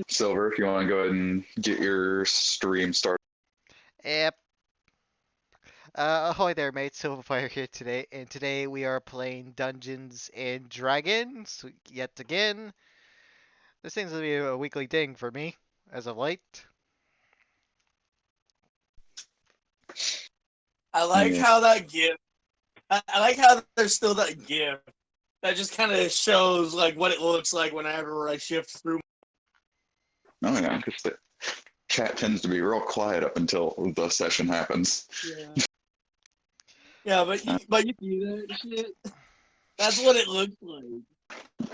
Silver, if you want to go ahead and get your stream started. Yep. Ahoy there, mates. Silverfire here today, and today we are playing Dungeons and Dragons yet again. This seems to be a weekly thing for me, as of late. I like how that gift. I like how there's still that gift that just kind of shows like what it looks like whenever I shift through. Oh yeah, because the chat tends to be real quiet up until the session happens. Yeah, but you see that shit. That's what it looks like.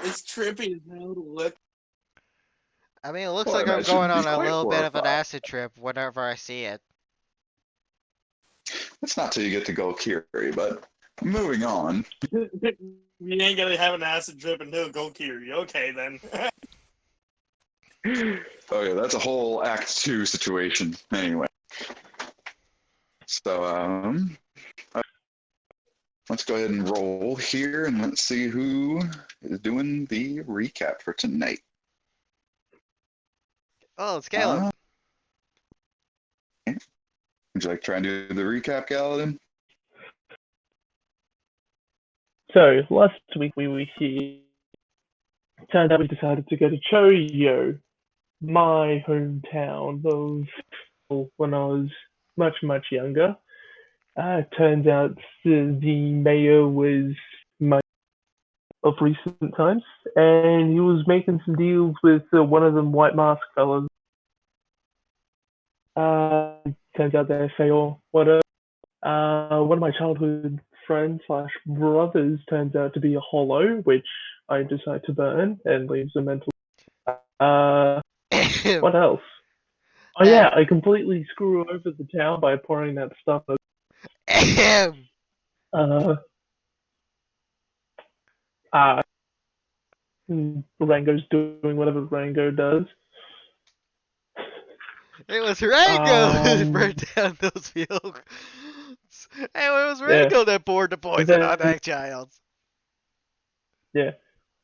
It's trippy as hell to look. I mean, it looks Well, like that I'm should going be on a quite little bit of an horrifying. acid trip whenever I see it. It's not till you get to Golkiri, but moving on. We ain't gonna have an acid trip until Golkiri. Okay then. Okay, that's a whole Act 2 situation anyway. So, let's go ahead and roll here and let's see who is doing the recap for tonight. Oh, it's Caleb. Would you like to try and do the recap, Galadin? So, last week we were here. Turned out we decided to go to Choyo, my hometown of when I was much, much younger. Turns out the mayor was my of recent times, and he was making some deals with one of them white mask fellas. Turns out they fail. One of my childhood friends slash brothers turns out to be a hollow, which I decide to burn and leaves a mental. What else? Oh yeah, I completely screw over the town by pouring that stuff. Rango's doing whatever Rango does. It was Rango that burned down those fields. And it was Rango that poured the poison on that child. Yeah.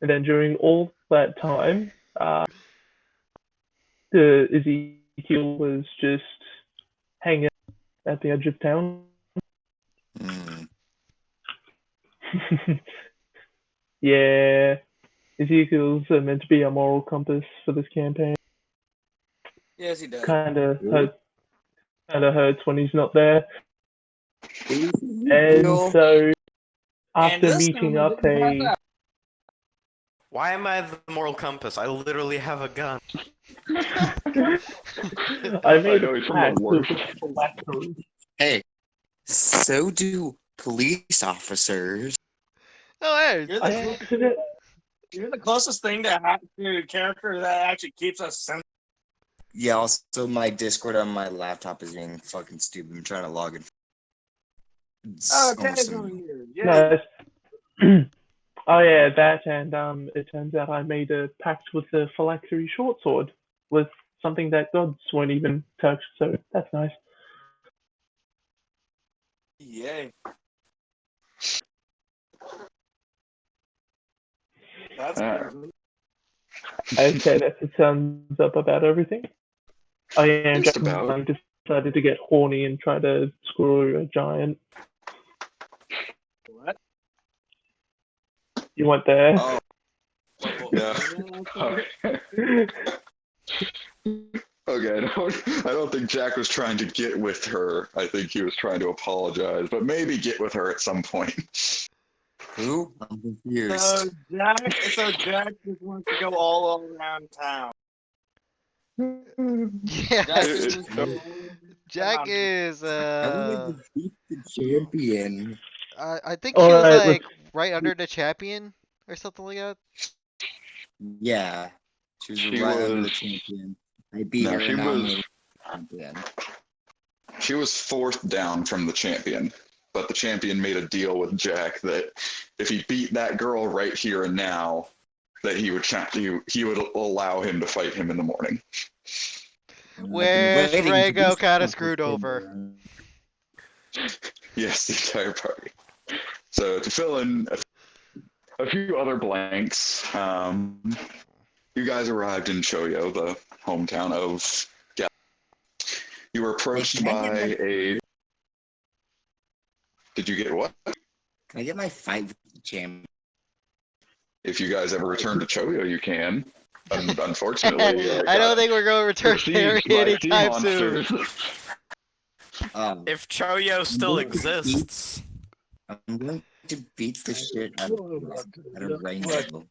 And then during all that time, Ezekiel was just hanging at the edge of town. Yeah. Ezekiel's meant to be a moral compass for this campaign. Yes, he does. Kinda hurts when he's not there. And so, after meeting up Why am I the moral compass? I literally have a gun. I made a pact with phylactery. Hey, so do police officers. Oh, hey. You're the closest thing to a character that actually keeps us centered. Yeah, also my Discord on my laptop is being fucking stupid. I'm trying to log in. Oh, Ted's on here. Yeah. No. Oh yeah, that, and it turns out I made a pact with the phylactery short sword with something that gods won't even touch, so that's nice. Yay. That's good. Okay, that sums up about everything. Oh yeah, and Just Jack about. decided to get horny and try to screw a giant. What? You went there. Oh. Yeah. Okay, I don't think Jack was trying to get with her. I think he was trying to apologize, but maybe get with her at some point. Who? I'm confused. So Jack just wants to go all around town. Yeah. Jack is I wanted to beat the champion. I think she was like right under the champion or something like that. Yeah, she was right under the champion. I beat her and now I'm the champion. She was fourth down from the champion, but the champion made a deal with Jack that if he beat that girl right here and now, that he would allow him to fight him in the morning. Which Rango kind of screwed over. Yes, the entire party. So to fill in a few other blanks, You guys arrived in Choyo, the hometown of Gal. You were approached Can I by get a. Did you get what? Can I get my fight with the champ? If you guys ever return to Choyo, you can. Unfortunately, I don't think we're going to return there besieged by sea anytime soon. monsters. If Choyo still exists, I'm going to beat the shit out of Rainbow.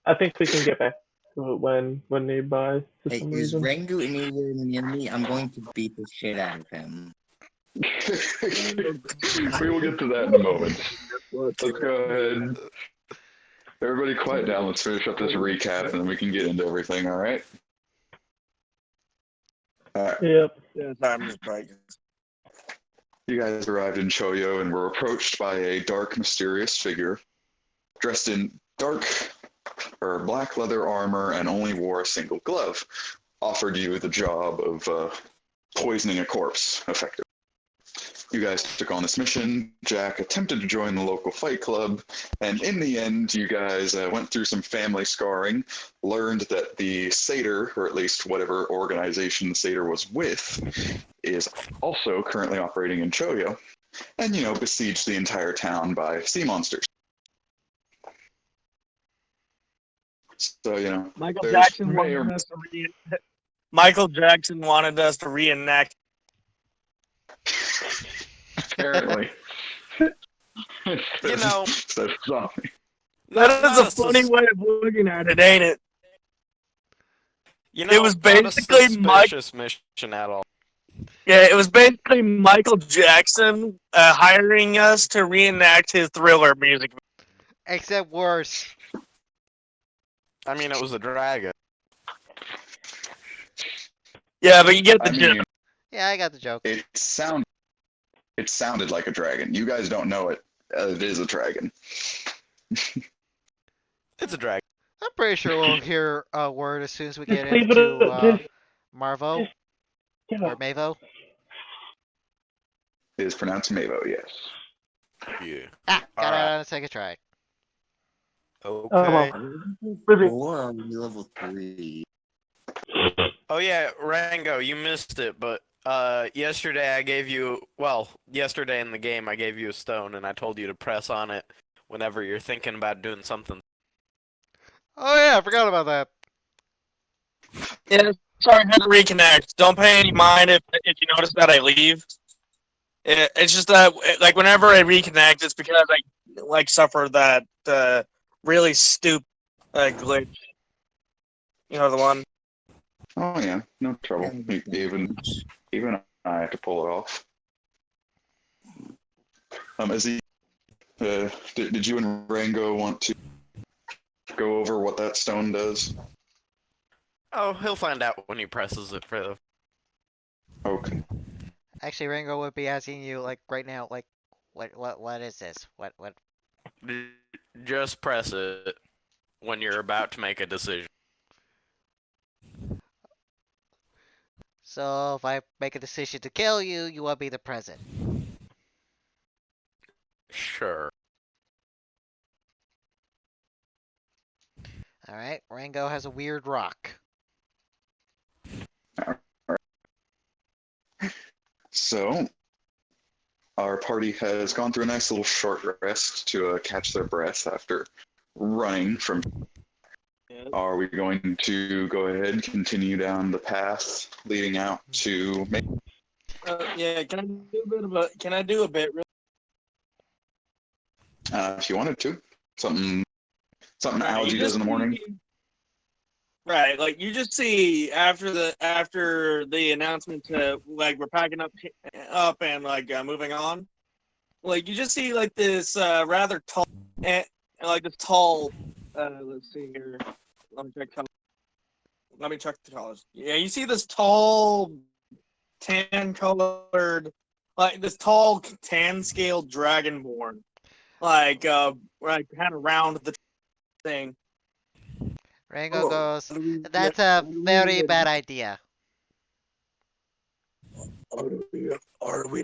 I think we can get back to it when nearby for Hey, some is reason. Rango anywhere near me? I'm going to beat the shit out of him. We will get to that in a moment. Let's go ahead. Everybody quiet down. Let's finish up this recap and then we can get into everything, alright? Alright. Yep. Yeah, sorry, I'm just breaking. You guys arrived in Choyo and were approached by a dark, mysterious figure dressed in dark or black leather armor and only wore a single glove. Offered you the job of poisoning a corpse, effectively. You guys took on this mission. Jack attempted to join the local fight club, and in the end, you guys went through some family scarring, learned that the satyr, or at least whatever organization the satyr was with, is also currently operating in Choyo, and, besieged the entire town by sea monsters. So, Michael there's Jackson may or- wanted us to Michael Jackson wanted us to reenact. apparently. You know, So sorry. That is a not funny sus- way of looking at it, ain't it? You know, it was not a basically Mike- suspicious mission at all. Yeah, it was basically Michael Jackson hiring us to reenact his Thriller music. Except worse. I mean, it was a dragon. Yeah, but you get the I gist. mean, Yeah, I got the joke. it sounded like a dragon. You guys don't know it. It is a dragon. It's a dragon. I'm pretty sure we'll hear a word as soon as we get Just leave into it. Just Marvo give or up. Mavo. It is pronounced Mavo, yes. Yeah. Got it Alright. on a second try. Okay. Oh, well. Or are we level 3? Oh yeah, Rango, you missed it, but yesterday in the game I gave you a stone and I told you to press on it whenever you're thinking about doing something. Oh yeah, I forgot about that. Yeah, sorry, I had to reconnect. Don't pay any mind if you notice that I leave. It's just that, like, whenever I reconnect, it's because I suffer that really stupid glitch. You know the one. Oh yeah, no trouble. Even I have to pull it off. Did you and Rango want to go over what that stone does? Oh, he'll find out when he presses it for the... Okay. Actually, Ringo would be asking you like right now, like, what is this? What? Just press it when you're about to make a decision. So if I make a decision to kill you, you will be the present. Sure. All right. Rango has a weird rock. So, our party has gone through a nice little short rest to catch their breath after running from. Are we going to go ahead and continue down the path leading out to? Yeah, can I do a bit? If you wanted to, something Algae does in the morning. Right, like you just see after the announcement to like we're packing up and like moving on, like you just see like this rather tall like this tall. Let's see here. Let me check the colors. Yeah, you see this tall tan colored, like this tall tan scaled dragonborn, like kind of round the thing. Rango goes, that's a very bad idea. Are we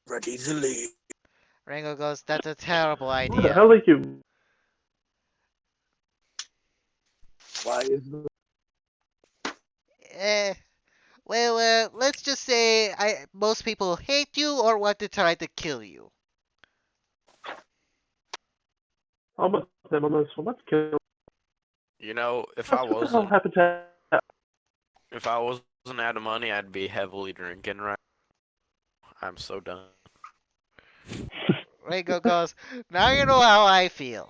ready to leave? Rango goes, that's a terrible What the idea. hell are you? Why is Eh, well, let's just say most people hate you or want to try to kill you. I'm with them on this one. Let's kill. You know, if That's I what the hell wasn't happened to. if I wasn't out of money, I'd be heavily drinking right. I'm so done. Ringo goes, now you know how I feel.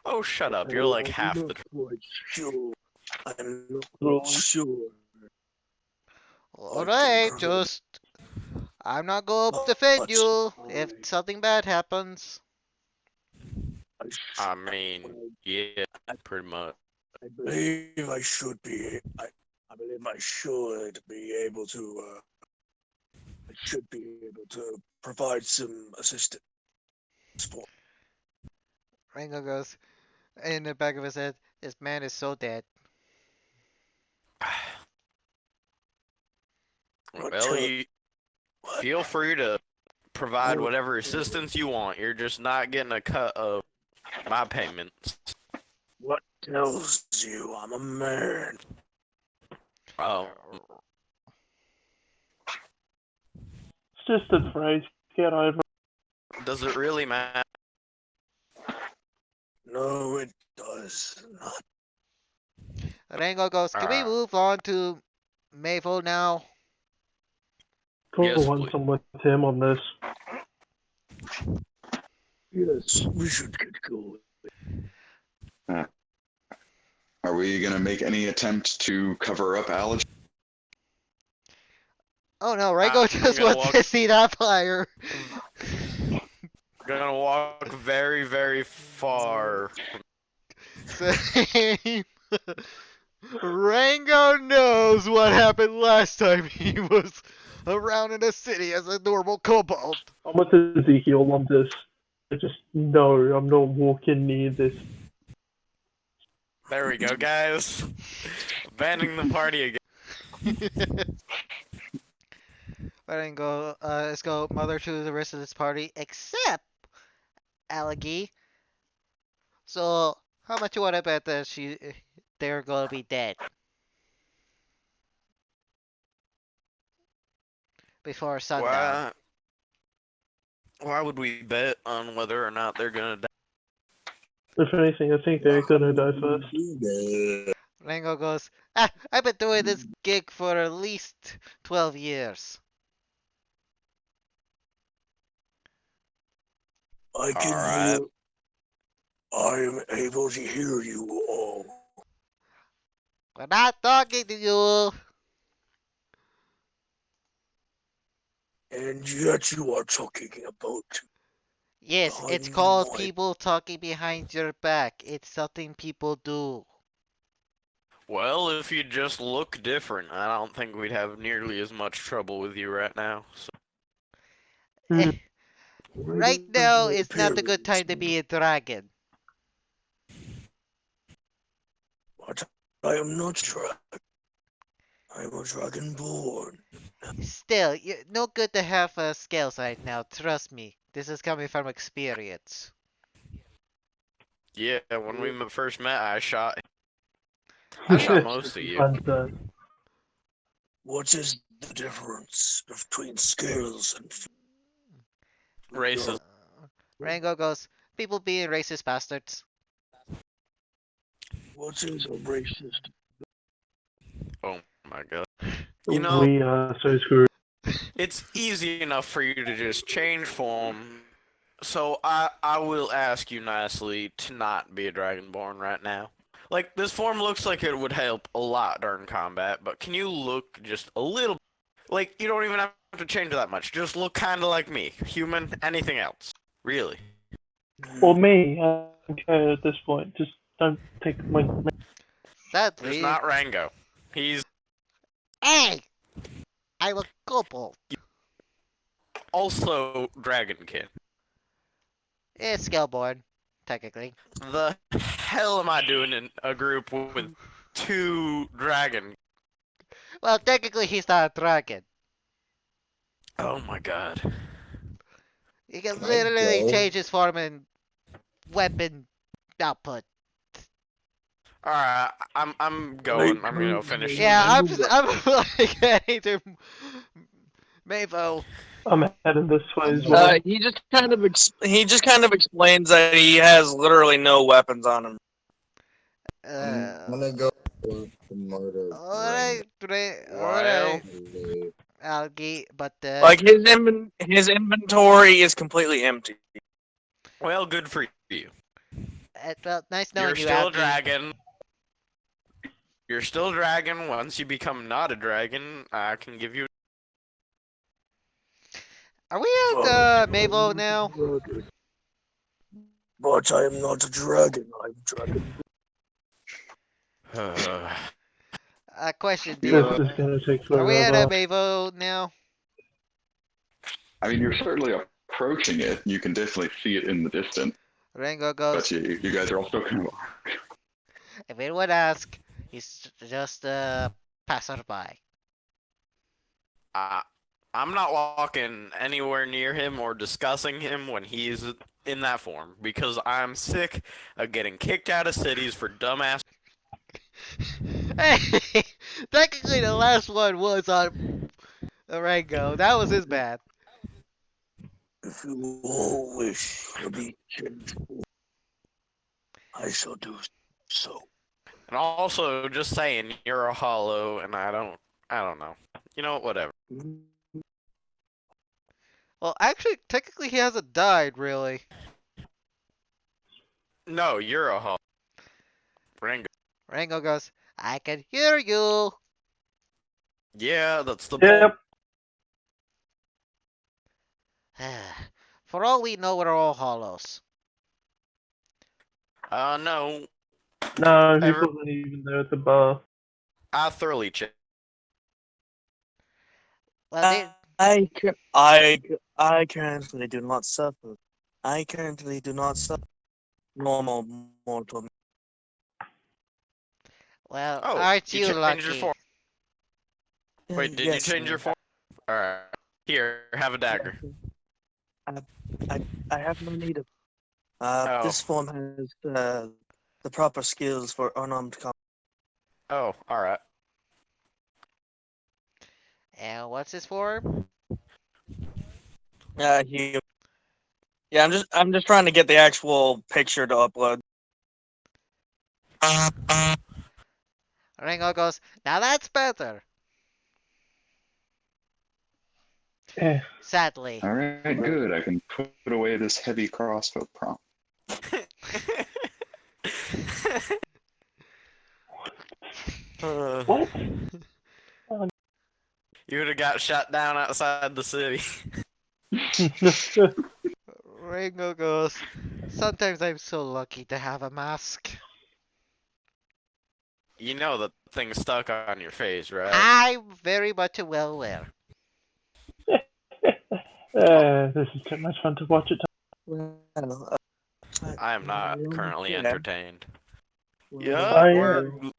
Oh, shut up! You're like half the. quite sure. I'm not Really? sure. Alright, just I'm not gonna defend you if something bad happens. I mean, yeah, pretty much. I believe I should be. I believe I should be able to. I should be able to provide some assistance for. Ringo goes, in the back of his head, this man is so dead. Well, you feel free to provide whatever assistance you want. You're just not getting a cut of my payments. What tells you I'm a man? Oh, It's just a phrase. Get over. does it really matter? No, it does not. Ringo goes, can we move on to Mavo now? Cool. Yes, Once please. I'm with him on this. Yes, we should get going. Are we gonna make any attempt to cover up Alec? Oh no, Ringo I'm just gonna wants walk- to see that fire. Gonna walk very, very far. Same. Rango knows what happened last time he was around in the city as a normal kobold. I'm with Ezekiel on this. I just no, I'm not walking near this. There we go, guys. Abandoning the party again. Rango, let's go mother to the rest of this party except Alagi. So, how much you want to bet that they're gonna be dead before sundown? Why would we bet on whether or not they're gonna die? If anything, I think they're gonna die first. Rango goes, I've been doing this gig for at least 12 years. I can Alright. hear. I am able to hear you all. We're not talking to you. And yet you are talking about. Yes, it's behind called my- people talking behind your back. It's something people do. Well, if you just look different, I don't think we'd have nearly as much trouble with you right now. So. Eh, right now is not a good time to be a dragon. But I am not dragon. I am a dragonborn. Still, no good to have scales right now. Trust me. This is coming from experience. Yeah, when we first met, I shot most of you. What is the difference between scales and Racist. Rango goes, people being racist bastards. What is a racist? Oh my god. You know, we are so screwed. it's easy enough for you to just change form. So I will ask you nicely to not be a dragonborn right now. Like, this form looks like it would help a lot during combat, but can you look just a little... Like, you don't even have to change that much. Just look kind of like me. Human, anything else. Really. Or me, I don't care at this point. Just don't take my... Sadly, Just not Rango. He's hey! I'm a kobold. also Dragonkin. It's Scaleborn, technically. The hell am I doing in a group with two dragon? Well, technically he's not a dragon. Oh my god. He can Can I literally go? change his form and weapon output. All right, I'm going. I'm gonna finish. Yeah, this. I'm like heading to Mavo. I'm heading this way as well. He just kind of explains that he has literally no weapons on him. I'm Uh, gonna go for the murder. alright, Well, alright, Algie, but Like his inventory is completely empty. well, good for you. it felt nice knowing You're you, still a Algie. dragon. You're still a dragon. Once you become not a dragon, I can give you. Are we at Mavo now? But I am not a dragon. I'm a dragon. Question, You, This dude. is gonna take Are we at forever. Mavo now? I mean, you're certainly approaching it. You can definitely see it in the distance, Rango goes, but you guys are also kind of. if anyone asks, he's just a passerby. I'm not walking anywhere near him or discussing him when he's in that form because I'm sick of getting kicked out of cities for dumbass. Hey, technically the last one was on Rango. That was his bad. If you all wish to be changeful, I shall do so. And also, just saying, you're a hollow, and I don't know. You know, whatever. Well, actually, technically he hasn't died, really. No, you're a hollow. Rango. Rango goes, I can hear you. Yeah, that's the Yep. For all we know, we're all hollows. No, No, he Ever- wasn't even there at the bar. I thoroughly checked. Well, they, I currently do not suffer. I currently do not suffer normal mortal. well, Oh, aren't you you changed your lucky? form. Wait, did you change your form? Alright. Here, have a dagger. I have no need of. Oh. This form has the proper skills for unarmed combat. Oh, alright. And what's his form? Yeah, I'm just trying to get the actual picture to upload. Rango goes, now that's better. Eh. Sadly. All right, good. I can put away this heavy crossbow prompt. What? You would have got shot down outside the city. Rango goes, sometimes I'm so lucky to have a mask. You know the thing's stuck on your face, right? I'm very much well aware. This is too much fun to watch it. Well, I am not currently yeah. entertained. Well, Yeah, I we're am.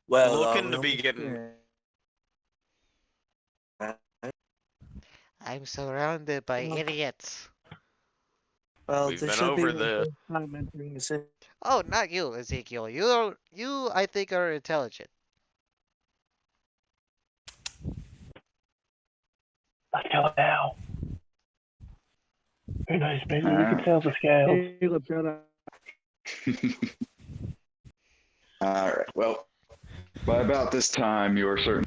Well, looking to be getting. I'm surrounded by Well, idiots. Well, We've this been should be over my this. first time entering the city. Oh, not you, Ezekiel. You, I think, are intelligent. Let's go now. Who knows? Maybe we can sell the scales. Caleb, shut up. All right. Well, by about this time, you are certain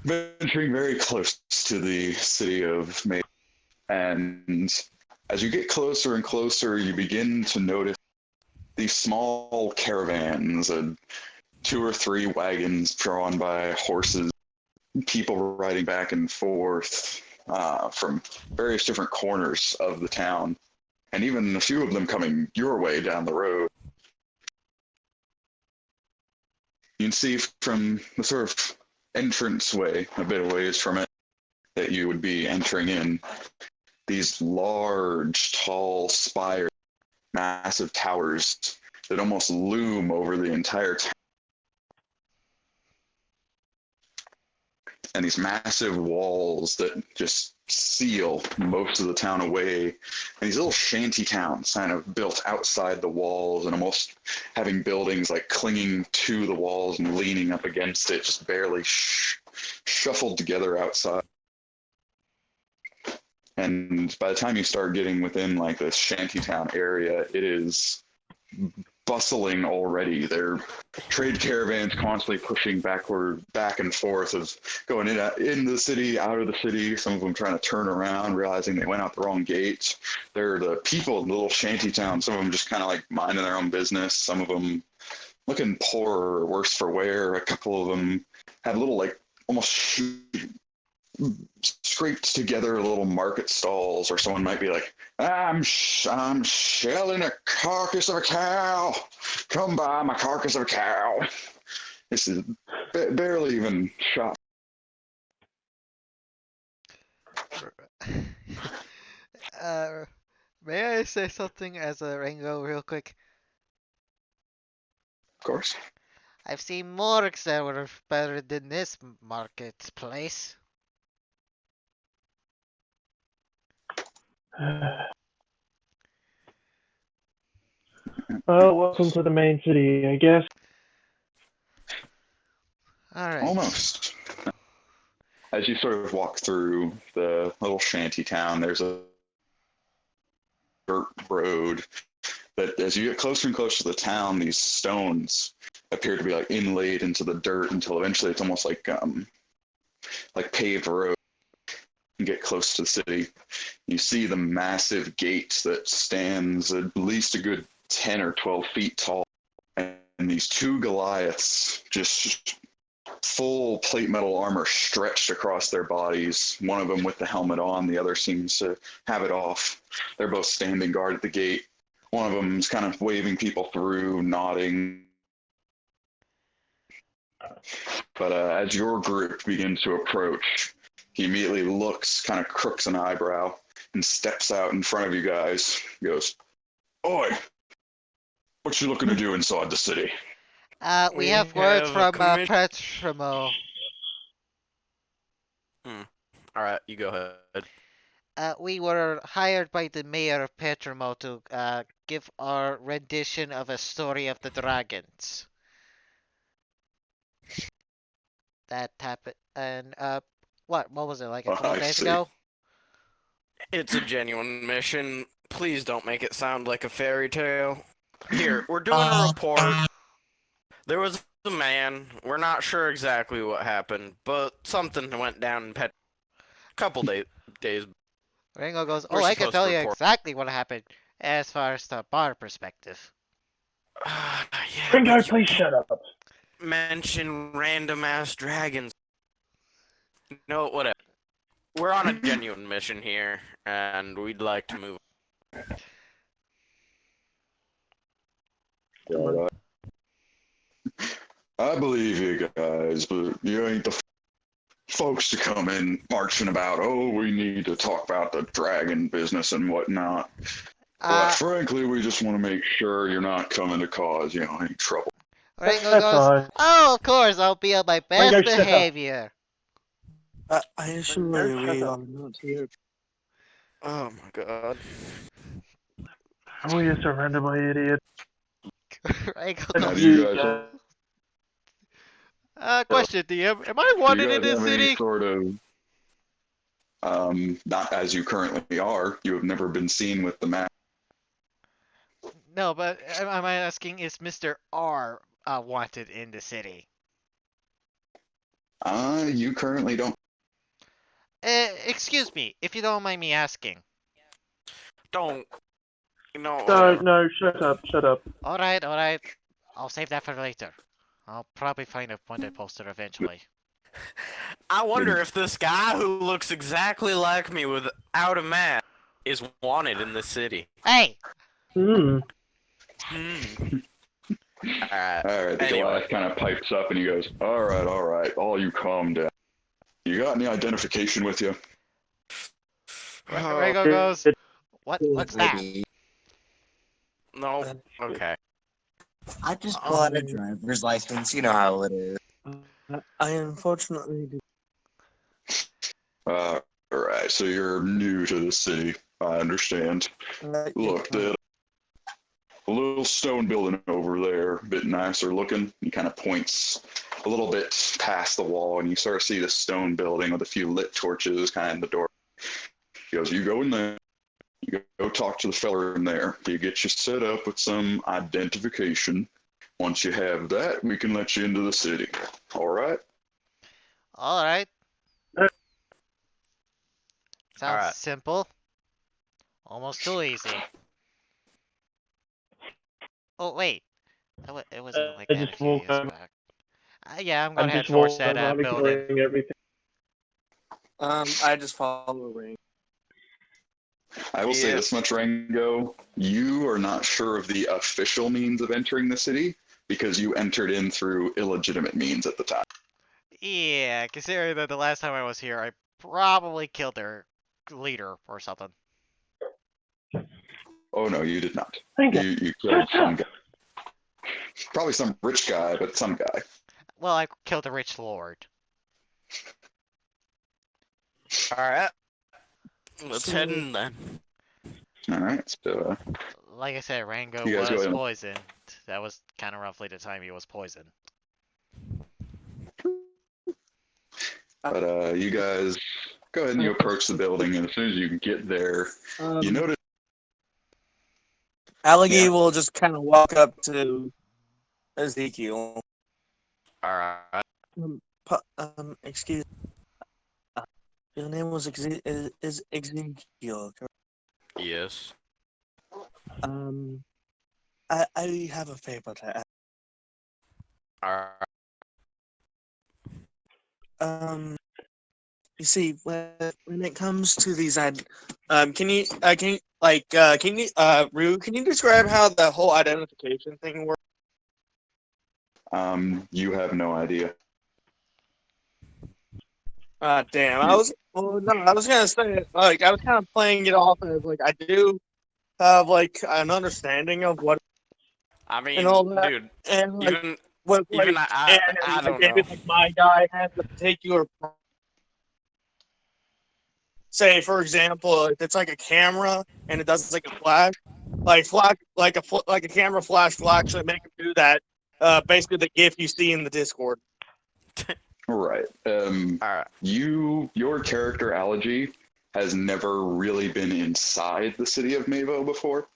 venturing very close to the city of May, and as you get closer and closer, you begin to notice these small caravans and 2 or 3 wagons drawn by horses, people riding back and forth from various different corners of the town, and even a few of them coming your way down the road. You can see from the sort of entranceway, a bit of ways from it, that you would be entering in, these large, tall spires, massive towers that almost loom over the entire town. and these massive walls that just seal most of the town away. And these little shanty towns kind of built outside the walls and almost having buildings like clinging to the walls and leaning up against it, just barely shuffled together outside. And by the time you start getting within like this shantytown area, it is bustling already. There are trade caravans constantly pushing back and forth of going in the city, out of the city. Some of them trying to turn around, realizing they went out the wrong gate. There are the people in the little shanty town. Some of them just kind of like minding their own business. Some of them looking poorer or worse for wear. A couple of them had little like almost scraped together little market stalls, or someone might be like, I'm shelling a carcass of a cow. Come buy my carcass of a cow. This is barely even shop. May I say something as a Rango real quick? Of course. I've seen morgues that were better than this marketplace. Well, welcome to the main city, I guess. Alright. Almost. As you sort of walk through the little shanty town, there's a dirt road that as you get closer and closer to the town, these stones appear to be like inlaid into the dirt until eventually it's almost like paved road. You get close to the city, you see the massive gate that stands at least a good 10 or 12 feet tall, and these two Goliaths, just full plate metal armor stretched across their bodies, one of them with the helmet on, the other seems to have it off. They're both standing guard at the gate. One of them's kind of waving people through, nodding. But as your group begins to approach, he immediately looks, kind of crooks an eyebrow, and steps out in front of you guys. He goes, "Oi, what you looking to do inside the city?" We have words from commission- Petrimo. Alright, you go ahead. We were hired by the mayor of Petrimo to give our rendition of a story of the dragons. That happened, and what was it, like a couple I days see. ago? It's a genuine mission. Please don't make it sound like a fairy tale. Here, we're doing a report. There was a man. We're not sure exactly what happened, but something went down in Pet. Couple days. Ringo goes, We're "Oh, I can supposed tell to you report." exactly what happened as far as the bar perspective." Yeah, Ringo, but you please shut up. mention random ass dragons. No, whatever. We're on a genuine mission here, and we'd like to move. I believe you guys, but you ain't the folks to come in marching about, oh, we need to talk about the dragon business and whatnot. But frankly, we just want to make sure you're not coming to cause, any trouble. Ringo That's goes, fine. "Oh, of course, I'll be on my best Ringo, shut up. behavior." I assure you, we are not here. Oh my god. Oh, you surrender, my idiot. Ringo Now, goes, do you guys question, DM, am I do wanted you in guys this have any city? sort of, not as you currently are, you have never been seen with the map. No, but am I asking, is Mr. R wanted in the city? You currently don't. Excuse me, if you don't mind me asking. Don't. No, shut up. Alright, I'll save that for later. I'll probably find a wanted poster eventually. I wonder if this guy who looks exactly like me without a mask is wanted in the city. Hey! Hmm. Alright. All right, the Anyway. Goliath kind of pipes up and he goes, all right, all you calm down. You got any identification with you? Ringo goes, what's that? No. Okay. I just pull out a driver's license. You know how it is. I unfortunately do. All right, so you're new to the city. I understand. Look, the little stone building over there, a bit nicer looking. He kind of points a little bit past the wall, and you sort of see the stone building with a few lit torches kind of in the door. He goes, "You go in there. You go talk to the fella in there. He gets you set up with some identification. Once you have that, we can let you into the city. All right?" All right. Sounds Alright. simple. Almost too easy. Oh wait, it wasn't like I that a just few walk years over. back. Yeah, I'm I'm gonna head just towards walking that around building. ignoring everything. I just follow Ring. I will say Yeah. this much, Rango. You are not sure of the official means of entering the city because you entered in through illegitimate means at the time. Yeah, considering that the last time I was here, I probably killed their leader or something. Oh no, you did not. Thank you. You killed some guy. Probably some rich guy, but some guy. Well, I killed a rich lord. Alright. Let's head in then. All right, so Like I said, Rango You guys go was ahead. poisoned. That was kind of roughly the time he was poisoned. but you guys go ahead and you approach the building, and as soon as you get there, you notice. Alligator Yeah. will just kind of walk up to Ezekiel. Alright. Excuse. Your name was is Ezekiel. Correct? Yes. I have a favor to ask. Alright. You see, when it comes to these, Rue, can you describe how the whole identification thing works? You have no idea. Damn, I was gonna say, like, I was kind of playing it off as, like, I do have, like, an understanding of what I mean, and all that, dude, and, like, even what, even like, I and don't maybe, know. like, my guy has a particular. Say, for example, if it's like a camera and it does like a flash, like a camera flash will actually make it do that. Basically, the GIF you see in the Discord. Right. Alright. Your character Allergy has never really been inside the city of Mavo before,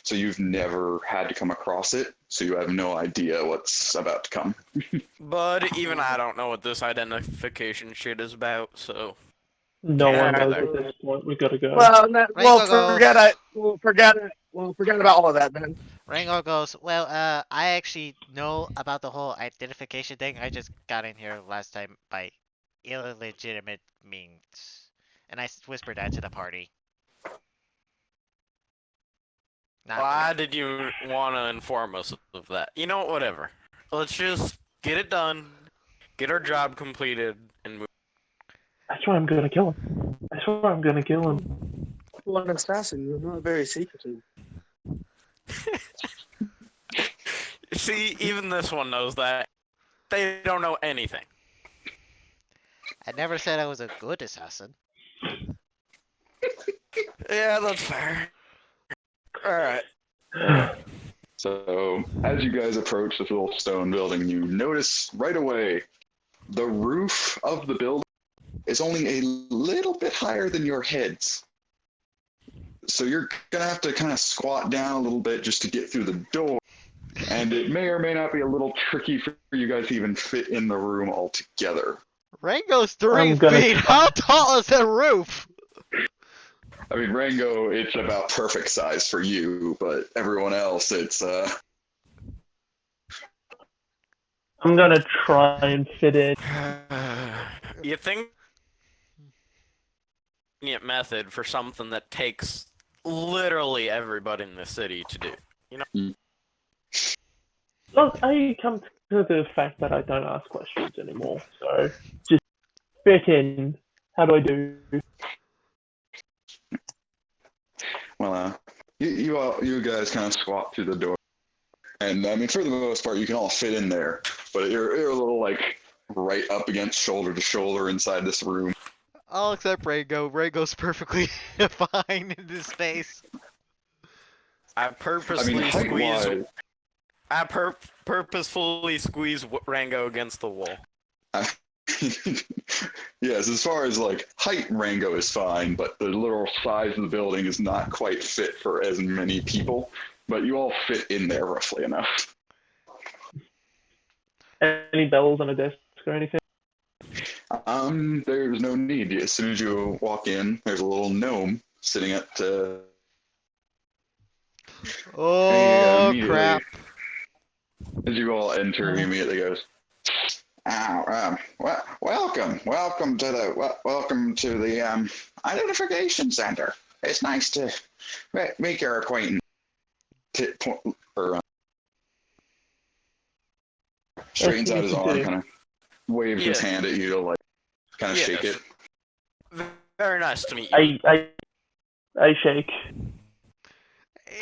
so you've never had to come across it. So you have no idea what's about to come. But even I don't know what this identification shit is about, so No Can't one go knows there. at this point. We gotta go. Well, Rango forget goes. it. We'll forget about all of that then. Rango goes, well, I actually know about the whole identification thing. I just got in here last time by illegitimate means. And I whispered that to the party. Not why did you want to inform us of that? You know what, whatever. Let's just get it done, get our job completed, and move. I swear I'm gonna kill him. I swear I'm gonna kill him. Well, an assassin, you're not very secretive. See, even this one knows that. They don't know anything. I never said I was a good assassin. Yeah, that's fair. Alright. So as you guys approach this little stone building, you notice right away the roof of the building is only a little bit higher than your heads. So you're gonna have to kind of squat down a little bit just to get through the door. And it may or may not be a little tricky for you guys to even fit in the room altogether. Rango's 3 I'm gonna feet. How tall is that roof? I mean, Rango, it's about perfect size for you, but everyone else, it's I'm gonna try and fit in. You think method for something that takes literally everybody in the city to do. You know? Look, I come to the fact that I don't ask questions anymore. So just fit in. How do I do? well, you guys kind of squat through the door, and I mean, for the most part, you can all fit in there, but you're a little like right up against shoulder to shoulder inside this room. I'll accept Rango. Rango's perfectly fine in this space. I I mean, purposely height squeeze. wise, I purposefully squeeze Rango against the wall. yes, as far as like height, Rango is fine, but the literal size of the building is not quite fit for as many people. But you all fit in there roughly enough. Any bells on a desk or anything? There's no need. As soon as you walk in, there's a little gnome sitting at. Oh immediately, crap! as you all enter, he immediately goes, "Oh, welcome to the identification center. It's nice to make your acquaintance." Or, straightens out his arm, kind of waves his hand at you to like kind of shake it. Very nice to meet you. I shake.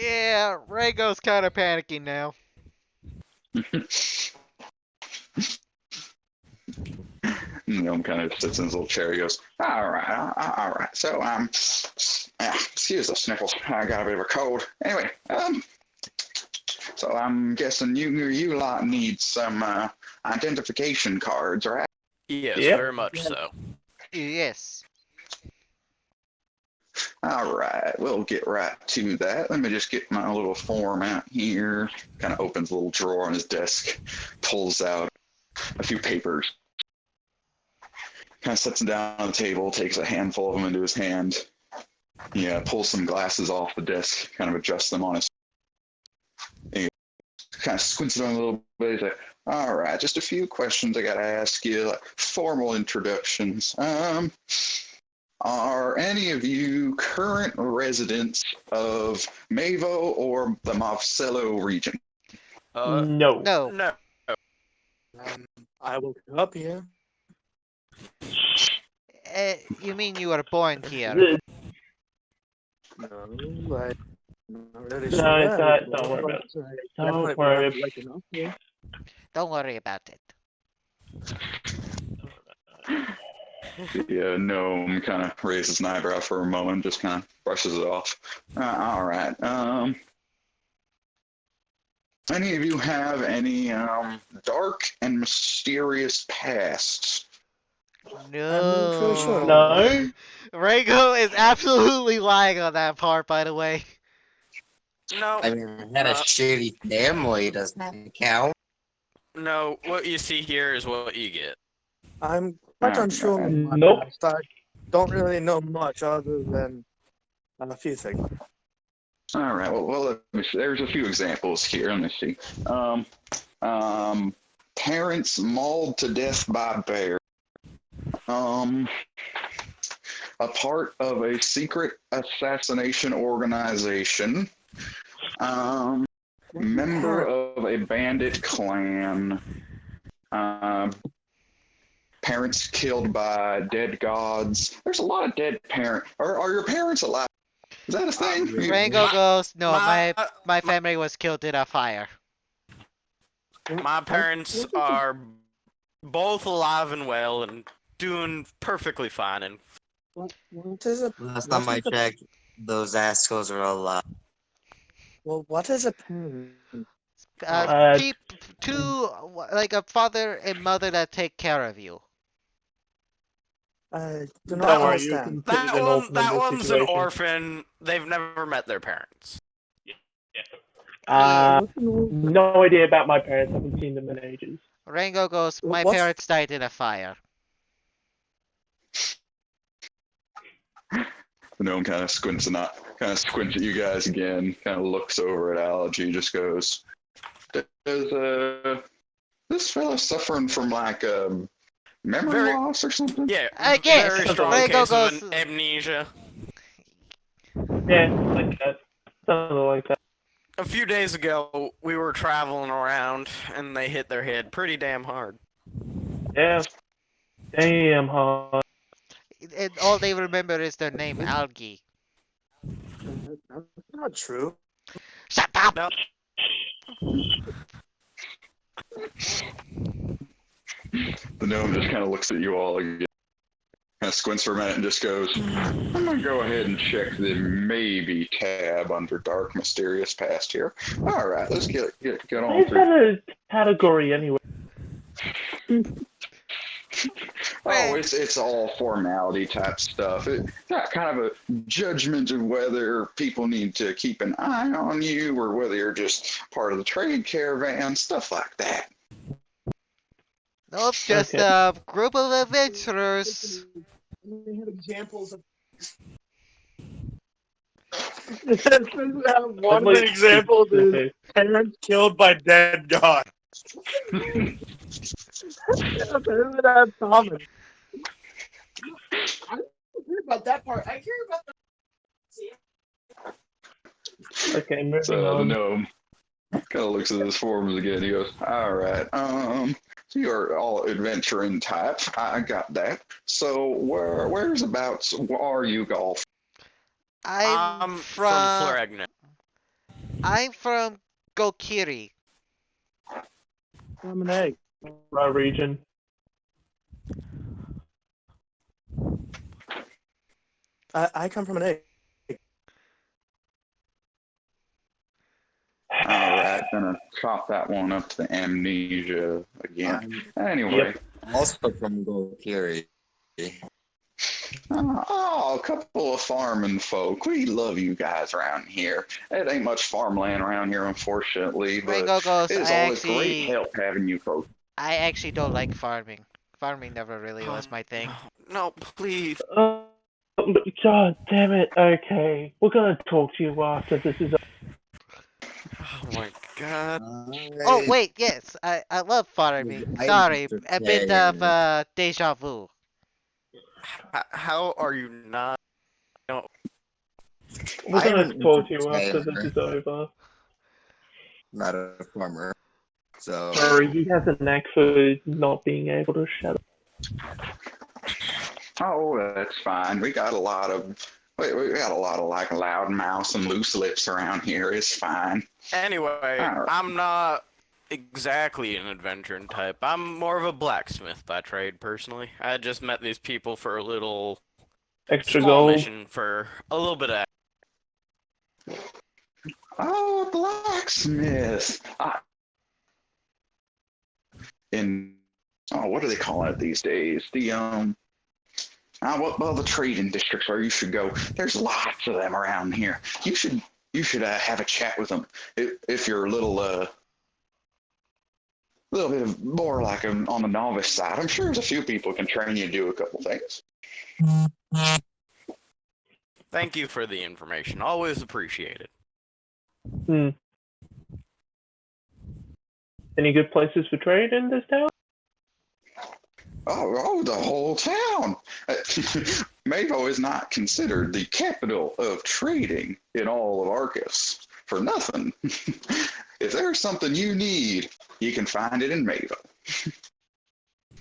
Yeah, Rango's kind of panicking now. Gnome kind of sits in his little chair. He goes, all right. So, excuse the sniffles. I got a bit of a cold. Anyway, so I'm guessing you lot need some identification cards, right? Yes, Yep. very much so. Yes. All right, we'll get right to that. Let me just get my little form out here. Kind of opens a little drawer on his desk, pulls out a few papers. Kind of sets them down on the table, takes a handful of them into his hand. Yeah, pulls some glasses off the desk, kind of adjusts them on his. He kind of squints it on a little bit. He's like, all right, just a few questions I got to ask you, like formal introductions. Are any of you current residents of Mavo or the Marcello region? No. No. I woke up here. You mean you were born here? No, but not really No, sure. it's not. Don't worry about it. Don't worry. Don't worry about it. The gnome kind of raises an eyebrow for a moment, just kind of brushes it off. All right. Any of you have any dark and mysterious pasts? not really sure. No. Rango is absolutely lying on that part, by the way. No. I mean, I had a shitty family. Does that count? No, what you see here is what you get. I'm quite unsure. of my Nope. past. I don't really know much other than a few things. All right. Well, let me see. There's a few examples here. Let me see. Parents mauled to death by bear. A part of a secret assassination organization. Member of a bandit clan. Parents killed by dead gods. There's a lot of dead parents. Are your parents alive? Is that a thing? Rango goes, no, my- my family was killed in a fire. My parents are both alive and well and doing perfectly fine. And What is a Last time I checked, those assholes are alive. what is a parent? Two, like a father and mother that take care of you. I do Don't not worry, you understand. can- that one's an situation. orphan. They've never met their parents. No idea about my parents. I haven't seen them in ages. Rango goes, my What's- parents died in a fire. The gnome kind of squints at you guys again. Kind of looks over at Allergy. Just goes, "Does this fella suffering from like memory loss or something?" Yeah, I guess. very strong Rango case of goes, amnesia. Yeah, like that. Something like that. A few days ago, we were traveling around, and they hit their head pretty damn hard. Yeah. Damn hard. and all they remember is their name, Algae. That's not true. Shut up! No. The gnome just kind of looks at you all again. Kind of squints for a minute and just goes, I'm going to go ahead and check the maybe tab under dark mysterious past here. All right, let's get on Is through. that a category anyway? Oh, it's all formality type stuff. It's not kind of a judgment of whether people need to keep an eye on you or whether you're just part of the trade caravan, stuff like that. Nope, just Okay. a group of adventurers. We have examples of. One of the examples is parents killed by dead gods. That's common. I don't care about that part. I care about the. Okay, moving So the on. gnome kind of looks at his forms again. He goes, all right, so you're all adventuring type. I got that. So where's abouts are you golf? I'm from Floragna. I'm from Gokiri. I'm an egg. My region. I come from an egg. All right, gonna chop that one up to amnesia again. Anyway, Also from Gokiri. oh, a couple of farming folk. We love you guys around here. It ain't much farmland around here, unfortunately, but Ringo goes, it is always great help having you folks. I actually don't like farming. Farming never really was my thing. No, please. Oh, God damn it. Okay. We're gonna talk to you after this is. Oh my god. Oh wait, yes, I love farming. I Sorry, used to a bit play of deja vu. How are you not? We're I gonna am talk to you a after this tailor. is over. Not a farmer. So Sorry, he has a knack for not being able to shut up. Oh, that's fine. We got a lot of like loud mouths and loose lips around here. It's fine. Anyway, Alright. I'm not exactly an adventuring type. I'm more of a blacksmith by trade, personally. I just met these people for a little Extra small gold. mission for a little bit of. Oh, blacksmith. What do they call it these days? The the trading districts where you should go. There's lots of them around here. You should have a chat with them if you're a little bit of more like on the novice side. I'm sure there's a few people can train you to do a couple things. Thank you for the information. Always appreciated. Any good places for trade in this town? Oh, the whole town. Mavo is not considered the capital of trading in all of Arcuus for nothing. If there's something you need, you can find it in Mavo.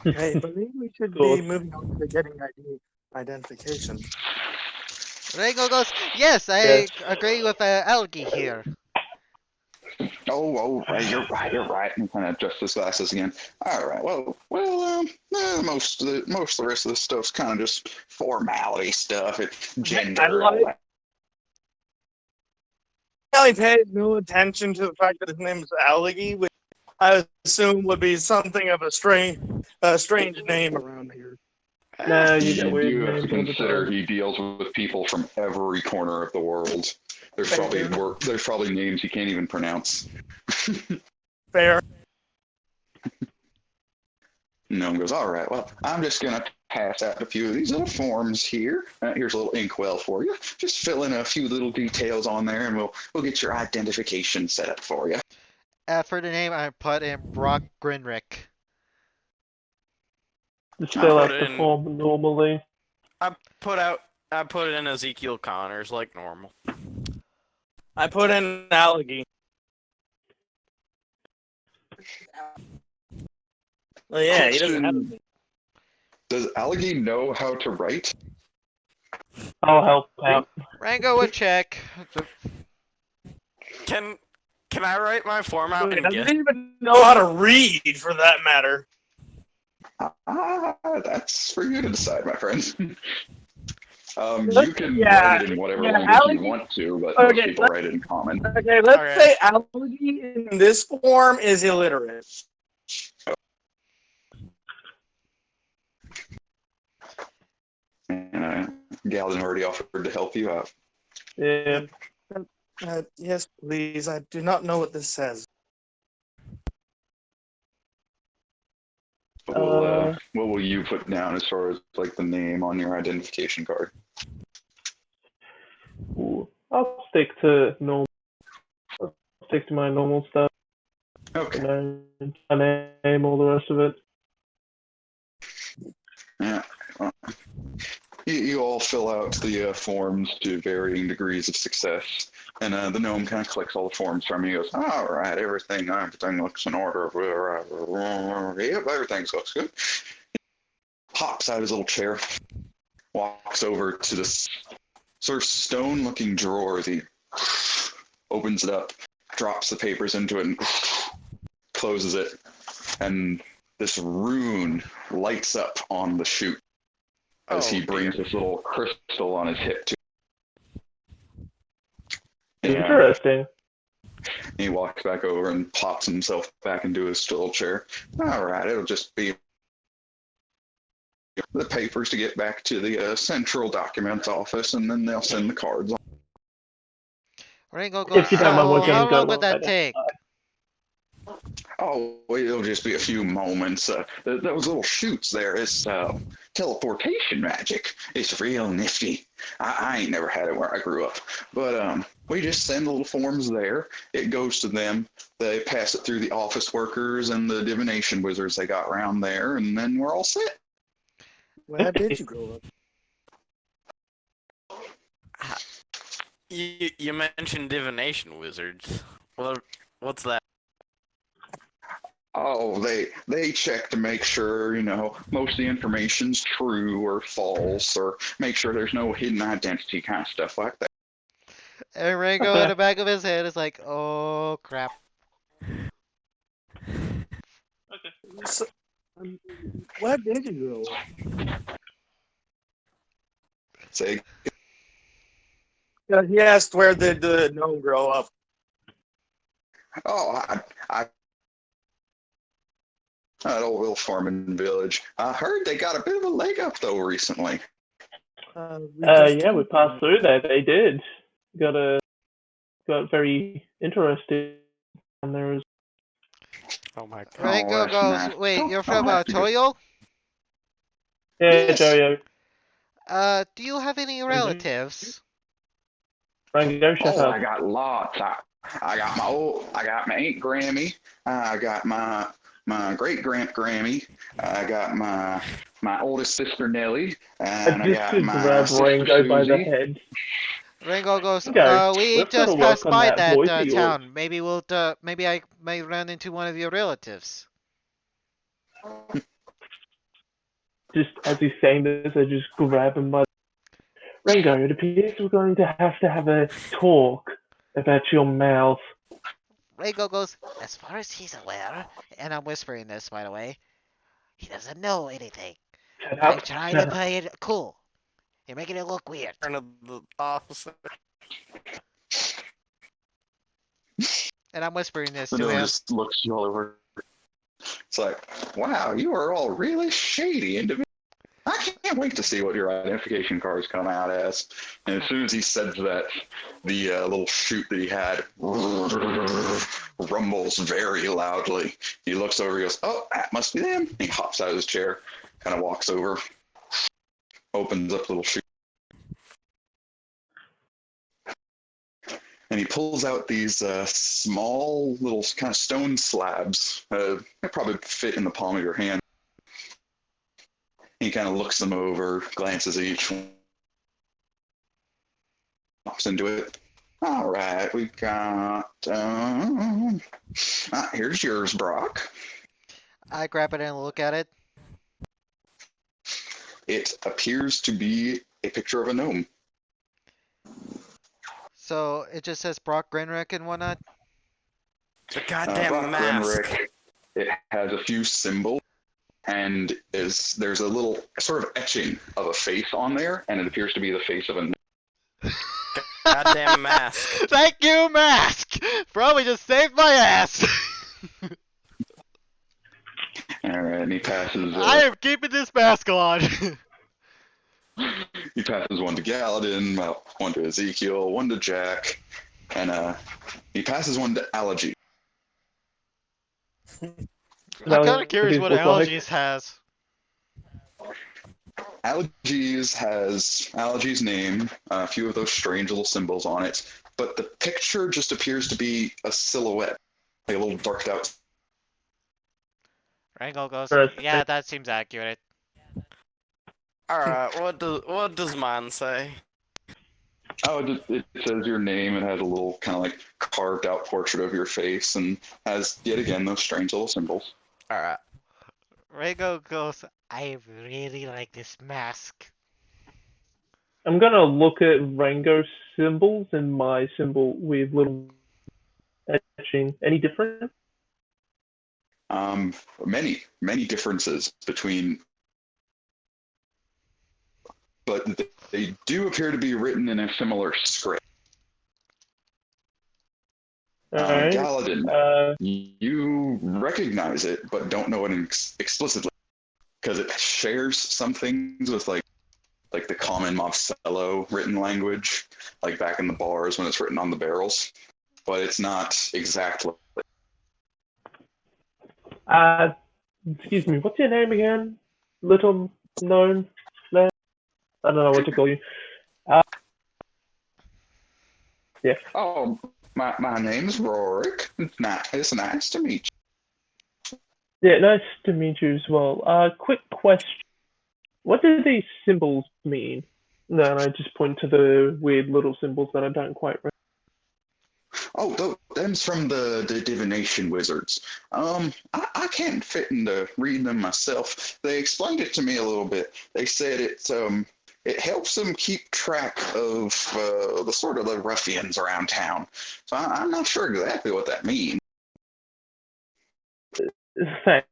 Hey, but maybe we should be moving on to getting identification. Ringo goes, yes, I agree with Algie here. Right, you're right. And kind of adjust his glasses again. All right, most of the rest of the stuff's kind of just formality stuff. It's gender. Really paid no attention to the fact that his name is Algie, which I assume would be something of a strange name around here. No, you You get weird do have to names all the consider time. he deals with people from every corner of the world. There's probably names you can't even pronounce. Fair. Gnome goes, all right, well, I'm just going to pass out a few of these little forms here. Here's a little inkwell for you. Just fill in a few little details on there, and we'll get your identification set up for you. For the name, I put in Brock Grinrick. Just fill out put the in- form normally. I put in Ezekiel Connors like normal. I put in Algie. Well, yeah, he doesn't have a Does Algie know how to write? I'll help out. Rango would check. Can I write my form out He and doesn't get? even know how to read, for that matter. That's for you to decide, my friend. Let's- You can yeah, write it in whatever yeah, language you Allie- want to, but most Okay, people write it in common. Okay, let's Okay. say Algie in this form is illiterate. And Galden already offered to help you out. Yeah. Yes, please. I do not know what this says. What will you put down as far as like the name on your identification card? Ooh. I'll stick to normal. I'll stick to my normal stuff. Okay. You know, my name, all the rest of it. Yeah. Well, you all fill out the forms to varying degrees of success, and the gnome kind of collects all the forms from you. He goes, "All right, everything looks in order. Yep, everything looks good." Hops out of his little chair, walks over to this sort of stone-looking drawer. As he opens it up, drops the papers into it, and closes it, and this rune lights up on the chute as he brings this little crystal on his hip to. Interesting. He walks back over and pops himself back into his little chair. All right, it'll just be the papers to get back to the central documents office, and then they'll send the cards. Ringo goes, If you don't mind, we're so gonna how go long would that right take? Oh, it'll just be a few moments. Those little chutes there is teleportation magic. It's real nifty. I ain't never had it where I grew up. But we just send little forms there. It goes to them. They pass it through the office workers and the divination wizards they got around there, and then we're all set. Where did you grow up? You mentioned divination wizards. What's that? Oh, they check to make sure, most of the information's true or false, or make sure there's no hidden identity kind of stuff like that. And Ringo in the back of his head is like, oh crap. So, where did you grow up? Say, Yeah, he asked where did the gnome grow up. oh, I that old little farming village. I heard they got a bit of a leg up though recently. Yeah, we passed through there. They did. Got very interested. And there was. Oh my god. Ringo that's goes, nice. wait, you're Don't from have to go- Toyo? Yeah, Yes. Jojo. Do you have any relatives? Rango, shut Oh, up. I got lots. I got my Aunt Grammy. I got my great Grammy. I got my oldest sister Nellie, and I just got could my grab sister Rango by the Susie. head. Ringo goes, Okay, we we've gotta just work passed on by that that voice of yours. town. Maybe maybe I may run into one of your relatives. Just as he's saying this, I just grab him by. Rango, it appears we're going to have a talk about your mouth. Ringo goes, as far as he's aware, and I'm whispering this by the way, he doesn't know anything. Shut I'm up. trying Shut to up. play it cool. You're making it look weird. Turn of the officer. And I'm whispering this The to gnome him. just looks you all over. It's like, wow, you are all really shady individuals. I can't wait to see what your identification cards come out as. And as soon as he says that, the little chute that he had rumbles very loudly. He looks over, he goes, oh, that must be them. He hops out of his chair, kind of walks over, opens up the little chute. And he pulls out these small little kind of stone slabs. They probably fit in the palm of your hand. He kind of looks them over, glances at each one, pops into it. All right, we got. Here's yours, Brock. I grab it and look at it. It appears to be a picture of a gnome. So it just says Brock Grinrick and whatnot. The goddamn Brock mask. Grimrick, it has a few symbols, and and there's a little sort of etching of a face on there, and it appears to be the face of a. Goddamn mask. Thank you, mask. Probably just saved my ass. All right, and he passes. I am keeping this mask on. He passes one to Galadin, one to Ezekiel, one to Jack, and he passes one to Allergy. I'm kind of curious what Allergies has. Allergy's name, a few of those strange little symbols on it, but the picture just appears to be a silhouette, like a little darked out. Rango goes, yeah, that seems accurate. Alright, what does mine say? Oh, it says your name. It has a little kind of like carved out portrait of your face, and has yet again those strange little symbols. Alright. Rango goes, I really like this mask. I'm gonna look at Rango's symbols and my symbol with little etching. Any different? Many differences between, but they do appear to be written in a similar script. Alright. Galadin, you recognize it, but don't know it explicitly, because it shares some things with like the common Mobcello written language, like back in the bars when it's written on the barrels, but it's not exactly. Excuse me, what's your name again? Little known man? I don't know what to call you. Yeah. Oh, my name's Rorik. It's nice to meet you. Yeah, nice to meet you as well. Quick question. What do these symbols mean? No, and I just point to the weird little symbols that I don't quite remember. Oh, them's from the divination wizards. I can't fit into reading them myself. They explained it to me a little bit. They said it helps them keep track of the sort of the ruffians around town. So I'm not sure exactly what that means. Thanks.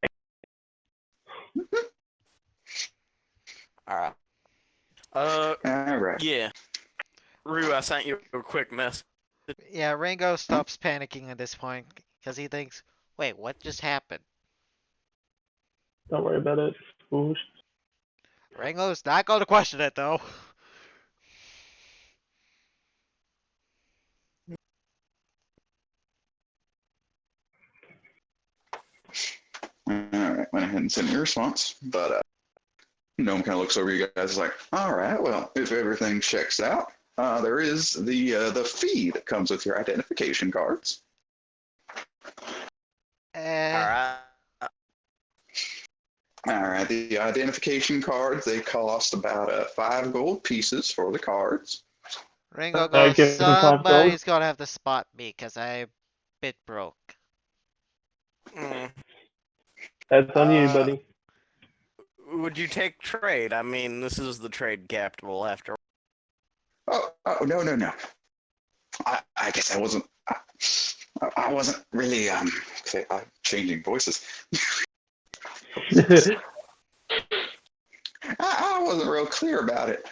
Alright. All right. Yeah. Rue, I sent you a quick message. Yeah, Rango stops panicking at this point because he thinks, wait, what just happened? Don't worry about it. Oosh. Rango's not going to question it though. All right. Went ahead and sent your response, but Gnome kind of looks over you guys like, all right, well, if everything checks out, there is the fee that comes with your identification cards. Alright. All right, the identification cards, they cost about 5 gold pieces for the cards. Rango give goes, him $5. somebody's going to have to spot me because I'm a bit broke. Mm. That's on you, buddy. Would you take trade? I mean, this is the trade capital after. Oh no. I guess I wasn't. I wasn't really changing voices. I wasn't real clear about it.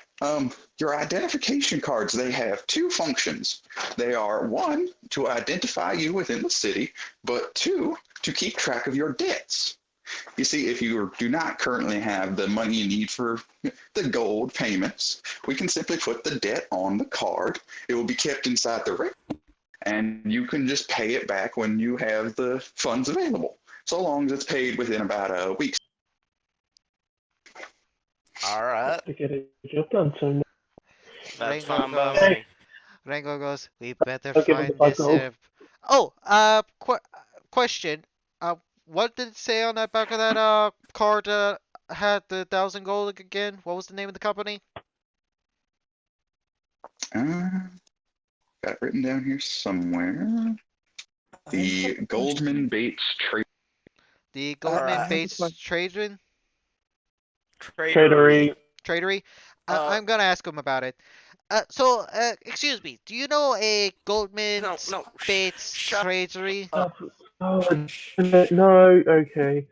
Your identification cards, they have 2 functions. They are 1, to identify you within the city, but 2, to keep track of your debts. You see, if you do not currently have the money you need for the gold payments, we can simply put the debt on the card. It will be kept inside the record, and you can just pay it back when you have the funds available, so long as it's paid within about a week. Alright. To get a job done, so That's Rango fine by goes, me. Rango goes, we better I'll give him find the 5 this. gold. Question. What did it say on that back of that card that had the 1,000 gold again? What was the name of the company? Got it written down here somewhere. The Goldman Bates Trade. The Goldman Alright. Bates Tradery? tradery. Tradery? Uh, I'm gonna ask him about it. Excuse me, do you know a Goldman No, Bates shut Tradery? Oh, no, okay.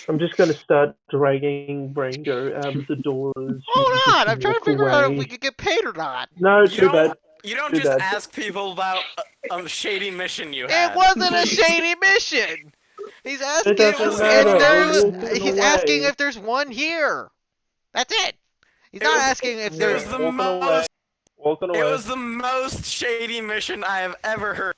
I'm just gonna start dragging Rango out of the doors. Hold on, I'm trying to figure out if we could get paid or not. No, You too bad. don't Too just bad. ask people about a shady mission you It had. wasn't a shady mission. He's asking It doesn't if matter. there's. I'm walking He's asking away. if there's one here. That's it. He's It not was- asking if It was there's. the Walking away. most. Walking It away. was the most shady mission I have ever heard.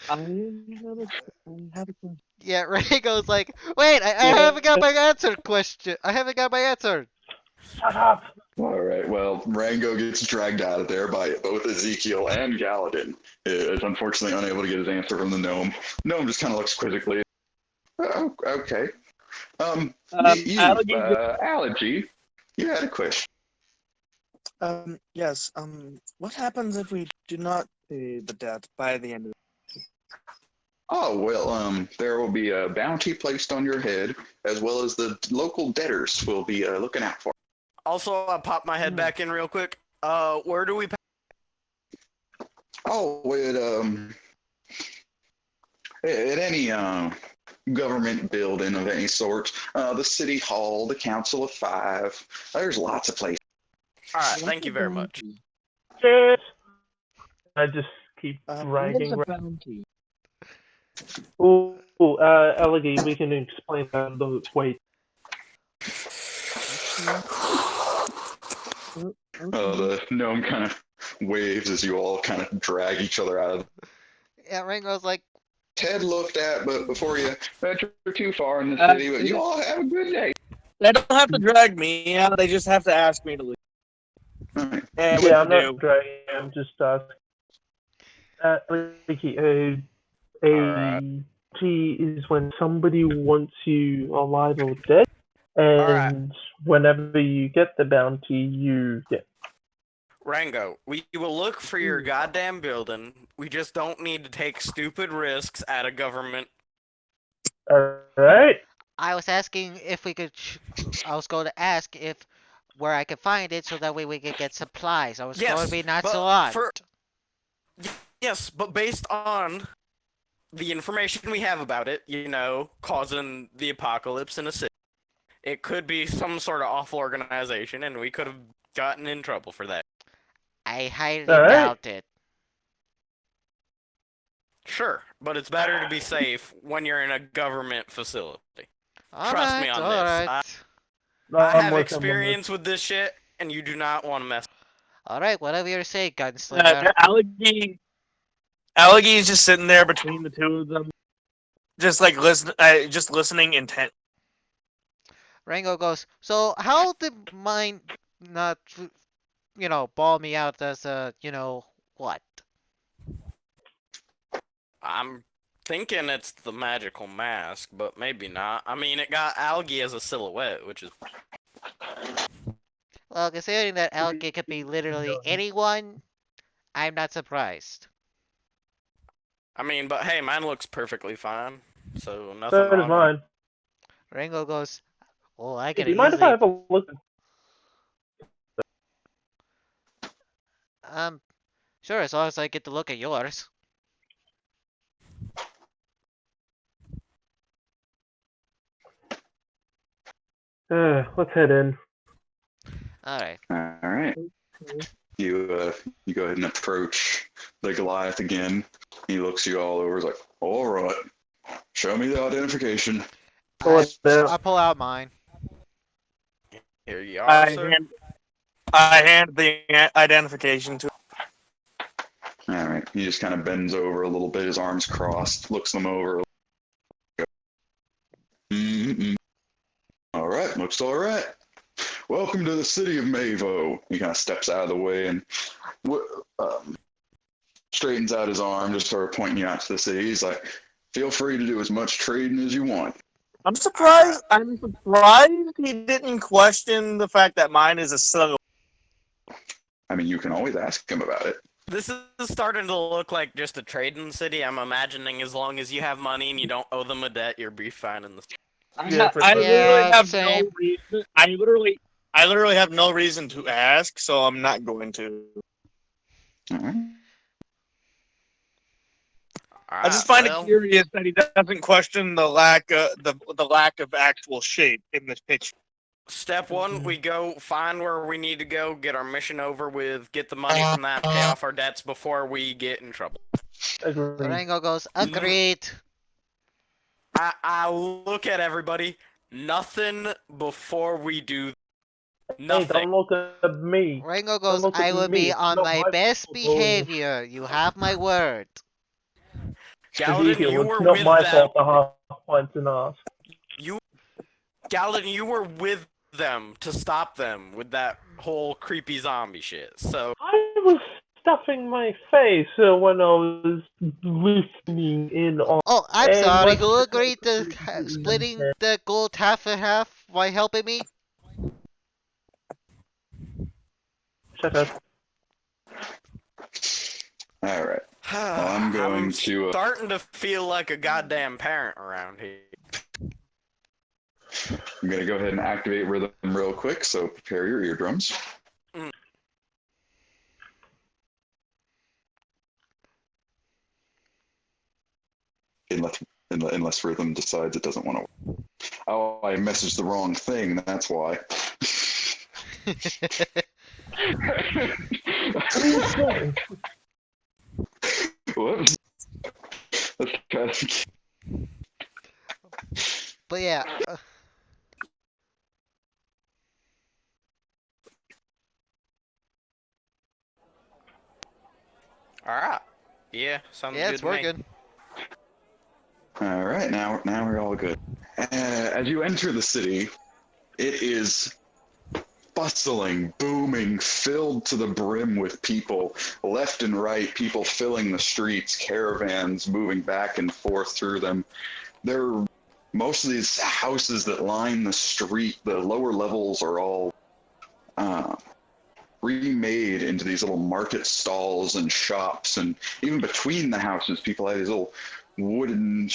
I have a question. Yeah, Rango's like, wait, I haven't got my answer question. I haven't got my answer. Shut up. All right. Well, Rango gets dragged out of there by both Ezekiel and Galadin. Is unfortunately unable to get his answer from the gnome. Gnome just kind of looks quizzically. Oh, okay. Allergy, you had a question. Yes. What happens if we do not pay the debt by the end of Oh, well, there will be a bounty placed on your head, as well as the local debtors will be looking out for. Also, I popped my head back in real quick. Where do we pay? Oh, at any government building of any sort, the city hall, the council of five, there's lots of places. Alright, thank you very much. Cheers. I just keep what dragging. is a bounty? Eleggy, we can explain that. Wait. The gnome kind of waves as you all kind of drag each other out of. Yeah, Rango's like, Ted looked at, but before you venture too far in the city, but you all have a good day. They don't have to drag me out. They just have to ask me to leave. All right. And Yeah, I'm what to not dragging. I'm just asking. G is when somebody wants you alive or dead, and whenever you get the bounty, you get. Rango, we will look for your goddamn building. We just don't need to take stupid risks at a government. Alright. I was asking if we could. I was going to ask if where I could find it, so that way we could get supplies. I was going to be not so lot. Yes, but based on the information we have about it, causing the apocalypse in a city, it could be some sort of awful organization, and we could have gotten in trouble for that. I highly Alright. doubt it. Sure, but it's better to be safe when you're in a government facility. Trust me on this. I have experience with this shit, and you do not want to mess. Alright, whatever you say, gunslinger. Allergy is just sitting there between the two of them, just like listening intent. Rango goes, so how did mine not, ball me out as a, what? I'm thinking it's the magical mask, but maybe not. I mean, it got Algae as a silhouette, which is... Well, considering that Algae could be literally anyone, I'm not surprised. I mean, but hey, mine looks perfectly fine, so nothing So does wrong. mine. Rango goes, well, I Do can you mind if I have a look? Sure, as long as I get to look at yours. Let's head in. Alright. All right. You go ahead and approach the Goliath again. He looks you all over. He's like, all right, show me the identification. I pull out mine. Here you are, sir. I hand the identification to. All right. He just kind of bends over a little bit, his arms crossed, looks them over. All right, looks all right. Welcome to the city of Mavo. He kind of steps out of the way and straightens out his arm, just sort of pointing you out to the city. He's like, feel free to do as much trading as you want. I'm surprised he didn't question the fact that mine is a silhouette. I mean, you can always ask him about it. This is starting to look like just a trading city. I'm imagining as long as you have money and you don't owe them a debt, you'll be fine in this. I literally have no reason to ask, so I'm not going to. All right. I just find well, it curious that he doesn't question the lack of actual shape in this picture. Step one, we go find where we need to go, get our mission over with, get the money from that, pay off our debts before we get in trouble. Agreed. Rango goes, agreed. I look at everybody. Nothing before we do. Hey, Nothing. don't look at me. Rango goes, look I at will me, be it's on not my my best fault, Owen. behavior. You have my word. Galden, you It's were not with my them. fault the half pints and ass. Galden, you were with them to stop them with that whole creepy zombie shit. So I was stuffing my face when I was listening in on. Oh, I'm And sorry. let's Who just agreed to say- splitting the gold half and half by helping me? Shut up. All right. Well, I'm going to. starting to feel like a goddamn parent around here. I'm gonna go ahead and activate rhythm real quick. So prepare your eardrums. Unless rhythm decides it doesn't want to. Oh, I messaged the wrong thing. That's why. What are you doing? Whoops. Let's try this again. But yeah. Alright. Yeah, sounds Yeah, good it's to me. working. All right, now we're all good. As you enter the city, it is bustling, booming, filled to the brim with people, left and right, people filling the streets, caravans moving back and forth through them. Most of these houses that line the street, the lower levels are all remade into these little market stalls and shops, and even between the houses, people have these little wooden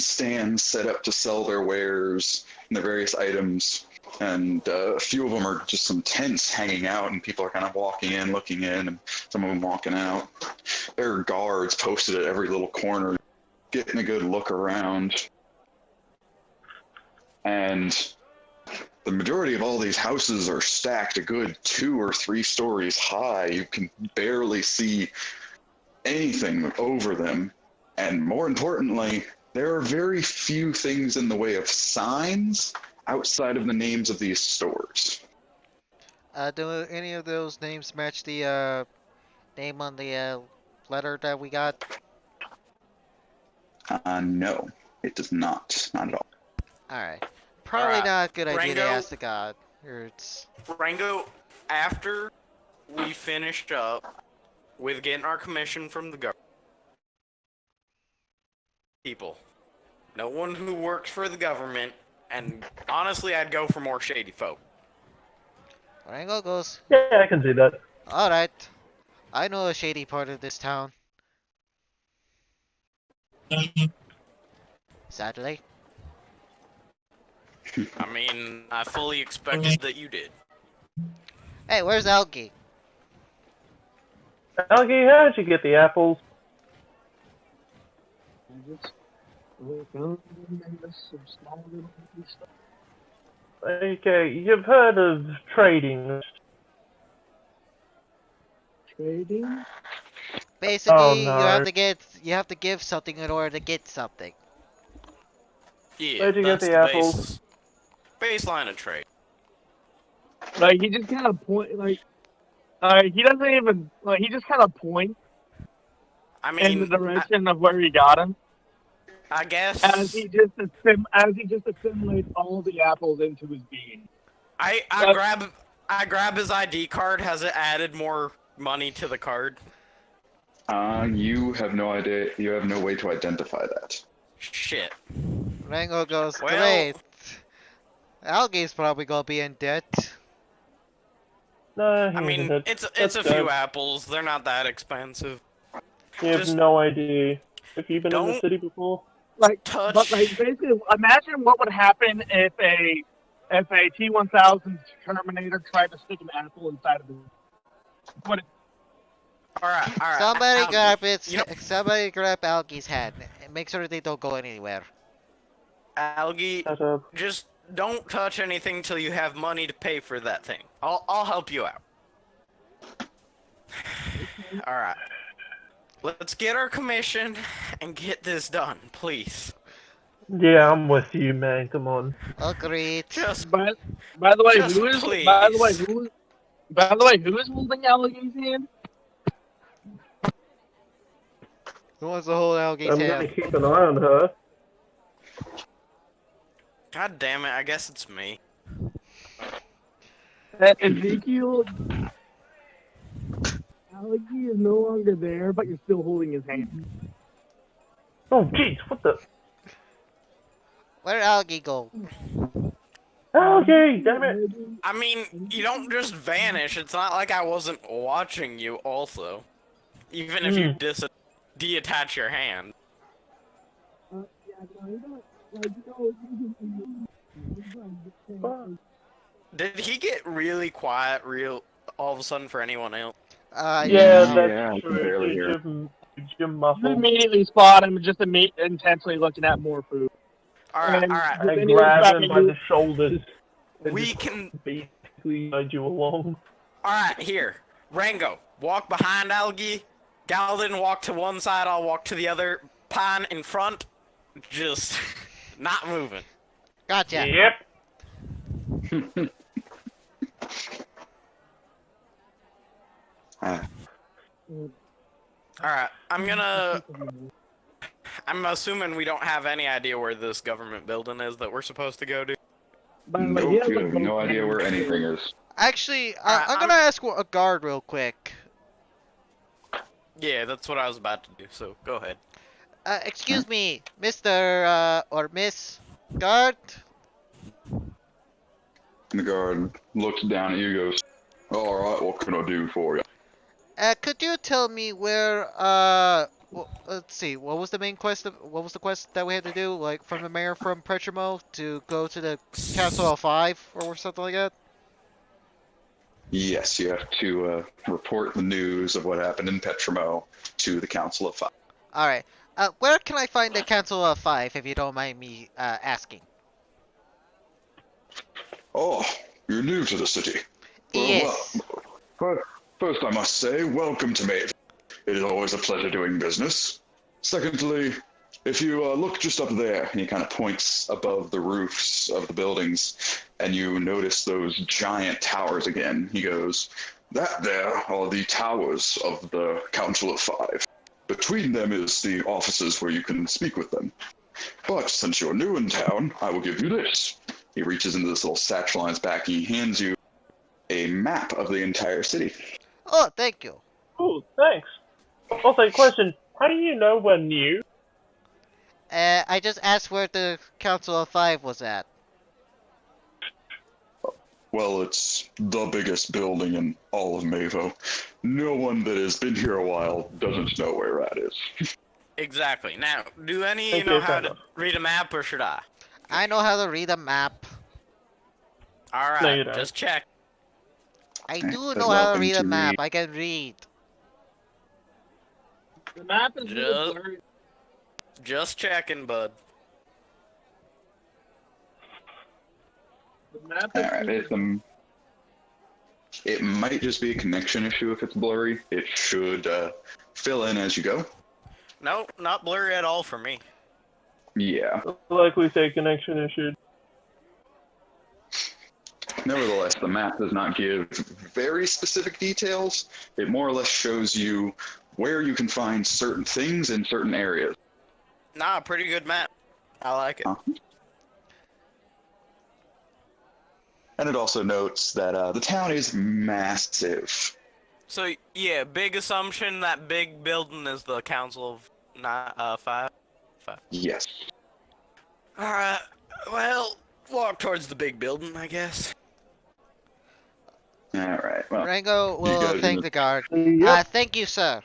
stands set up to sell their wares and their various items. And a few of them are just some tents hanging out, and people are kind of walking in, looking in, and some of them walking out. There are guards posted at every little corner, getting a good look around. And the majority of all these houses are stacked a good 2 or 3 stories high. You can barely see anything over them. And more importantly, there are very few things in the way of signs outside of the names of these stores. Do any of those names match the name on the letter that we got? No, it does not. Not at all. Alright. Probably Alright, not a good idea to Rango. ask the god. Or it's... Rango, after we finished up with getting our commission from the government, people, no one who works for the government, and honestly, I'd go for more shady folk. Rango goes, Yeah, I can see that. alright. I know a shady part of this town. Sadly. I mean, I fully expected that you did. Hey, where's Algie? Algie, how'd you get the apples? Okay, you've heard of trading. Trading? Basically, Oh, you no. have to give something in order to get something. Yeah, Where'd you get that's the apples? baseline of trade. Like he just kind of point, he doesn't even he just kind of points I in mean, the direction of where he got him, I guess as he just assimilates all the apples into his being. I grab his ID card. Has it added more money to the card? You have no idea. You have no way to identify that. Shit. Rango goes, Well- great. Algie's probably gonna be in debt. No, he I mean, isn't. it's That's a good. few apples. They're not that expensive. You have just no idea. Have you been in the don't city before? Touch. But basically, imagine what would happen if a T-1000 Terminator tried to stick an apple inside of him. Alright, alright. Somebody grab its. You know, Somebody grab Algie's hand. And make sure they don't go anywhere. Algie, Shut up. just don't touch anything till you have money to pay for that thing. I'll help you out. Alright. Let's get our commission and get this done, please. Yeah, I'm with you, man. Come on. Agreed. Just By the way, Just who is please. by the way, who is holding Alligator's hand? Who wants to hold Algie's I'm gonna hand? keep an eye on her. God damn it, I guess it's me. Ezekiel, Alligator is no longer there, but you're still holding his hand. Oh, jeez, what the? Where'd Algie go? Okay, damn it. I mean, you don't just vanish. It's not like I wasn't watching you also. Even if you detach your hand. Did he get really quiet all of a sudden for anyone else? Yeah, Yeah. that's Yeah, I can true. barely hear. Jim You muffled. immediately spot him, just intensely looking at more food. Alright, And- alright. I Then he grab looks back him at by you. the shoulders. and We just can. basically guide you along. Alright, here. Rango, walk behind Algie. Galden, walk to one side, I'll walk to the other. Pine in front. Just not moving. Gotcha. Yep. Ah, Alright, I'm assuming we don't have any idea where this government building is that we're supposed to go to. By the way, nope, he has, you like, have both no idea hands. where anything is. Actually, Alright, I'm gonna ask a guard real quick. Yeah, that's what I was about to do, so go ahead. Excuse me, Mr. Or Miss Guard? And the guard looks down at you and goes, alright, what can I do for you? Could you tell me where, let's see, what was the main quest, what was the quest that we had to do, like, from the mayor from Petrimo to go to the Council of Five, or something like that? Yes, you have to report the news of what happened in Petrimo to the Council of Five. Alright, where can I find the Council of Five, if you don't mind me, asking? Oh, you're new to the city. Yes. First, I must say, welcome to Maeve. It is always a pleasure doing business. Secondly, if you look just up there, and he kind of points above the roofs of the buildings, and you notice those giant towers again, he goes, that there are the towers of the Council of Five. Between them is the offices where you can speak with them. But since you're new in town, I will give you this. He reaches into this little satchel on his back, and he hands you a map of the entire city. Oh, thank you. Oh, thanks. Also, question. How do you know we're new? I just asked where the Council of Five was at. Well, it's the biggest building in all of Mavo. No one that has been here a while doesn't know where that is. Exactly. Now, do any of you Okay, know fair how to enough. read a map, or should I? I know how to read a map. No, you Alright, don't. just check. I Okay, do then know how to welcome read a to map. the- I can read. The map is really Just- blurry. Just checking, bud. The map is Alright, really it might just be a connection issue if it's blurry. It should fill in as you go. Nope, not blurry at all for me. Yeah. Like we say, connection issued. Nevertheless, the map does not give very specific details. It more or less shows you where you can find certain things in certain areas. Nah, pretty good map. I like it. And it also notes that the town is massive. So, yeah, big assumption that big building is the Council of Five. Yes. Alright, well, walk towards the big building, I guess. Alright, well, Rango will guys thank in the guard. Yep. Thank you, sir.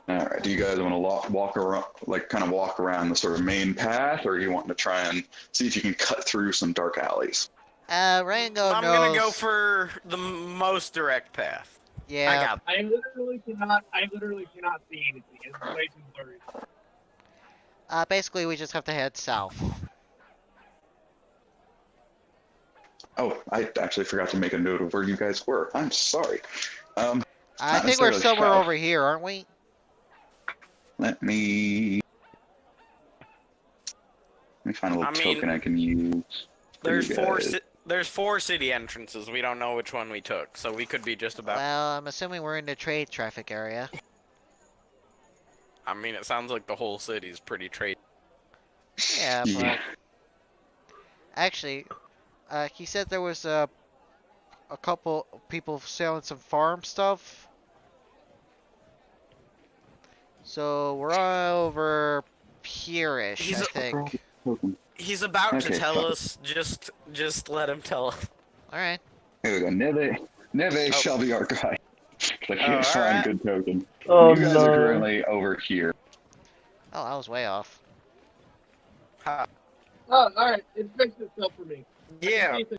alright. Do you guys want to walk around, like kind of walk around the sort of main path, or are you wanting to try and see if you can cut through some dark alleys? Rango I'm knows. gonna go for the most direct path. Yeah. I got. I literally cannot see anything. It's way too blurry. Basically, we just have to head south. Oh, I actually forgot to make a note of where you guys were. I'm sorry. I Not think we're necessarily somewhere south. over here, aren't we? Let me find a little I mean, token I can use. for There's you four. guys. There's 4 city entrances. We don't know which one we took, so we could be just about. Well, I'm assuming we're in the trade traffic area. I mean, it sounds like the whole city's pretty trade. Yeah, but Yeah. actually, he said there was a couple people selling some farm stuff. So we're over here-ish, I He's a- think. He's about to Okay, tell fine. us. Just let him tell us. All right. Here we go. Neve Oh. shall be our guide. I can't Oh, find alright. a good token. Oh You guys no. are currently over here. Oh, I was way off. Ha. Oh, all right. It fixed itself for me. Yeah. All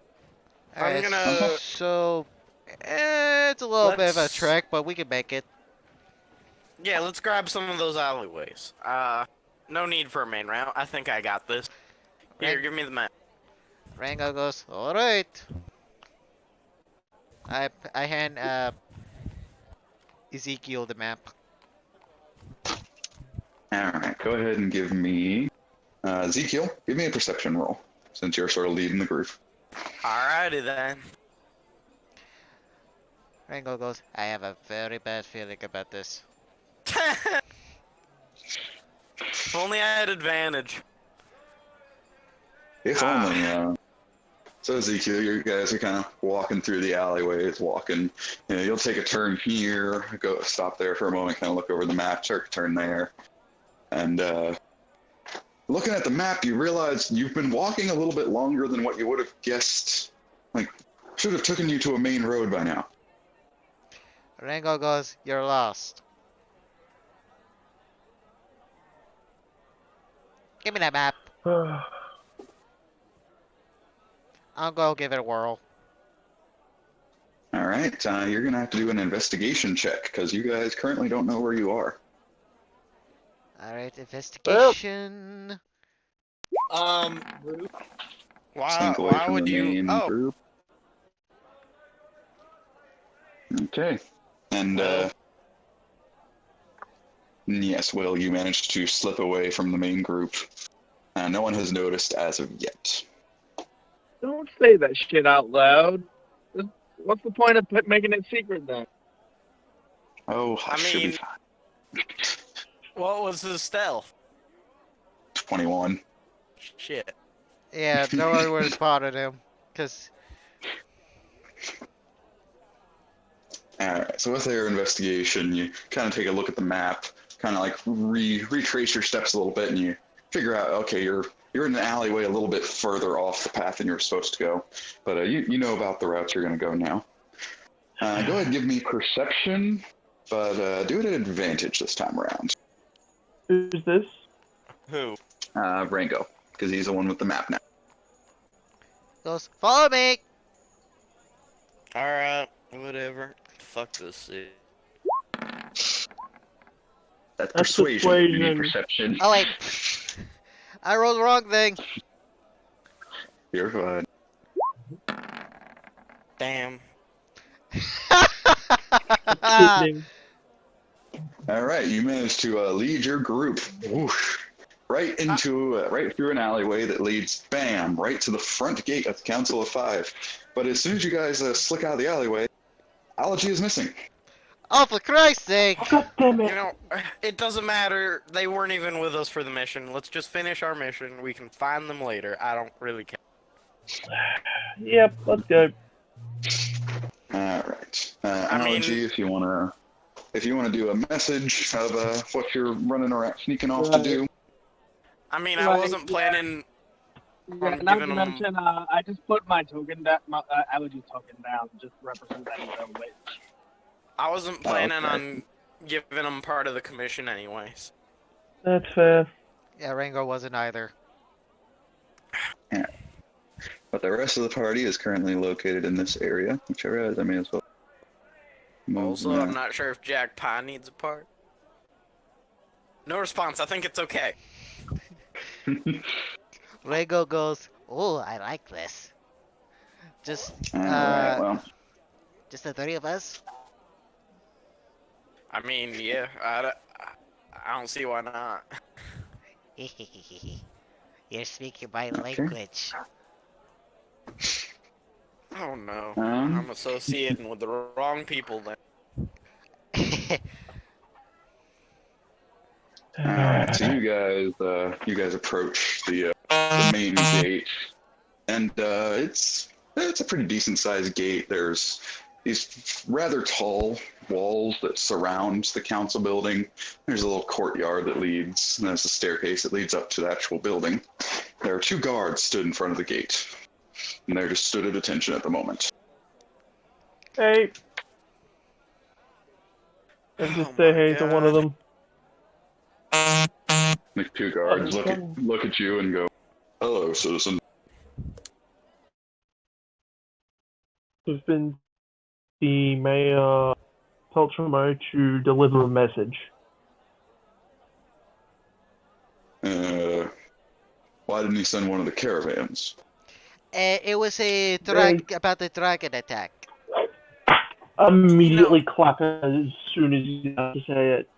I'm right. gonna- So it's a little bit of a Let's- trek, but we can make it. Yeah, let's grab some of those alleyways. No need for a main route. I think I got this. Here, Right. give me the map. Rango goes, all right. I hand Ezekiel the map. Alright, go ahead and give me Ezekiel, give me a perception roll, since you're sort of leading the group. Alrighty then. Rango goes, I have a very bad feeling about this. If only I had advantage. If only, so Ezekiel, you guys are kind of walking through the alleyways, you'll take a turn here, go stop there for a moment, kind of look over the map, take a turn there. And looking at the map, you realize you've been walking a little bit longer than what you would have guessed. Like, should have taken you to a main road by now. Rango goes, you're lost. Give me that map. I'll go give it a whirl. All right, you're going to have to do an investigation check, because you guys currently don't know where you are. Alright, investigation. Bruce, Slink away Why from would the you? main Oh, group. Okay. And, yes, Will, you managed to slip away from the main group. No one has noticed as of yet. don't say that shit out loud. What's the point of making it secret then? Oh, I should be mean- fine. what was his stealth? 21. Shit. Yeah, no one would have spotted him. Cause Alright, so with your investigation, you kind of take a look at the map, kind of like retrace your steps a little bit, and you figure out, okay, you're in an alleyway a little bit further off the path than you were supposed to go. But you know about the routes you're going to go now. Go ahead and give me perception, but do it at advantage this time around. Who's this? Who? Rango, because he's the one with the map now. goes, follow me. Alright, whatever. Fuck this shit. That's That's persuasion. You need persuasion. perception. Oh wait, I rolled the wrong thing. You're fine. Damn. Kidding. All right, you managed to lead your group whoosh, right through an alleyway that leads, bam, right to the front gate of the Council of Five. But as soon as you guys slick out of the alleyway, Allergy is missing. Oh, for Christ's sake! God damn You it. know, it doesn't matter. They weren't even with us for the mission. Let's just finish our mission. We can find them later. I don't really care. Yep, let's go. All right, I mean- Allergy, if you wanna do a message of what you're running around, sneaking off to do. I mean, I Right, wasn't yeah. planning. Yeah, I'm not to giving 'em- mention, I just put my token down, my allergy token down, just to represent that he's a witch. I wasn't planning okay. on giving them part of the commission, anyways. That's fair. Yeah, Rango wasn't either. But the rest of the party is currently located in this area, which I realize I may as well. Also, I'm not sure if Jack Pie needs a part. No response. I think it's okay. Rego goes, "Oh, I like this. Just, Alright, well. just the three of us." I mean, yeah, I don't see why not. You're speaking my Okay. language. Oh no, Um, I'm associating with the wrong people then. Alright, so you guys approach the main gate, and it's a pretty decent sized gate. There's these rather tall walls that surround the council building. There's a little courtyard that leads, and there's a staircase that leads up to the actual building. There are two guards stood in front of the gate, and they're just stood at attention at the moment. Hey. And just Oh say my hey to one of God. them. The two guards Oh, look at you and go, "Hello, citizen." Has been the Mayor Peltramo to deliver a message. Why didn't he send one of the caravans? It was a about the dragon attack. Immediately clap as soon as you have to say it.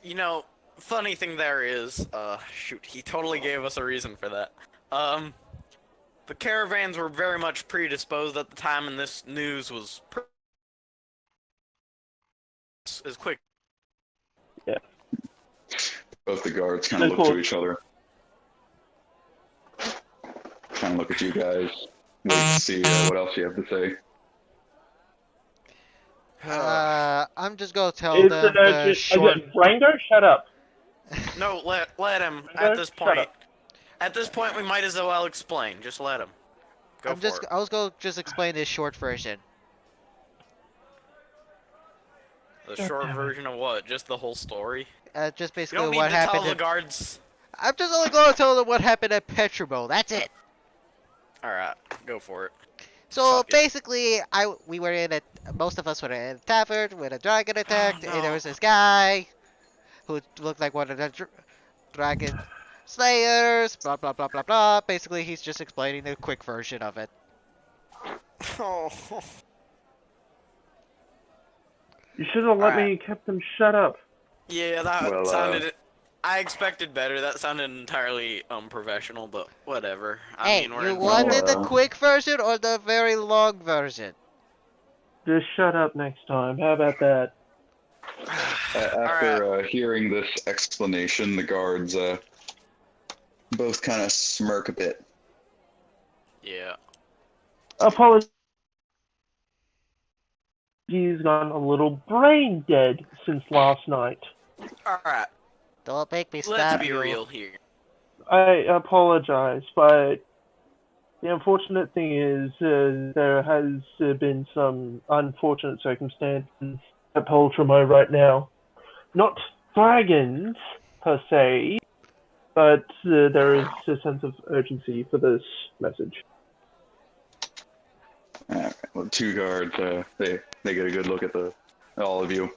You know, funny thing there is, shoot, he totally gave us a reason for that. The caravans were very much predisposed at the time, and this news was as quick. Both the guards kind of look to each other. Kind of look at you guys. Wait to see what else you have to say. I'm just gonna tell It's them an the urgent. short. Rango, shut up. No, let him. No, At this shut point, up. we might as well explain. Just let him. Go I'm for just. it. I was gonna just explain this short version. The short version of what? Just the whole story? Just You basically don't need what to tell happened. the guards. I'm just only gonna tell them what happened at Petrimo. That's it. Alright, go for it. So Fuck it. basically, we were in a. Most of us were in a tavern when a dragon attacked, Oh, and there no. was this guy who looked like one of the dragon slayers. Blah blah blah blah blah. Basically, he's just explaining the quick version of it. Oh. You should have let me and kept them shut up. Yeah, that Well, sounded. I expected better. That sounded entirely unprofessional, but whatever. I Hey, mean, we're you in wanted the uh, quick version or the very long version? Just shut up next time. How about that? After hearing this explanation, the guards both kind of smirk a bit. Yeah. Apologies. He's gone a little brain dead since last night. Alright, Don't make me let's stab be you. real here. I apologize, but the unfortunate thing is there has been some unfortunate circumstances at Poltramo right now. Not dragons, per se, but there is a sense of urgency for this message. Well, two guards, they get a good look at all of you.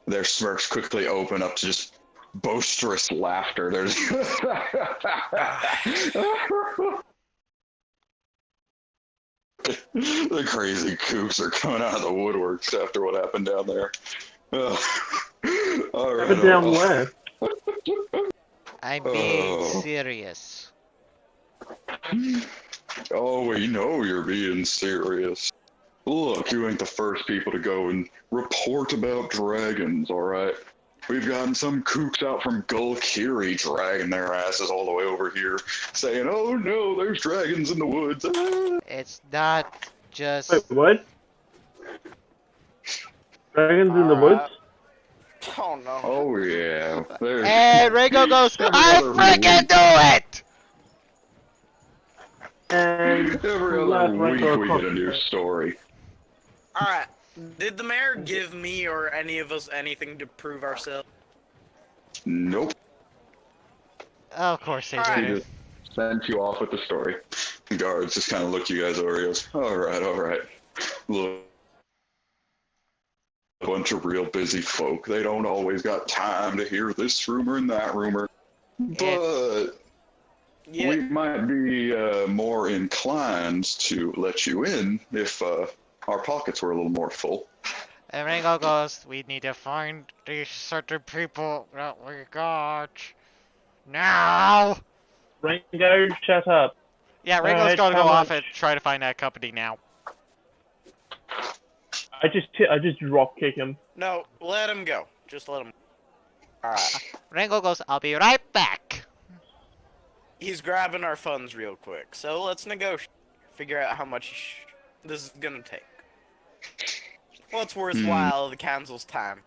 Their smirks quickly open up to just boisterous laughter. There's the crazy kooks are coming out of the woodworks after what happened down there. All right. But down where? I'm being Oh. serious. Oh, we know you're being serious. Look, you ain't the first people to go and report about dragons, alright? We've gotten some kooks out from Gulkiri dragging their asses all the way over here, saying, "Oh no, there's dragons in the woods." Ah. It's not just. Wait, what? Dragons in the woods? Oh no. Oh yeah. There's And Ringo goes, Every I other freaking week. do it! And every last other week Rango we across get a new the- story. Alright, did the mayor give me or any of us anything to prove ourselves? Nope. Of course they All He right. did. just sent you off with the story. The guards just kind of look you guys over. He goes, all right. Look, bunch of real busy folk. They don't always got time to hear this rumor and that rumor. But Yeah. we might be more inclined to let you in if our pockets were a little more full. And Ringo goes, we need to find these certain people that we got. Now! Ringo, shut up. Yeah, Ringo's Alright, gonna go how off much? and try to find that company now. I just drop kick him. No, let him go. Just let him. Alright. Ringo goes, I'll be right back. He's grabbing our funds real quick, so let's negotiate. Figure out how much this is gonna take. What's worthwhile the council's time?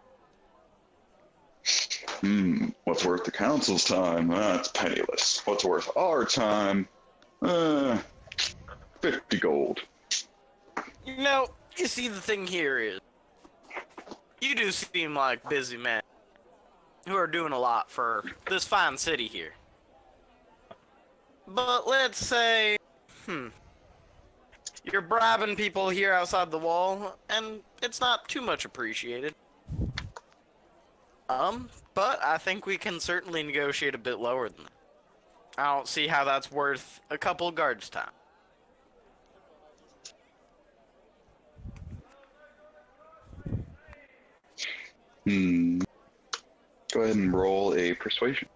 What's worth the council's time? It's penniless. What's worth our time? 50 gold. You know, you see, the thing here is, you do seem like busy men who are doing a lot for this fine city here. But let's say, you're bribing people here outside the wall, and it's not too much appreciated. But I think we can certainly negotiate a bit lower than that. I don't see how that's worth a couple guards' time. Go ahead and roll a persuasion.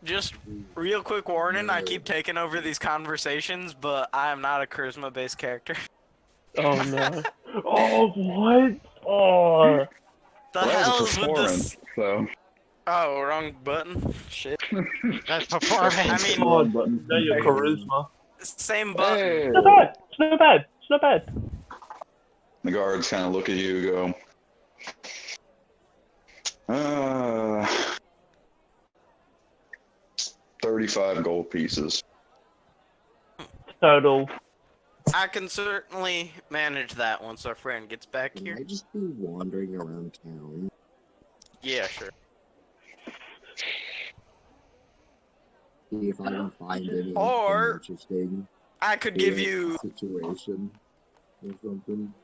Just real quick warning, I keep taking over these conversations, but I am not a charisma-based character. Oh no. Oh, what? Oh. The Well, that hell was is a with performance, this? so. Oh, wrong button. Shit. That's performance. I mean, Oh, no, your charisma. same button. Hey! It's not bad. It's not bad. It's not bad. The guards kind of look at you and go, 35 gold pieces. Total. I can certainly manage that once our friend gets back Can here. I just be wandering around town? Yeah, sure. See if I can find anything Or- interesting. I could give in a you... situation or something.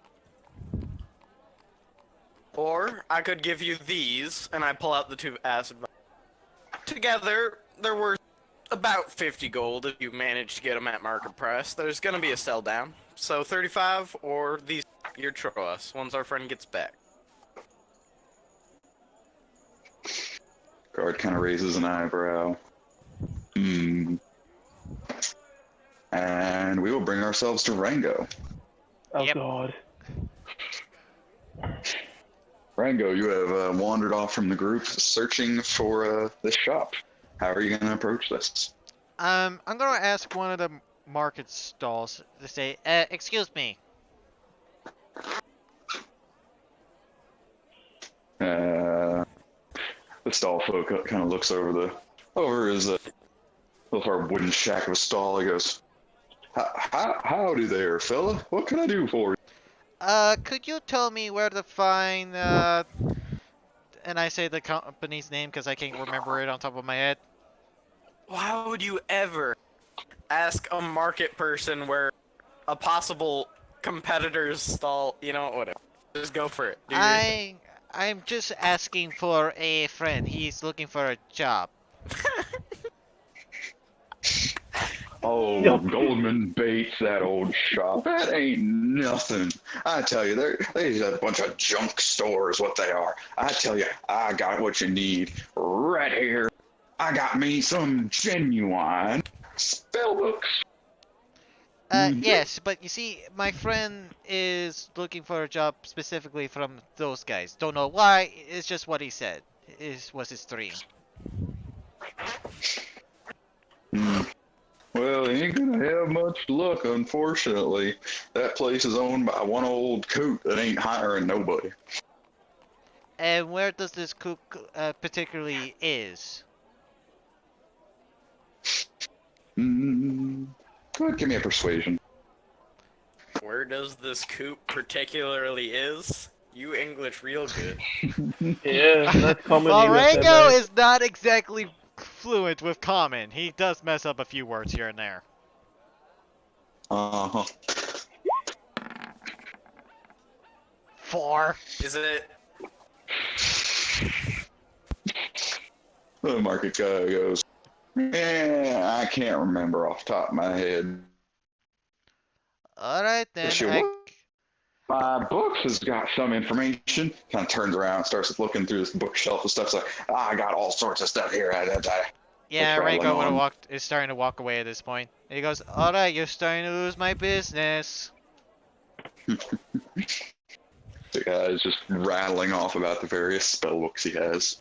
Or I could give you these, and I pull out the 2 acid. Together, they're worth about 50 gold if you manage to get them at market price. There's gonna be a sell down. So 35 or these, your choice, once our friend gets back. Guard kind of raises an eyebrow. And we will bring ourselves to Rango. Oh Yep. god. Rango, you have wandered off from the group searching for this shop. How are you going to approach this? I'm gonna ask one of the market stalls to say, excuse me. The stall folk kind of looks over his little hard wooden shack of a stall. He goes, howdy there, fella. What can I do for you? Could you tell me where to find, and I say the company's name because I can't remember it on top of my head. Why would you ever ask a market person where a possible competitor's stall, you know, whatever. Just go for it. Do your thing. I'm just asking for a friend. He's looking for a job. Oh, Yeah. Goldman Bates, that old shop. That ain't nothing. I tell you, they're a bunch of junk stores, what they are. I tell you, I got what you need right here. I got me some genuine spellbooks. Yes, but you see, my friend is looking for a job specifically from those guys. Don't know why, it's just what he said. Was his dream. Well, he ain't gonna have much luck, unfortunately. That place is owned by one old coot that ain't hiring nobody. And where does this cook particularly is? Go ahead, give me a persuasion. Where does this coop particularly is? You English real good. Yeah, that's common. Well, English, Rango mate. is not exactly fluent with common. He does mess up a few words here and there. Uh-huh. 4. Is it? The market guy goes, I can't remember off the top of my head. Alright then, She my books has got some information. Kind of turns around, starts looking through this bookshelf of stuff. It's like, I got all sorts of stuff here. yeah, rattling Rango would have on. is starting to walk away at this point. And he goes, alright, you're starting to lose my business. The guy is just rattling off about the various spell books he has.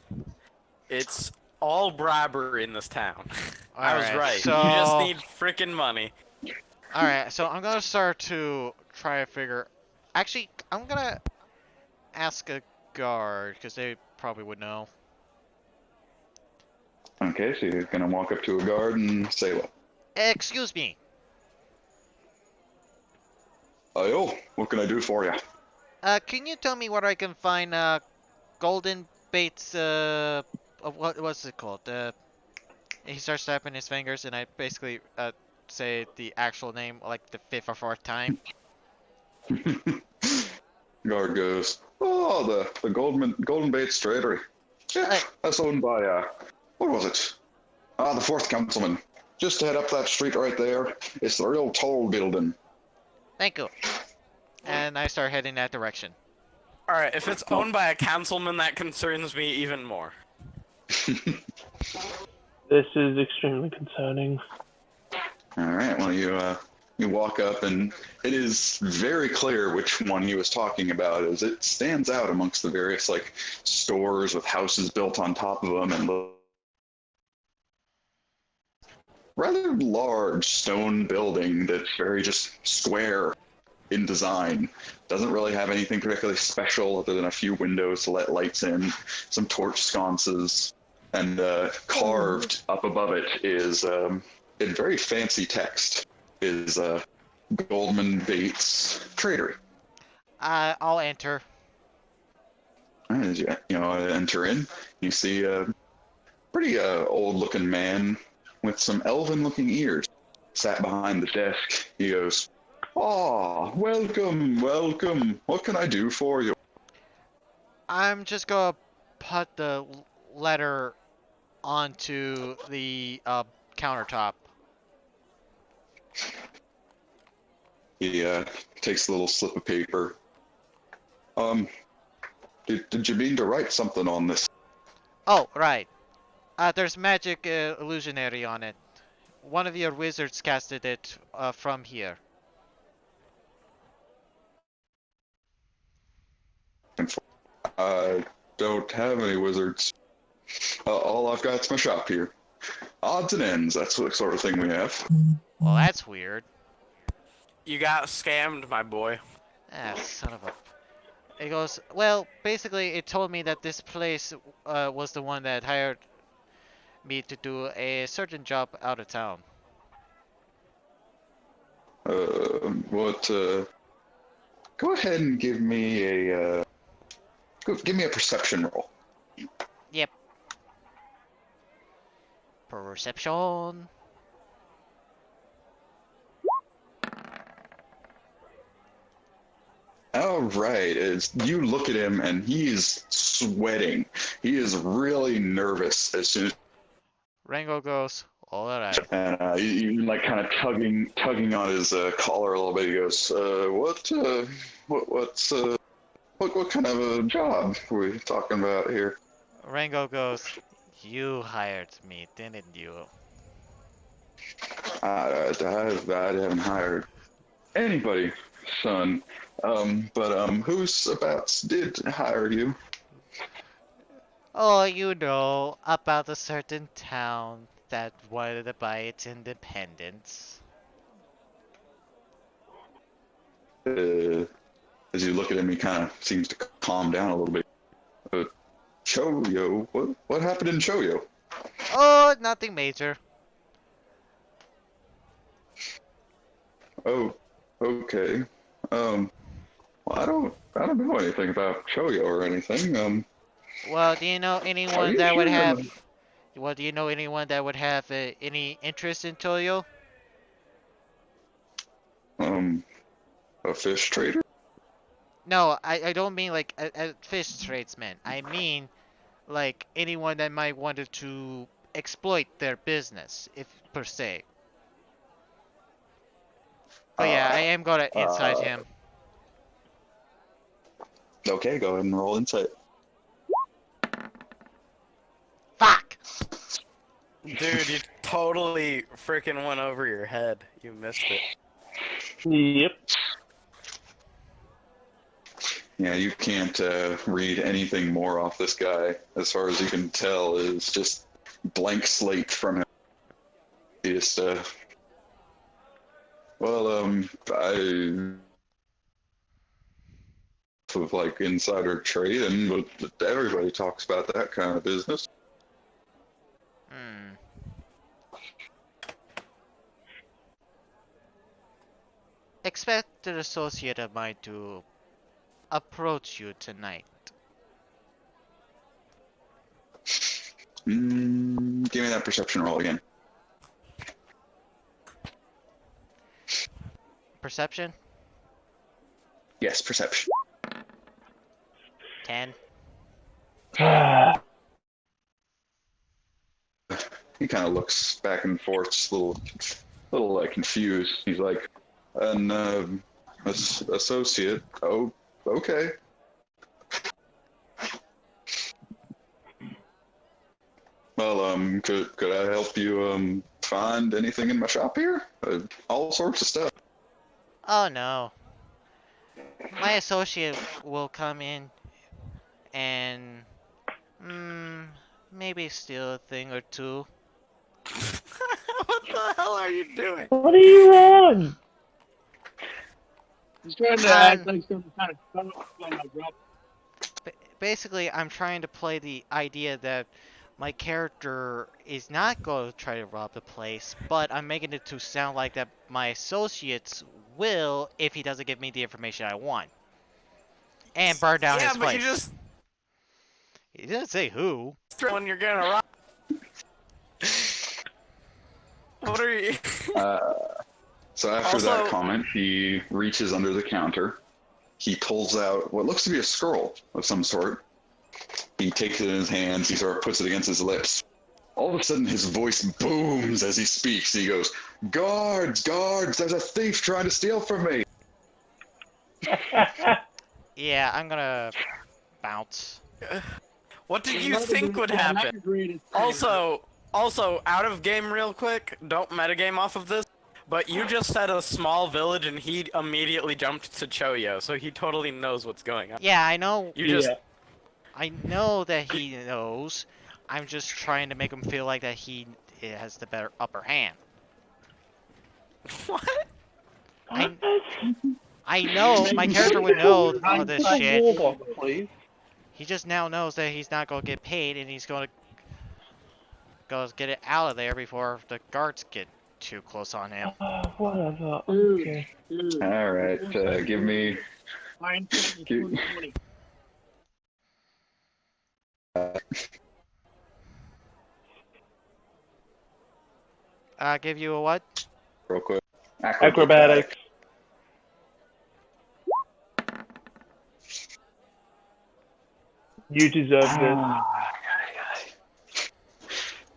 It's all bribery in this town. I was Alright, right. so... You just need freaking money. Alright, so I'm gonna start to try to figure... Actually, I'm gonna ask a guard, because they probably would know. Okay, so you're gonna walk up to a guard and say what? Excuse me. Oh, what can I do for you? Can you tell me where I can find, Golden Bates, what was it called? He starts snapping his fingers, and I basically, say the actual name, like, the 5th or 4th time. Guard goes, oh, the Golden Bates Tradery. Yeah, that's owned by, what was it? The 4th Councilman. Just head up that street right there. It's the real tall building. Thank you. And I start heading that direction. Alright, if it's owned by a councilman, that concerns me even more. This is extremely concerning. Alright, well, you walk up, and it is very clear which one he was talking about, as it stands out amongst the various, like, stores with houses built on top of them, and rather large stone building that's very just square in design. Doesn't really have anything particularly special other than a few windows to let lights in, some torch sconces, and carved up above it is, in very fancy text, is Goldman Bates Tradery. I'll enter. As you enter in, you see a pretty old-looking man with some elven-looking ears sat behind the desk. He goes, welcome, welcome. What can I do for you? I'm just gonna put the letter onto the countertop. He takes a little slip of paper. Did you mean to write something on this? Oh, right. There's magic illusionary on it. One of your wizards casted it from here. I don't have any wizards. All I've got's my shop here. Odds and ends, that's the sort of thing we have. Well, that's weird. You got scammed, my boy. Son of a... It goes, well, basically it told me that this place was the one that hired me to do a certain job out of town. Go ahead and give me a perception roll. Yep. Perception. All right, you look at him and he is sweating. He is really nervous as soon as Rango goes, alright. and you like kind of tugging on his collar a little bit. He goes, what kind of a job are we talking about here? Rango goes, you hired me, didn't you? I haven't hired anybody, son. But who's about did hire you? Oh, you know, about a certain town that wanted to buy its independence. As you look at him, he kind of seems to calm down a little bit. Choyo, what happened in Choyo? Oh, nothing major. Oh, okay. Well, I don't know anything about Choyo or anything. Well, do you know Are anyone you that would sure? have... Well, do you know anyone that would have any interest in Toyo? A fish trader? No, I don't mean like a fish tradesman. I mean like anyone that might wanted to exploit their business, if per se. But yeah, I Uh, am gonna inside uh, him. okay, go ahead and roll insight. Fuck! Dude, you totally freaking went over your head. You missed it. Yep. Yeah, you can't read anything more off this guy. As far as you can tell, is just blank slate from him. He just, I of like insider trading, but everybody talks about that kind of business. Hmm. Expect an associate of mine to approach you tonight. Give me that perception roll again. Perception? Yes, perception. 10. He kind of looks back and forth, just a little like confused. He's like, an associate. Oh, okay. Well, could I help you find anything in my shop here? All sorts of stuff. Oh no. My associate will come in and maybe steal a thing or two. What the hell are you doing? What are you on? He's trying to Um, act like some kind of rough. Basically, I'm trying to play the idea that my character is not going to try to rob the place, but I'm making it to sound like that my associates will if he doesn't give me the information I want. And burn down Yeah, his but place. you just He didn't say who. when you're gonna rob. What are you? So after Also- that comment, he reaches under the counter. He pulls out what looks to be a scroll of some sort. He takes it in his hands. He sort of puts it against his lips. All of a sudden, his voice booms as he speaks. He goes, "Guards, guards! There's a thief trying to steal from me!" Yeah, I'm gonna bounce. What did you think would happen? Also, out of game real quick, don't metagame off of this, but you just said a small village and he immediately jumped to Choyo, so he totally knows what's going on. Yeah, I know. You just, Yeah. I know that he knows. I'm just trying to make him feel like that he has the better upper hand. what? I know my character would know all this shit. Warlock, please. He just now knows that he's not gonna get paid, and he's gonna go get it out of there before the guards get too close on him. Whatever. Dude, Okay. dude. All right, give me. Fine, Give- 20. Give you a what? Real quick. Acrobatics. You deserve this.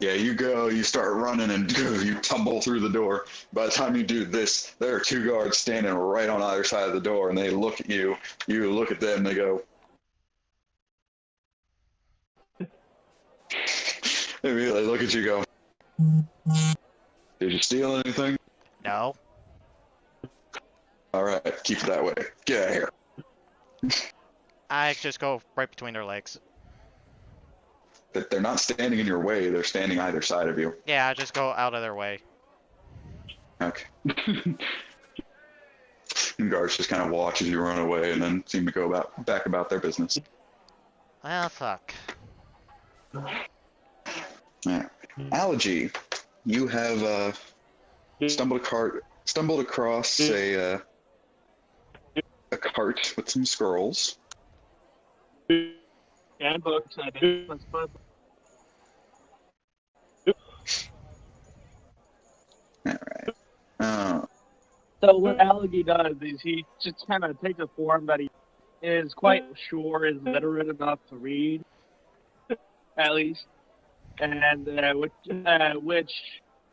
Yeah, you start running and you tumble through the door. By the time you do this, there are two guards standing right on either side of the door, and they look at you. You look at them, they go. They immediately look at you, go. Did you steal anything? No. All right, keep it that way. Get out of here. I just go right between their legs. But they're not standing in your way. They're standing either side of you. Yeah, I just go out of their way. Okay. And guards just kind of watch as you run away, and then seem to go back about their business. Well, fuck. Yeah. Allergy, you have stumbled across a cart with some scrolls. And books. I think. All right. So what Allergy does is he just kind of takes a form that he is quite sure is literate enough to read, at least, and which,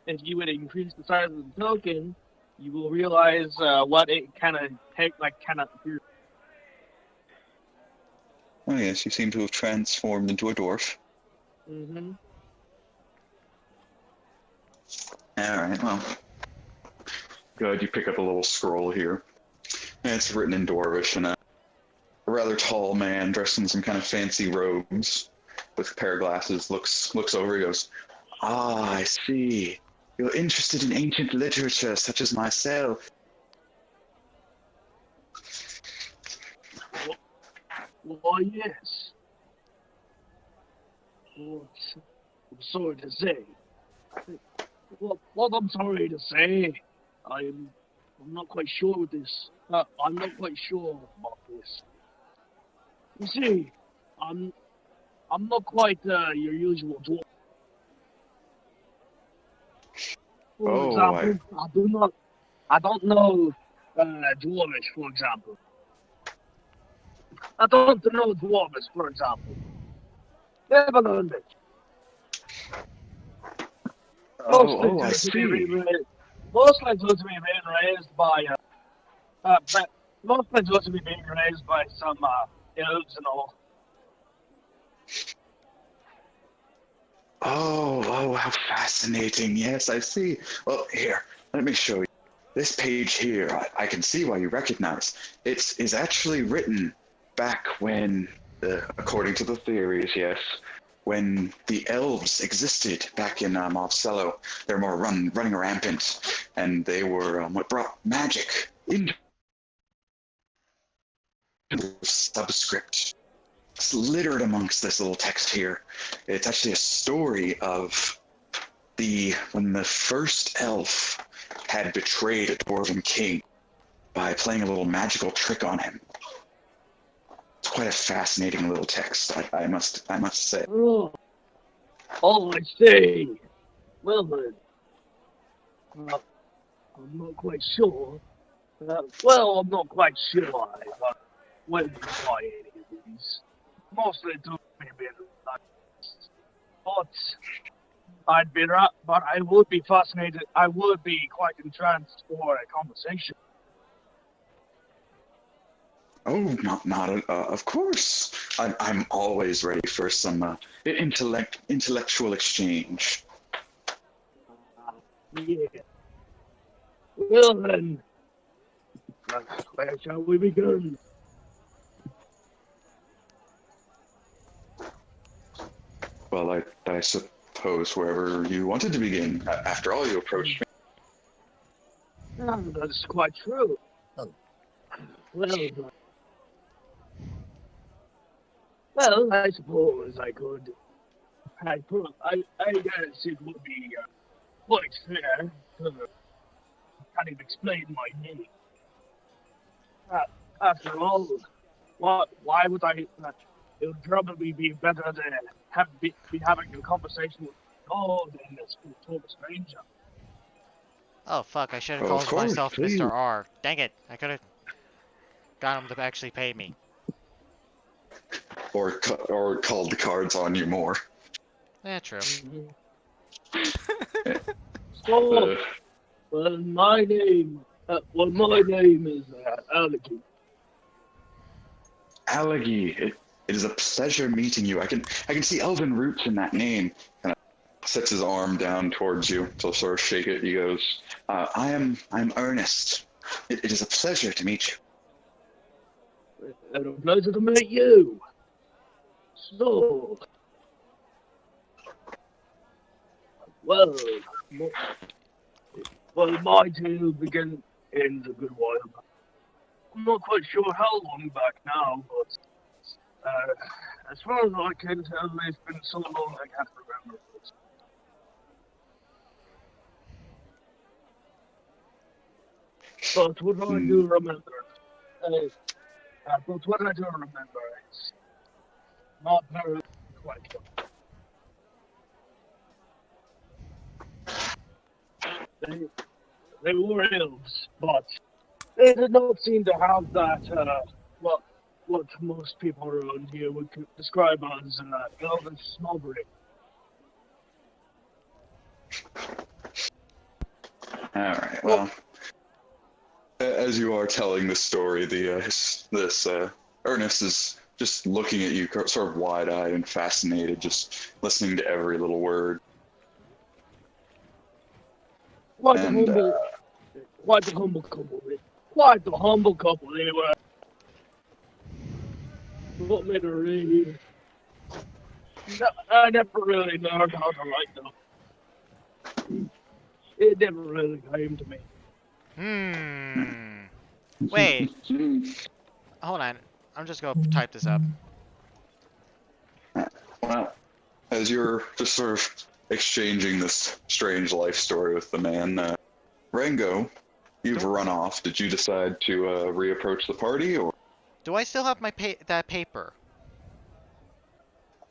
if you would increase the size of the token, you will realize what it kind of appears. Oh yes, you seem to have transformed into a dwarf. Mm-hmm. Alright, well. Good, you pick up a little scroll here. And it's written in Dwarvish, and a rather tall man dressed in some kind of fancy robes with a pair of glasses looks over and goes, "Ah, I see. You're interested in ancient literature such as myself." Why, yes. What? I'm sorry to say. What I'm sorry to say, I'm not quite sure with this. I'm not quite sure about this. You see, I'm not quite your usual dwarf. For example, I don't know Dwarvish, for example. I don't know Dwarvish, for example. Never learned it. I see. Mostly due to me being raised by mostly due to me being raised by some elves and all. Oh, how fascinating. Yes, I see. Well, here, let me show you. This page here, I can see why you recognize. It is actually written back when, according to the theories, yes, when the elves existed back in Marcello. They're more running rampant, and they were what brought magic into the subscript. It's littered amongst this little text here. It's actually a story of when the first elf had betrayed a dwarven king by playing a little magical trick on him. It's quite a fascinating little text, I must say. Oh, I see. Well then, I'm not quite sure. I'm not quite sure if I will buy any of these. Mostly to me being like, but but I would be fascinated. I would be quite entranced for a conversation. Oh, not of course. I'm always ready for some intellectual exchange. Yeah. Well then, where shall we begin? Well, I suppose wherever you wanted to begin. After all, you approached me. That's quite true. Well, I suppose I could. I guess it would be quite fair to kind of explain my name. After all, why would I? It would probably be better to be having a conversation with God than a total stranger. Oh fuck! I should have Of called course, myself please. Mr. R. Dang it! I could have got him to actually pay me. Or called the cards on you more. Yeah, true. So, my name is Alec. Allagi, it is a pleasure meeting you. I can see elven roots in that name. Kind of sets his arm down towards you to sort of shake it. He goes, I'm Ernest. It is a pleasure to meet you. And a pleasure to meet you. So, my tale began in a good while back. I'm not quite sure how long back now, but as far as I can tell, it's been so long I can't remember. But what I do remember, is not very quite well. They were elves, but they did not seem to have that, what most people around here would describe as Elvis snobbery. All right. Well, as you are telling this story, Ernest is just looking at you, sort of wide-eyed and fascinated, just listening to every little word. Quite a And humble, quite a humble couple. Quite a humble couple, anyway. What made her really? No, I never really learned how to write them. It never really came to me. Wait. Hold on. I'm just gonna type this up. well, as you're just sort of exchanging this strange life story with the man, Rango, you've run off. Did you decide to reapproach the party, or? Do I still have my that paper?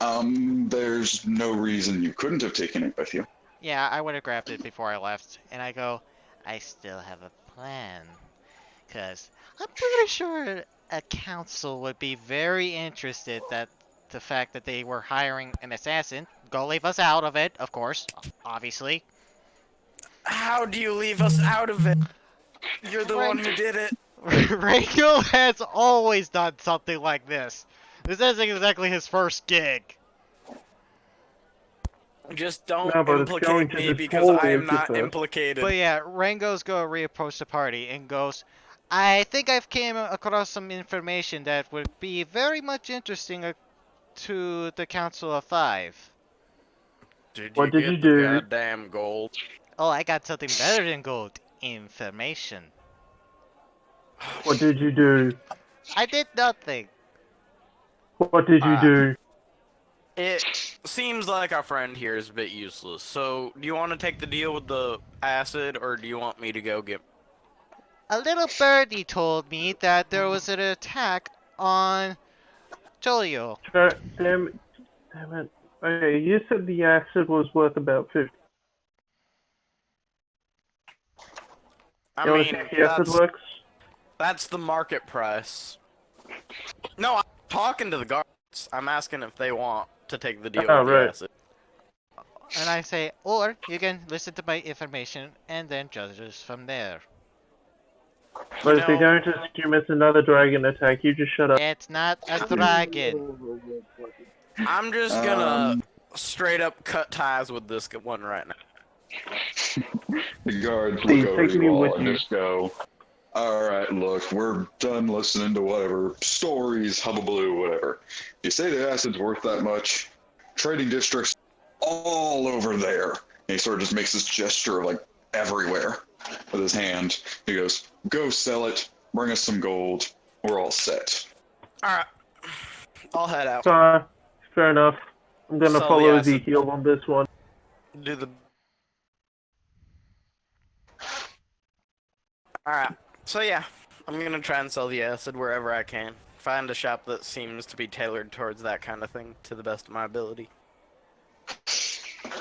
There's no reason you couldn't have taken it with you. Yeah, I would have grabbed it before I left. And I go, I still have a plan. Because I'm pretty sure a council would be very interested that the fact that they were hiring an assassin. Go leave us out of it, of course. Obviously. How do you leave us out of it? You're the one who did it. Rango has always done something like this. This isn't exactly his first gig. Just don't No, but it's going implicate to me this because whole I am not emphasis. implicated. But yeah, Rango's gonna reapproach the party and goes, I think I've came across some information that would be very much interesting to the Council of Five. What did you get do? the goddamn gold? Oh, I got something better than gold. Information. What did you do? I did nothing. What did you do? It seems like our friend here is a bit useless. So, do you want to take the deal with the acid, or do you want me to go get... A little birdie told me that there was an attack on Jolio. Damn it. Okay, you said the acid was worth about 50. I You wanna mean, see if the acid works? that's the market price. No, I'm talking to the guards. I'm asking if they want to take the deal Oh, with the right. acid. And I say, or you can listen to my information and then judge us from there. But You if you're know- going to assume it's another dragon attack, you just shut up. It's not a dragon. I'm just gonna straight up cut ties with this one right now. The guards Please, look over take me you all with and you. just go, all right, look, we're done listening to whatever stories, hubbubaloo, whatever. You say the acid's worth that much, trading districts all over there. And he sort of just makes this gesture of like everywhere with his hand. He goes, go sell it, bring us some gold, we're all set. Alright. I'll head out. Fair enough. I'm gonna So, follow yeah, so- Ezekiel on this one. Do the... Alright. So yeah, I'm gonna try and sell the acid wherever I can. Find a shop that seems to be tailored towards that kind of thing to the best of my ability.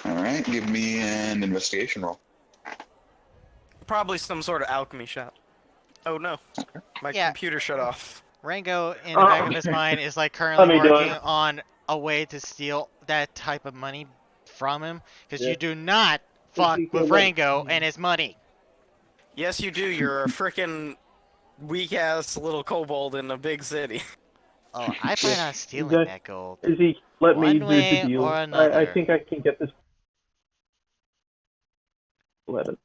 All right, give me an investigation roll. Probably some sort of alchemy shop. Oh no. My Yeah. computer shut off. Rango, in the back of his mind, is like currently Let me do working it. on a way to steal that type of money from him. Because Yeah. you do not fuck with Rango and his money. Yes, you do. You're a freaking weak-ass little kobold in a big city. Oh, I plan on stealing That- that gold. Ezekiel, let me One do way the deal. or I another. think I can get this. Let it.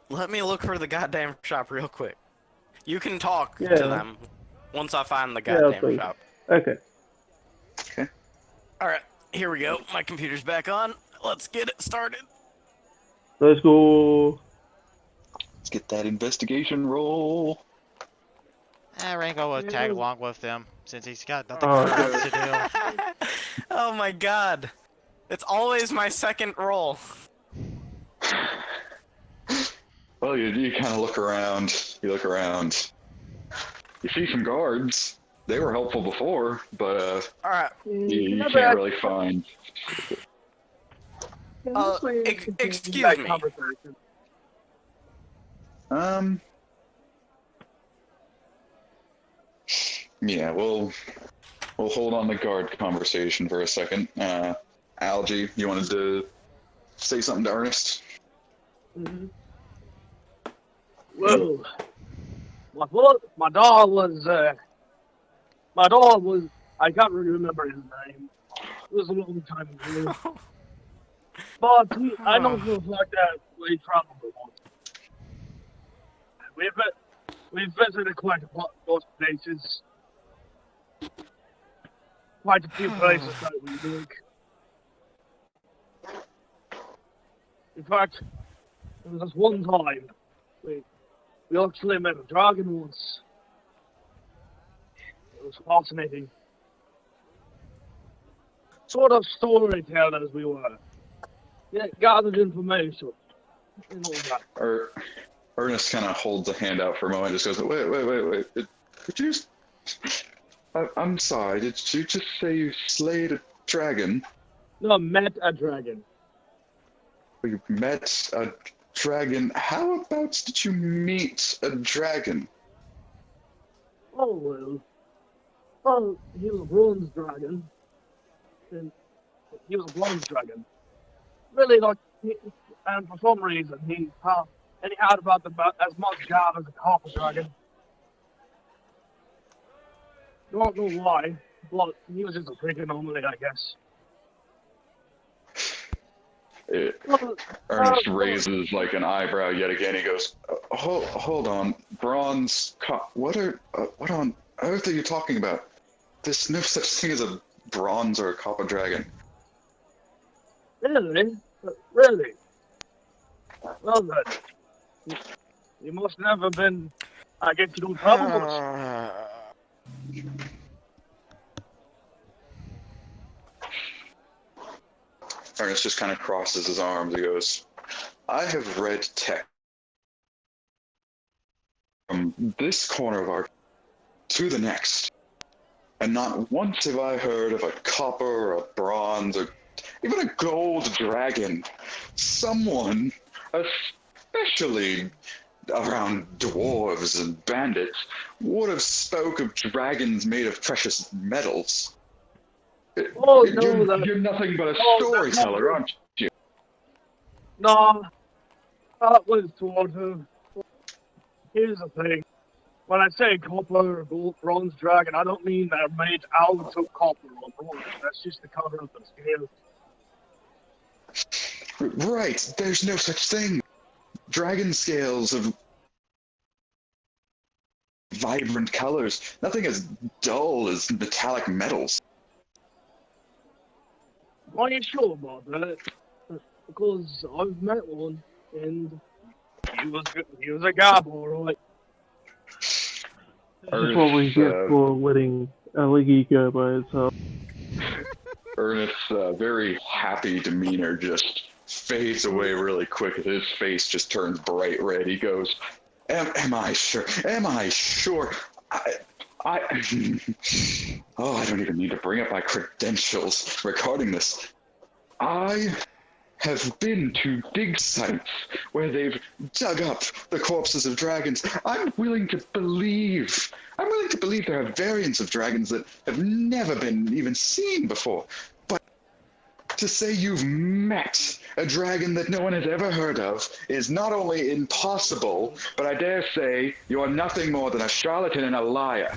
Let me look for the goddamn shop real quick. You can talk Yeah. to them once I find the Yeah, goddamn please. shop. Okay. Alright, here we go. My computer's back on. Let's get it started. Let's go. Let's get that investigation roll. Rango will tag along with them since he's got nothing Oh, else to do. Oh my god. It's always my second roll. Well, you kind of look around. You look around. You see some guards. They were helpful before, but Alright. you can't really find. Excuse me. Yeah, we'll hold on the guard conversation for a second. Algie, you wanted to say something to Ernest? Mm-hmm. Well, my dog was, I can't really remember his name. It was a long time ago. But I know for a fact that we probably won't. We've visited quite a lot of those places. Quite a few places that we look. In fact, there was this one time we actually met a dragon once. It was fascinating. Sort of storytellers we were. Yeah, gathered information and all that. Ernest kind of holds a hand out for a moment and just goes, wait. Did you... I'm sorry, did you just say you slayed a dragon? No, met a dragon. You met a dragon? How about did you meet a dragon? Oh, well, he was a bronze dragon. And he was a bronze dragon. Really, like, and for some reason, he had about as much job as a copper dragon. Don't know why, but he was just a freak anomaly, I guess. Ernest raises like an eyebrow yet again. He goes, hold on, bronze. What on earth are you talking about? There's no such thing as a bronze or a copper dragon. Really? Really? Well then, you must never been. I guess you don't travel much. Ernest just kind of crosses his arms. He goes, I have read text from this corner of our to the next, and not once have I heard of a copper or a bronze or even a gold dragon. Someone, especially around dwarves and bandits, would have spoke of dragons made of precious metals. Oh, You're nothing but a storyteller, aren't you? No, that was sort of. Here's the thing. When I say copper or gold, bronze dragon, I don't mean they're made out of copper or bronze. That's just the color of the scale. Right, there's no such thing. Dragon scales of vibrant colors, nothing as dull as metallic metals. Are you sure about that? Because I've met one, and he was a goblin, alright. This is what we get for letting Aligi go by itself. Ernest's very happy demeanor just fades away really quick as his face just turns bright red. He goes, Am I sure? Am I sure? I don't even need to bring up my credentials regarding this. I have been to dig sites where they've dug up the corpses of dragons. I'm willing to believe there are variants of dragons that have never been even seen before. But to say you've met a dragon that no one has ever heard of is not only impossible, but I dare say you are nothing more than a charlatan and a liar.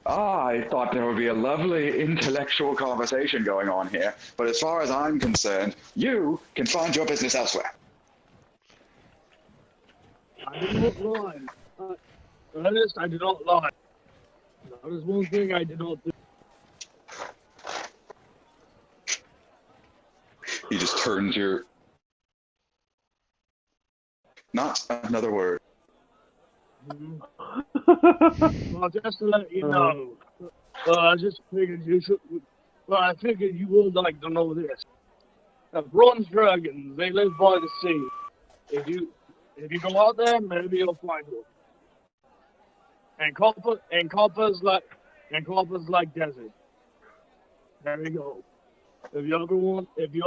I thought there would be a lovely intellectual conversation going on here, but as far as I'm concerned, you can find your business elsewhere. I do not lie. Ernest, I do not lie. That is one thing I did not do. He just turns your... Not another word. Well, just to let you know, I just figured you should. Well, I figured you would like to know this. Bronze dragons, they live by the sea. If you go out there, maybe you'll find one. And copper's like desert. There you go. If you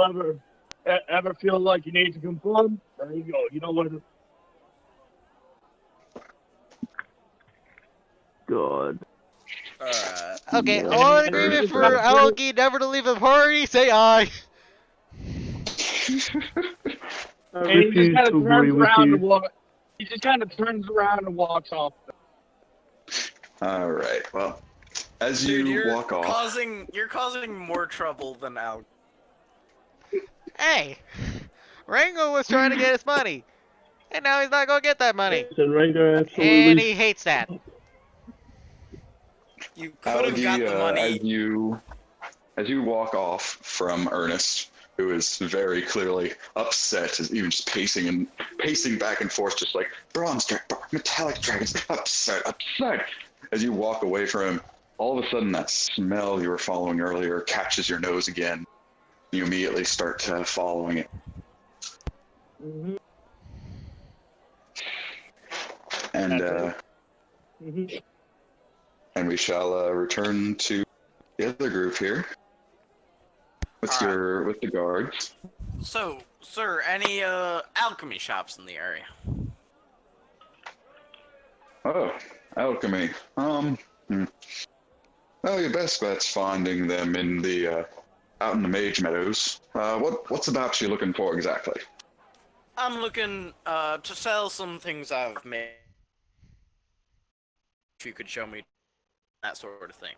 ever feel like you need to confirm, there you go. You know what to. God. Alright. Okay, Yeah. all in And agreement it's for kind of Aoki never to leave the party, say aye. I And he just refuse kind to of agree turns with around you. and walk. He just kind of turns around and walks off. All right. Well, as Dude, you walk off, you're causing more trouble than Al. Hey, Rango was trying to get his money, and now he's not gonna get that money, So Rango and absolutely. he hates that. You could have got Algie, the money. as you walk off from Ernest, who is very clearly upset, is even just pacing back and forth, just like metallic dragons, upset. As you walk away from him, all of a sudden that smell you were following earlier catches your nose again. You immediately start following it, Mm-hmm. and Mm-hmm. and we shall return to the other group here with Alright. with the guards. So, sir, any alchemy shops in the area? Oh, alchemy. Well, your best bet's finding them in the out in the Mage Meadows. What's about you looking for exactly? I'm looking to sell some things I've made. If you could show me that sort of thing.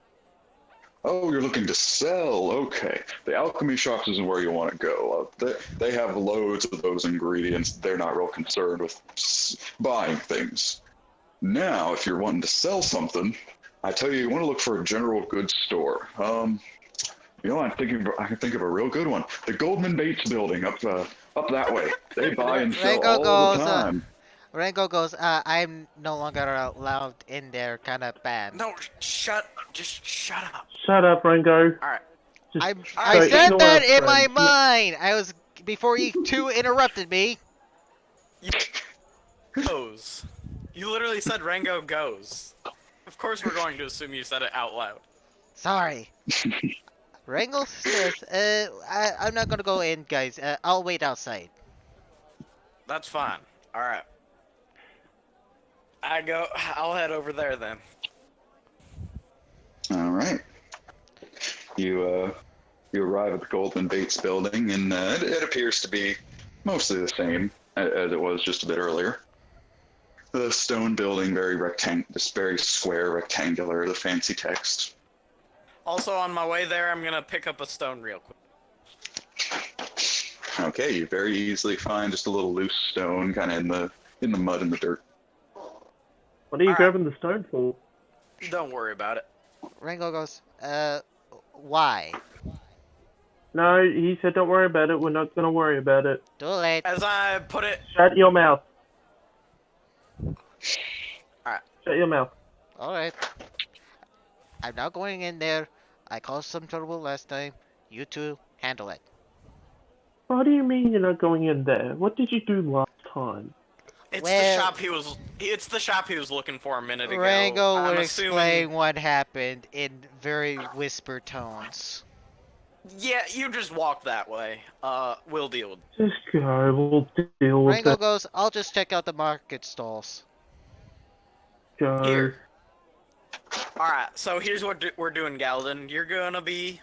Oh, you're looking to sell. Okay, the alchemy shops isn't where you want to go. They have loads of those ingredients. They're not real concerned with buying things. Now, if you're wanting to sell something, I tell you, you want to look for a general goods store. I can think of a real good one. The Goldman Bates Building up that way. They buy and sell Rango all the goes, time. Rango goes, I'm no longer allowed in there, kind of bad. No, just shut up. Shut up, Rango. Alright. Just I so said ignore that our in my friends. mind. I was before you two interrupted me. Goes. You literally said Rango goes. Of course we're going to assume you said it out loud. Sorry. Rango says, I'm not gonna go in, guys. I'll wait outside. That's fine. Alright. I'll head over there then. All right. You arrive at the Goldman Bates Building, and it appears to be mostly the same as it was just a bit earlier. The stone building, just very square, rectangular. The fancy text. Also, on my way there, I'm gonna pick up a stone real quick. Okay, you very easily find just a little loose stone, kind of in the mud and the dirt. What are you Alright. grabbing the stone for? Don't worry about it. Rango goes, why? No, he said don't worry about it. We're not gonna worry about it. Too late. As I put it, Shut your mouth. Alright. Shut your mouth. Alright. I'm not going in there. I caused some trouble last time. You two, handle it. What do you mean you're not going in there? What did you do last time? it's Well- the shop he was looking for a minute ago. Rango I'm would assuming- explain what happened in very whisper tones. Yeah, you just walk that way. We'll deal with it. Just go. We'll deal with Rango it. goes, I'll just check out the market stalls. Go. Here. Alright, so here's what we're doing, Galden. You're gonna be...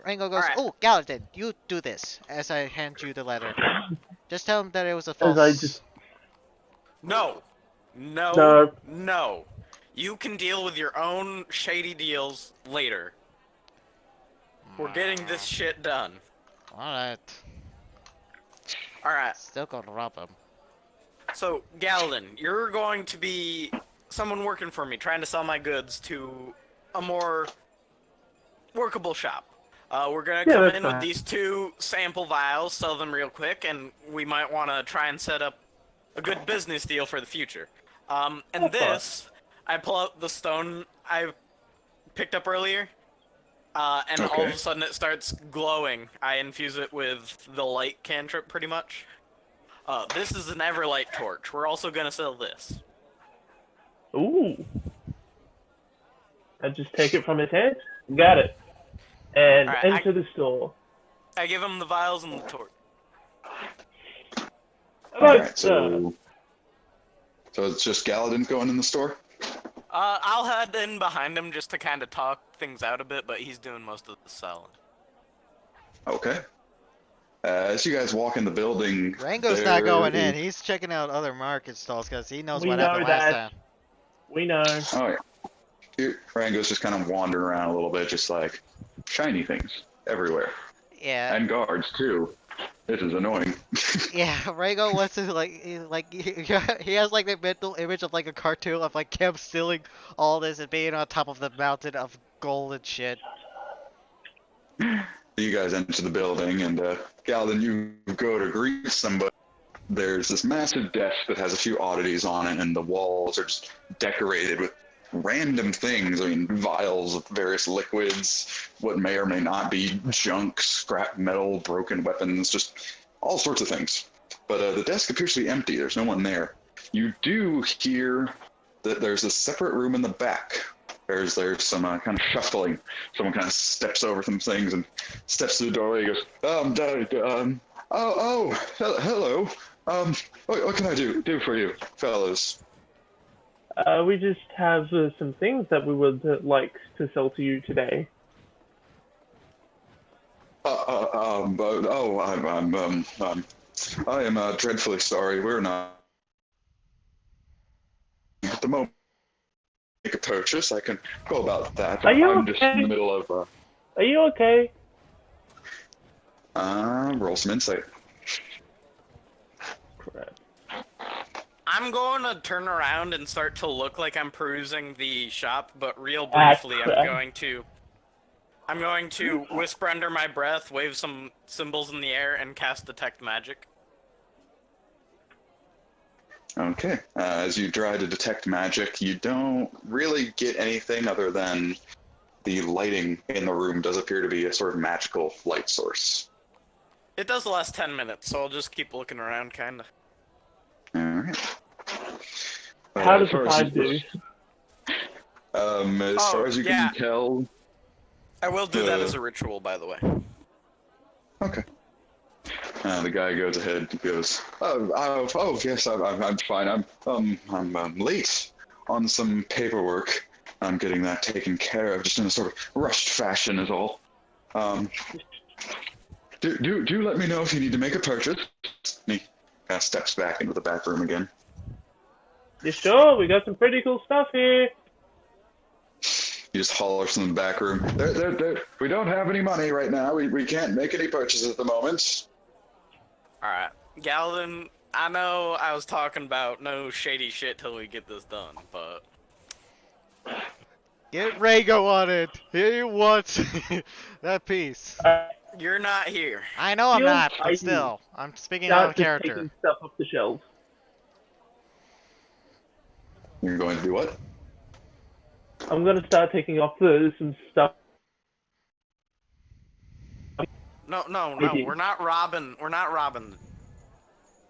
Rango goes, Alright. oh, Gallatin, you do this, as I hand you the letter. Just tell him that it was a false... As I just No. No. No. No. You can deal with your own shady deals later. We're getting this shit done. Alright. Alright, Still gonna rob him. so, Galden, you're going to be someone working for me, trying to sell my goods to a more workable shop. We're gonna Yeah, come that's in with fine. these 2 sample vials, sell them real quick, and we might want to try and set up a good business deal for the future. And That's fine. this, I pull out the stone I picked up earlier, and all of Okay. a sudden it starts glowing. I infuse it with the light cantrip, pretty much. This is an Everlight torch. We're also gonna sell this. Ooh. I just take it from his hand. Got it. And Alright, enter the store. I give him the vials and the torch. All right, so it's just Galadin going in the store. I'll head in behind him just to kind of talk things out a bit, but he's doing most of the selling. Okay. As you guys walk in the building, Rango's not going in. He's checking out other market stalls because he knows We what know happened last that. time. We know. Oh yeah. Rango's just kind of wandering around a little bit, just like shiny things everywhere, Yeah. and guards too. This is annoying. Yeah, Rango wants to he has like the mental image of like a cartoon of like Kim stealing all this and being on top of the mountain of gold and shit. You guys enter the building, and Galvin, you go to greet somebody. There's this massive desk that has a few oddities on it, and the walls are just decorated with random things. I mean, vials of various liquids, what may or may not be junk, scrap metal, broken weapons, just all sorts of things. But the desk appears to be empty. There's no one there. You do hear that there's a separate room in the back. There's some kind of shuffling. Someone kind of steps over some things and steps to the doorway. He goes, hello. What can I do for you, fellas? We just have some things that we would like to sell to you today. I am dreadfully sorry. We're not at the moment. Make a purchase. I can go about that. Are you I'm just in the okay? middle of. Are you okay? Roll some insight. Crap. I'm going to turn around and start to look like I'm perusing the shop, but real briefly, I'm going to whisper under my breath, wave some symbols in the air, and cast Detect Magic. Okay. As you try to detect magic, you don't really get anything other than the lighting in the room does appear to be a sort of magical light source. It does last 10 minutes, so I'll just keep looking around, kinda. Alright. How does the 5 do? As far as you can tell... I will do that as a ritual, by the way. Okay. The guy goes ahead and goes, oh yes, I'm fine. I'm late on some paperwork. I'm getting that taken care of, just in a sort of rushed fashion is all. Do let me know if you need to make a purchase. And he kind of steps back into the back room again. You sure? We got some pretty cool stuff here. He just hollers from the back room. We don't have any money right now. We can't make any purchases at the moment. Alright. Galvin, I know I was talking about no shady shit till we get this done, but... Get Rango on it. He wants that piece. You're not here. I know I'm not, but still, I'm speaking out of character. Taking stuff off the shelves. You're going to do what? I'm gonna start taking off some stuff. No, we're not robbing. We're not robbing.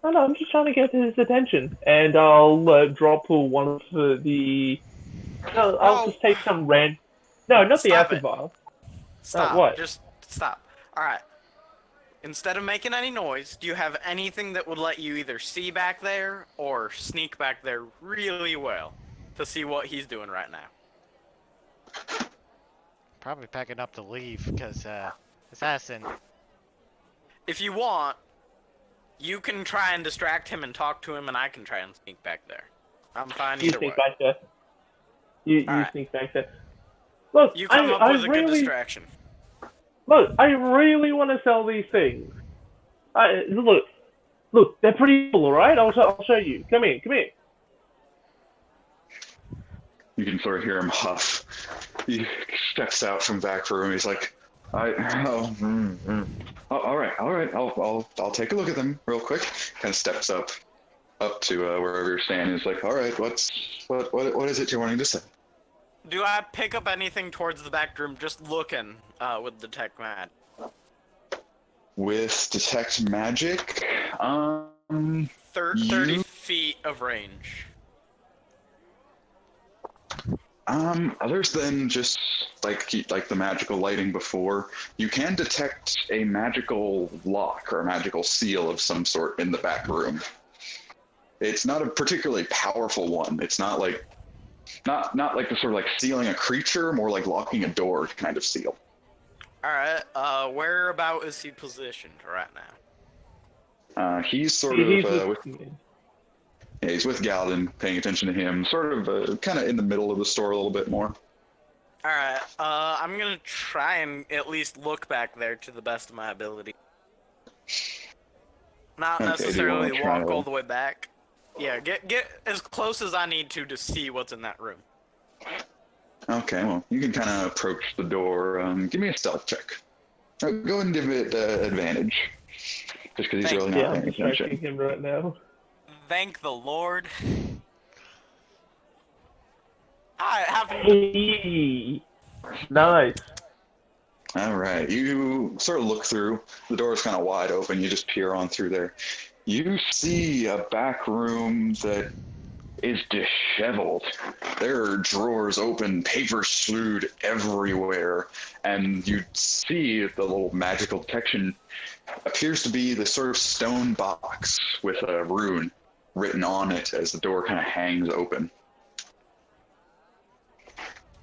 No, I'm just trying to get his attention, and I'll drop one of the. No, I'll just take some random. No, not the acid vial. Stop. What? Just stop. All right. Instead of making any noise, do you have anything that would let you either see back there or sneak back there really well to see what he's doing right now? Probably packing up to leave, because, assassin. If you want, you can try and distract him and talk to him, and I can try and sneak back there. I'm fine either way. You sneak back there. You sneak back there. Look, You come up with a good distraction. Look, I really want to sell these things. Look, they're pretty cool, alright? I'll show you. Come here. You can sort of hear him huff. He steps out from back room. He's like, all right. I'll take a look at them real quick. Kind of steps up to wherever you're standing. He's like, all right, what is it you're wanting to say? Do I pick up anything towards the back room just looking with Detect Magic? With Detect Magic, 30 feet of range. Others than just like the magical lighting before, you can detect a magical lock or a magical seal of some sort in the back room. It's not a particularly powerful one. It's not like Not like the sort of like sealing a creature, more like locking a door kind of seal. Alright, whereabout is he positioned right now? He's sort He's of with, yeah, he's with Galden, paying attention to him, sort of kind of in the middle of the store a little bit more. Alright, I'm gonna try and at least look back there to the best of my ability. Not Okay, do you necessarily wanna try walk to- all the way back. Yeah, get as close as I need to see what's in that room. Okay, well, you can kind of approach the door. Give me a stealth check. Go ahead and give it advantage, just because he's Thank really yeah, not I'm paying distracting attention. him right now. Thank the Lord. Alright, happy. Hey, nice. All right, you sort of look through. The door is kind of wide open. You just peer on through there. You see a back room that is disheveled. There are drawers open, paper slewed everywhere, and you see the little magical detection appears to be the sort of stone box with a rune written on it as the door kind of hangs open.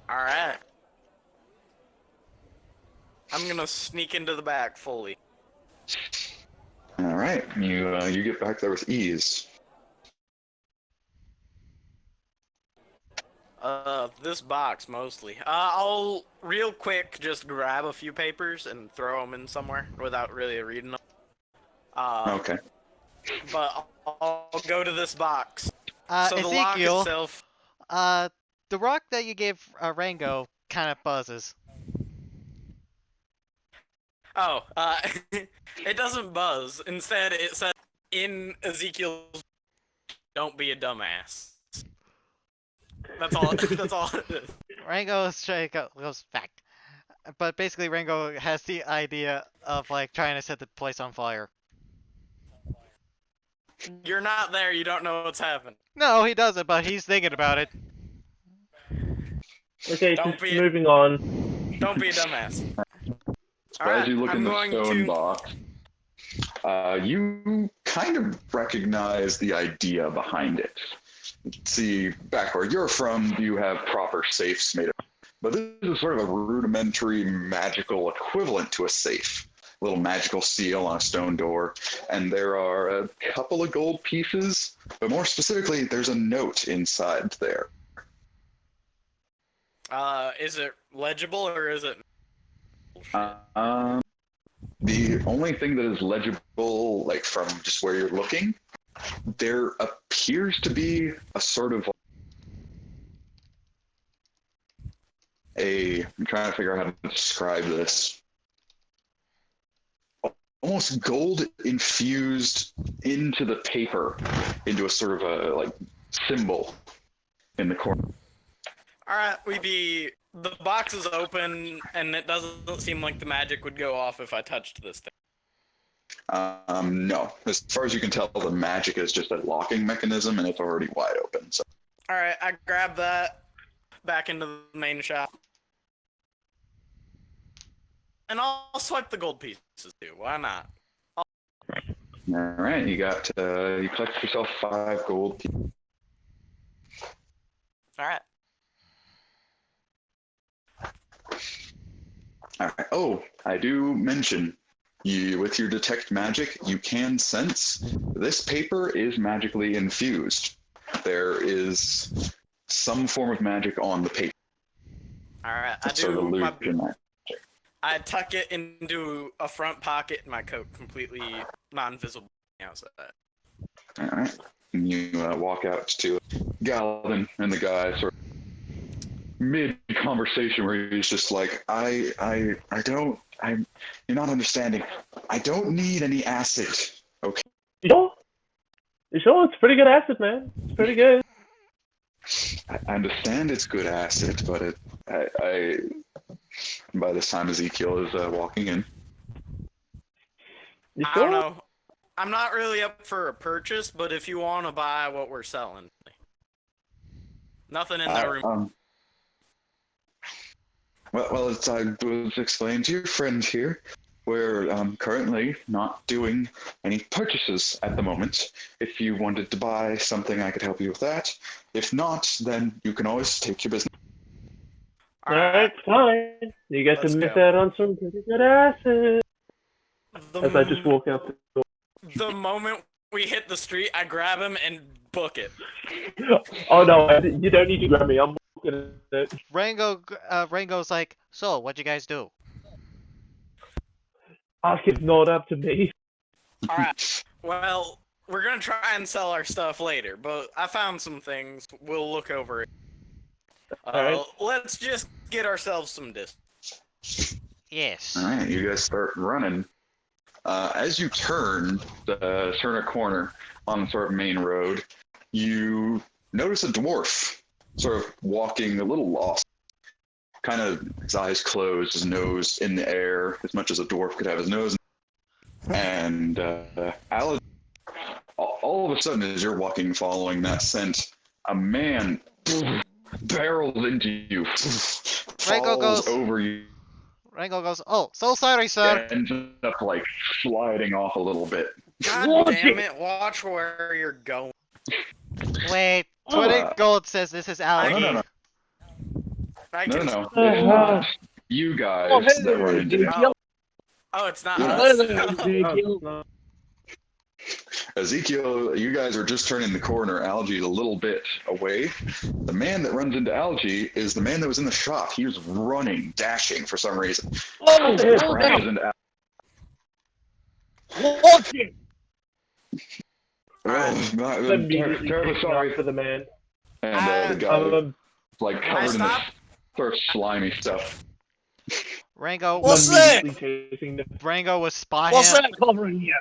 Alright. I'm gonna sneak into the back fully. All right, you get back there with ease. This box mostly. I'll real quick just grab a few papers and throw them in somewhere without really reading them. Okay. But I'll go to this box. So the lock Ezekiel, itself. the rock that you gave Rango kind of buzzes. Oh, it doesn't buzz. Instead, it says in Ezekiel's, "Don't be a dumbass." That's all. That's all it is. Rango straight goes back. But basically, Rango has the idea of like trying to set the place on fire. You're not there. You don't know what's happening. No, he doesn't, but he's thinking about it. Okay, Don't just be- moving on. Don't be a dumbass. So as you look I'm in the going stone to- box, you kind of recognize the idea behind it. See, back where you're from, you have proper safes made of, but this is sort of a rudimentary magical equivalent to a safe. A little magical seal on a stone door, and there are a couple of gold pieces, but more specifically, there's a note inside there. Is it legible or is it? The only thing that is legible, like from just where you're looking, there appears to be a sort of I'm trying to figure out how to describe this. Almost gold infused into the paper, into a sort of a like symbol in the corner. Alright, the box is open, and it doesn't seem like the magic would go off if I touched this thing. No, as far as you can tell, the magic is just a locking mechanism, and it's already wide open. So. Alright, I grab that back into the main shop. And I'll swipe the gold pieces too, why not? All right, you collect yourself 5 gold pieces. Alright. All right. Oh, I do mention, with your detect magic, you can sense this paper is magically infused. There is some form of magic on the paper. Alright, Sort of illusion magic. I tuck it into a front pocket in my coat, completely non-visible outside. All right. And you walk out to Galvin and the guy sort of mid-conversation where he's just like, you're not understanding. I don't need any acid. Okay. You sure? You sure? It's pretty good acid, man. It's pretty good. I understand it's good acid, but by this time Ezekiel is walking in. You I sure? don't know. I'm not really up for a purchase, but if you want to buy what we're selling. Nothing in that room. Well, as I was explaining to your friend here, We're currently not doing any purchases at the moment. If you wanted to buy something, I could help you with that. If not, then you can always take your business. Alright, fine. You get to Let's miss go. out on some pretty good assets. The, As I just walk out the door. the moment we hit the street, I grab him and book it. Oh no, you don't need to grab me. I'm walking it. Rango's like, so what'd you guys do? Ask is not up to me. Alright, well, we're gonna try and sell our stuff later, but I found some things. We'll look over it. Alright. Let's just get ourselves some distance. Yes. All right, you guys start running. As you turn a corner on the sort of main road, you notice a dwarf sort of walking a little lost, kind of his eyes closed, his nose in the air, as much as a dwarf could have his nose. And Alan, all of a sudden, as you're walking, following that scent, a man barrels into you, Rango falls goes- over you, Rango goes, oh, so sorry, sir. ends up like sliding off a little bit. God damn it, watch where you're going. Wait, 20 gold says this is No, Allie. no. I No, can... no, it's not you guys Oh, hey, that run into him. Ezekiel. Oh, it's not Yeah. us. Hey there, Ezekiel. No. Ezekiel, you guys are just turning the corner. Algae's a little bit away. The man that runs into Algae is the man that was in the shop. He was running, dashing for some reason. Oh, Crashes okay. into Algae. Watch it. I'm Immediately terribly picking sorry. up for the man. And the guy, I'm like, covered in this stop. sort of slimy stuff. Rango, What's that? immediately chasing the Rango will spot What's him that covering you?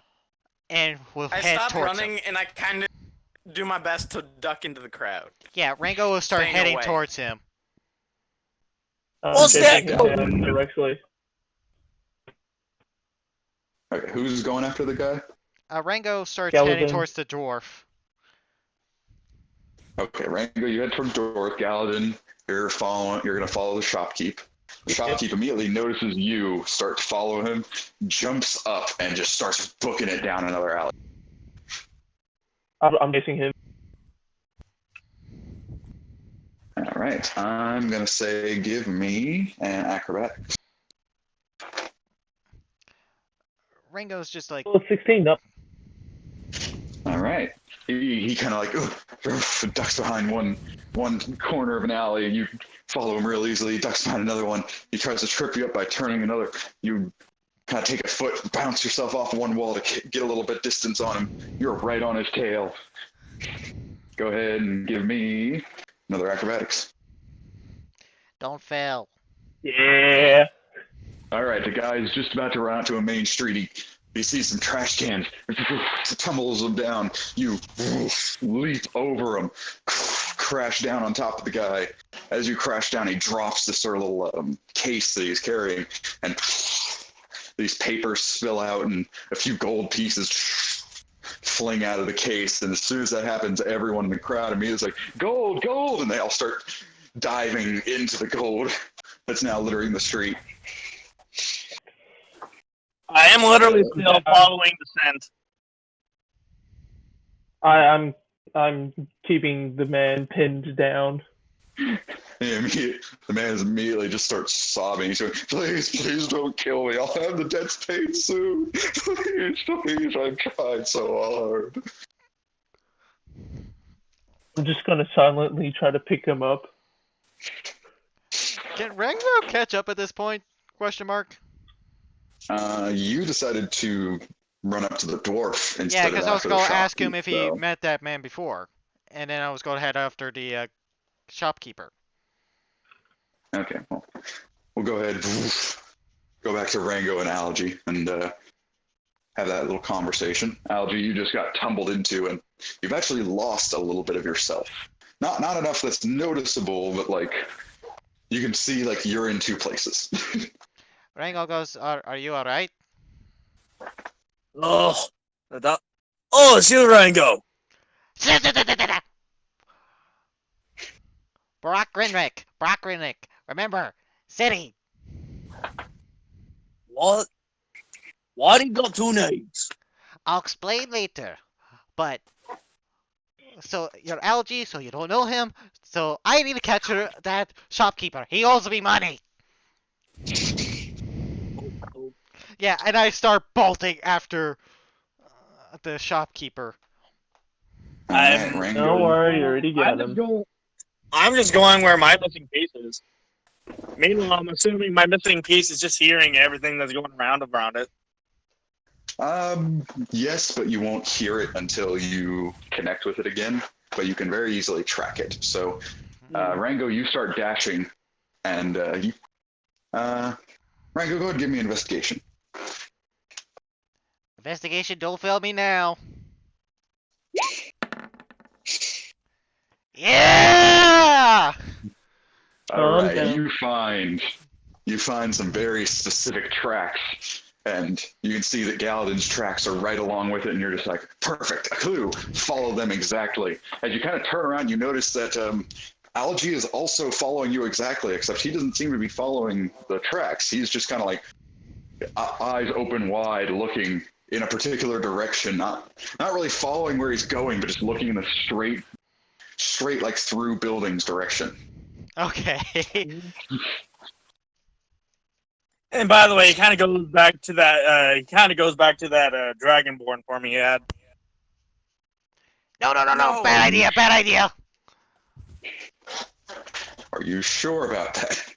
and will I head stop towards running him. and I kind of do my best to duck into the crowd. Yeah, Rango will start Staying heading away. towards him. What's chasing that him covering? directly. Okay, who's going after the guy? Rango starts heading Galadin. towards the dwarf. Okay, Rango, you head towards Dorth. Galadin, you're gonna follow the shopkeep. The shopkeep immediately notices you, start to follow him, jumps up, and just starts booking it down another alley. I'm chasing him. All right, I'm gonna say give me an acrobatics. Rango's just like, Oh, 16 up. All right, he kind of like ducks behind one corner of an alley, and you follow him real easily. He ducks behind another one. He tries to trip you up by turning another. You kind of take a foot, bounce yourself off one wall to get a little bit distance on him. You're right on his tail. Go ahead and give me another acrobatics. don't fail. Yeah. All right, the guy's just about to run out to a main street. He sees some trash cans, tumbles them down. You leap over them, crash down on top of the guy. As you crash down, he drops this sort of little case that he's carrying, and these papers spill out, and a few gold pieces fling out of the case. And as soon as that happens, everyone in the crowd immediately is like, "Gold, gold!" and they all start diving into the gold that's now littering the street. I am literally still following the scent. I'm keeping the man pinned down. The man immediately just starts sobbing. He's going, please don't kill me. I'll have the debts paid soon. Please, I've tried so hard. I'm just gonna silently try to pick him up. Can Rango catch up at this point? Question mark. You decided to run up to the dwarf instead Yeah, of because I was after going the to ask him shopkeep, if he so- met that man before, and then I was going to head after the shopkeeper. Okay, well, we'll go ahead, go back to Rango and Algae, and have that little conversation. Algae, you just got tumbled into, and you've actually lost a little bit of yourself. Not enough that's noticeable, but like you can see like you're in two places. Rango goes, are you alright? Oh, it's you, Rango. Brock Grinrick, remember, city. What? Why do you got two names? I'll explain later. But so you're Algae, so you don't know him. So I need to catch that shopkeeper. He owes me money. Yeah, and I start bolting after the shopkeeper. All right, I'm- Rango. Don't worry, you already got him. I'm just going where my missing piece is. Meanwhile, I'm assuming my missing piece is just hearing everything that's going around it. Yes, but you won't hear it until you connect with it again. But you can very easily track it. So, Rango, you start dashing, and Rango, go ahead and give me an investigation. Investigation, don't fail me now. Yeah! All right, down. you find some very specific tracks, and you can see that Galadin's tracks are right along with it, and you're just like, perfect, a clue, follow them exactly. As you kind of turn around, you notice that Algae is also following you exactly, except he doesn't seem to be following the tracks. He's just kind of like eyes open wide, looking in a particular direction, not really following where he's going, but just looking in the straight like through buildings direction. Okay. And by the way, it kind of goes back to that. Dragonborn form he had. No, bad idea. Are you sure about that?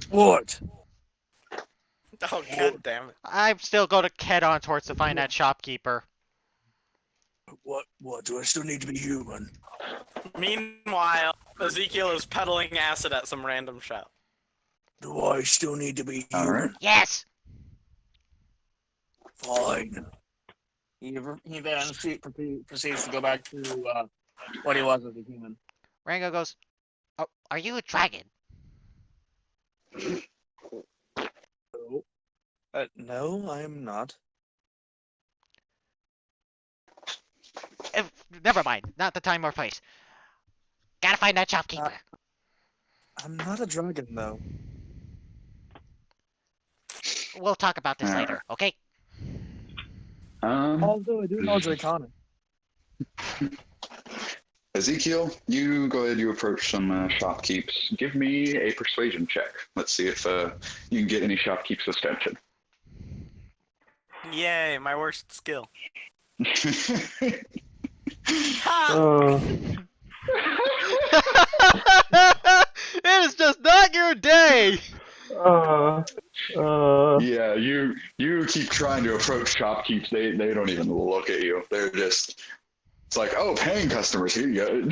What? Oh, god damn it. I'm still going to head on towards to find that shopkeeper. What? Do I still need to be human? Meanwhile, Ezekiel is peddling acid at some random shop. Do I still need to be All right. Yes! Fine. He then proceeds to go back to what he was as a human. Rango goes, oh, are you a dragon? No, I am not. Never mind, not the time or place. Gotta find that shopkeeper. I'm not a dragon, though. We'll talk about this later, okay? Although I do know Draconic. Ezekiel, you go ahead. You approach some shopkeeps. Give me a persuasion check. Let's see if you can get any shopkeep's attention. Yay, my worst skill. it is just not your day! Yeah, you keep trying to approach shopkeeps. They don't even look at you. They're just. It's like, oh, paying customers. Here you go.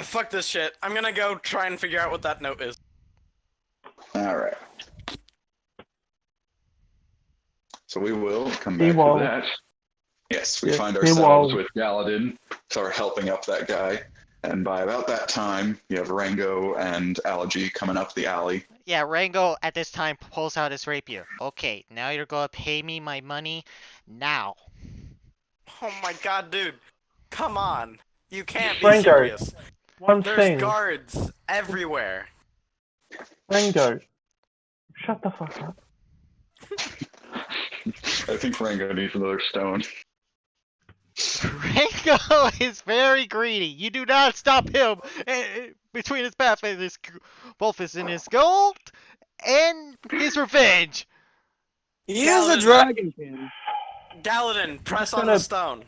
Fuck this shit. I'm gonna go try and figure out what that note is. All right. So we will come back to that. Yes, we find ourselves with Galadin, so we're helping up that guy. And by about that time, you have Rango and Algae coming up the alley. Yeah, Rango at this time pulls out his rapier. Okay, now you're gonna pay me my money now. Oh my god, dude. Come on. You can't be Rango, serious. One There's thing. guards everywhere. Rango, shut the fuck up. I think Rango needs another stone. Rango is very greedy. You do not stop him between his path and his both his in his gold and his revenge. He is a dragonkin. Galadin, press on the stone.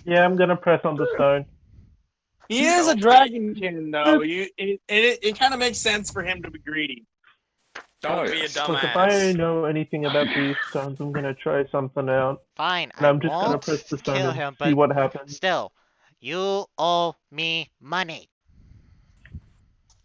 Yeah, I'm gonna press on the stone. He is a dragonkin, though. It kind of makes sense for him to be greedy. Don't be a Look, if I dumbass. know anything about these stones, I'm gonna try something out. Fine, And I I'm just gonna won't press the stone kill and him, see but what happens. still, you owe me money.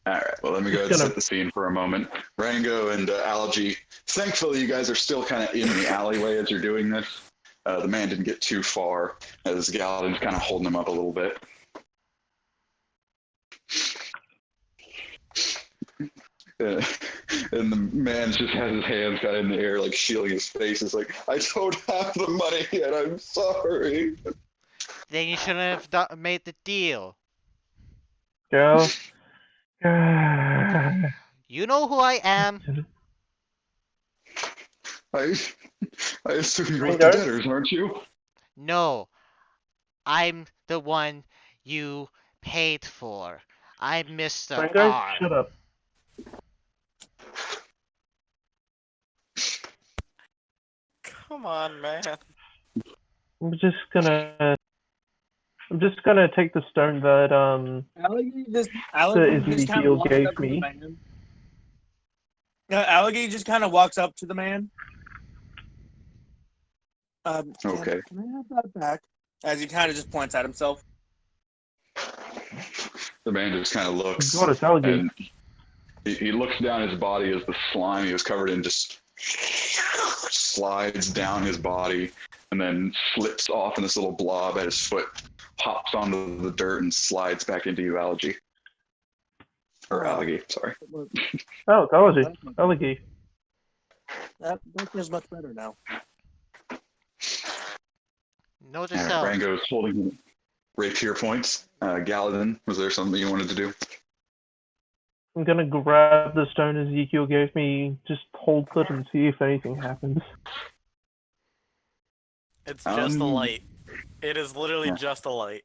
All right, well, let me go ahead and set the scene for a moment. Rango and Algae, thankfully you guys are still kind of in the alleyway as you're doing this. The man didn't get too far, as Galadin's kind of holding him up a little bit. And the man just has his hands kind of in the air, like shielding his face. It's like, I don't have the money yet, I'm sorry. Then you shouldn't have made the deal. Girl. You know who I am. I assume you're with Rango? the debtors, aren't you? No, I'm the one you paid for. I'm Mr. Rango, R. shut up. Come on, man. I'm just gonna take the stone that Alligator just kind of Ezekiel walks gave up to the me. man. Alligator just kind of walks up to the man. Okay. Can I have that back? As he kind of just points at himself. The man just kind of looks, God, it's alligator. and he looks down his body as the slime he was covered in just slides down his body and then flips off in this little blob at his foot, hops onto the dirt and slides back into you, Algae. Or Alligator, sorry. Oh, it's alligator. That feels much better now. Note to All right, self. Rango's holding rapier points. Galadin, was there something you wanted to do? I'm gonna grab the stone Ezekiel gave me, just hold it and see if anything happens. It's just a light. It is literally Yeah. just a light.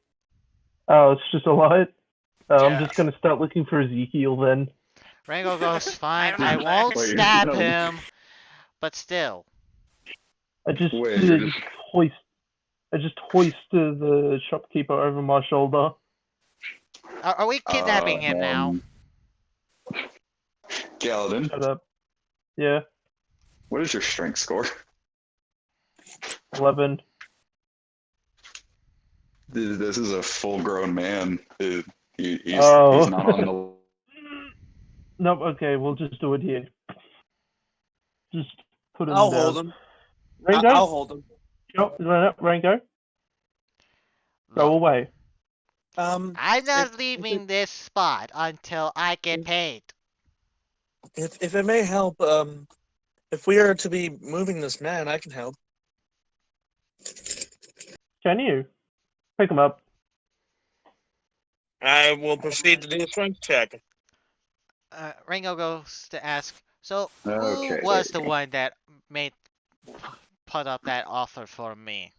Oh, it's just a light? Oh, Yeah. I'm just gonna start looking for Ezekiel then. Rango goes, fine, I'm I not won't there. Wait, stab no. him. But still. I just Wait, you're just- hoist the shopkeeper over my shoulder. Are we kidnapping him now? Galadin, Shut up. Yeah, what is your strength score? 11. This is a full-grown man. He's Oh. not on the. Nope, okay, we'll just do it here. Just put him I'll down. hold him. Rango? I'll hold him. Rango? Go Look, away. I'm not leaving this spot until I get paid. If it may help, if we are to be moving this man, I can help. Can you? Pick him up. I will proceed to do a strength check. Rango goes to ask, so who Okay, was there the you one that put up that offer for me?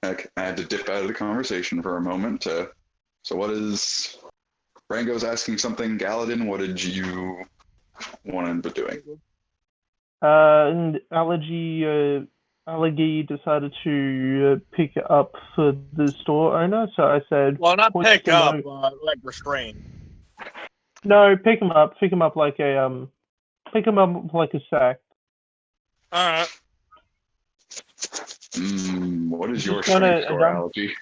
Okay, I had to dip out of the conversation for a moment. So what is Rango's asking something? Galadin, what did you want him to be doing? And Alligator decided to pick it up for the store owner, so I said, Well, not hoist pick him up, o- like restrain. No, pick him up like a sack. All right. What is Just your gonna- strength score, Algae?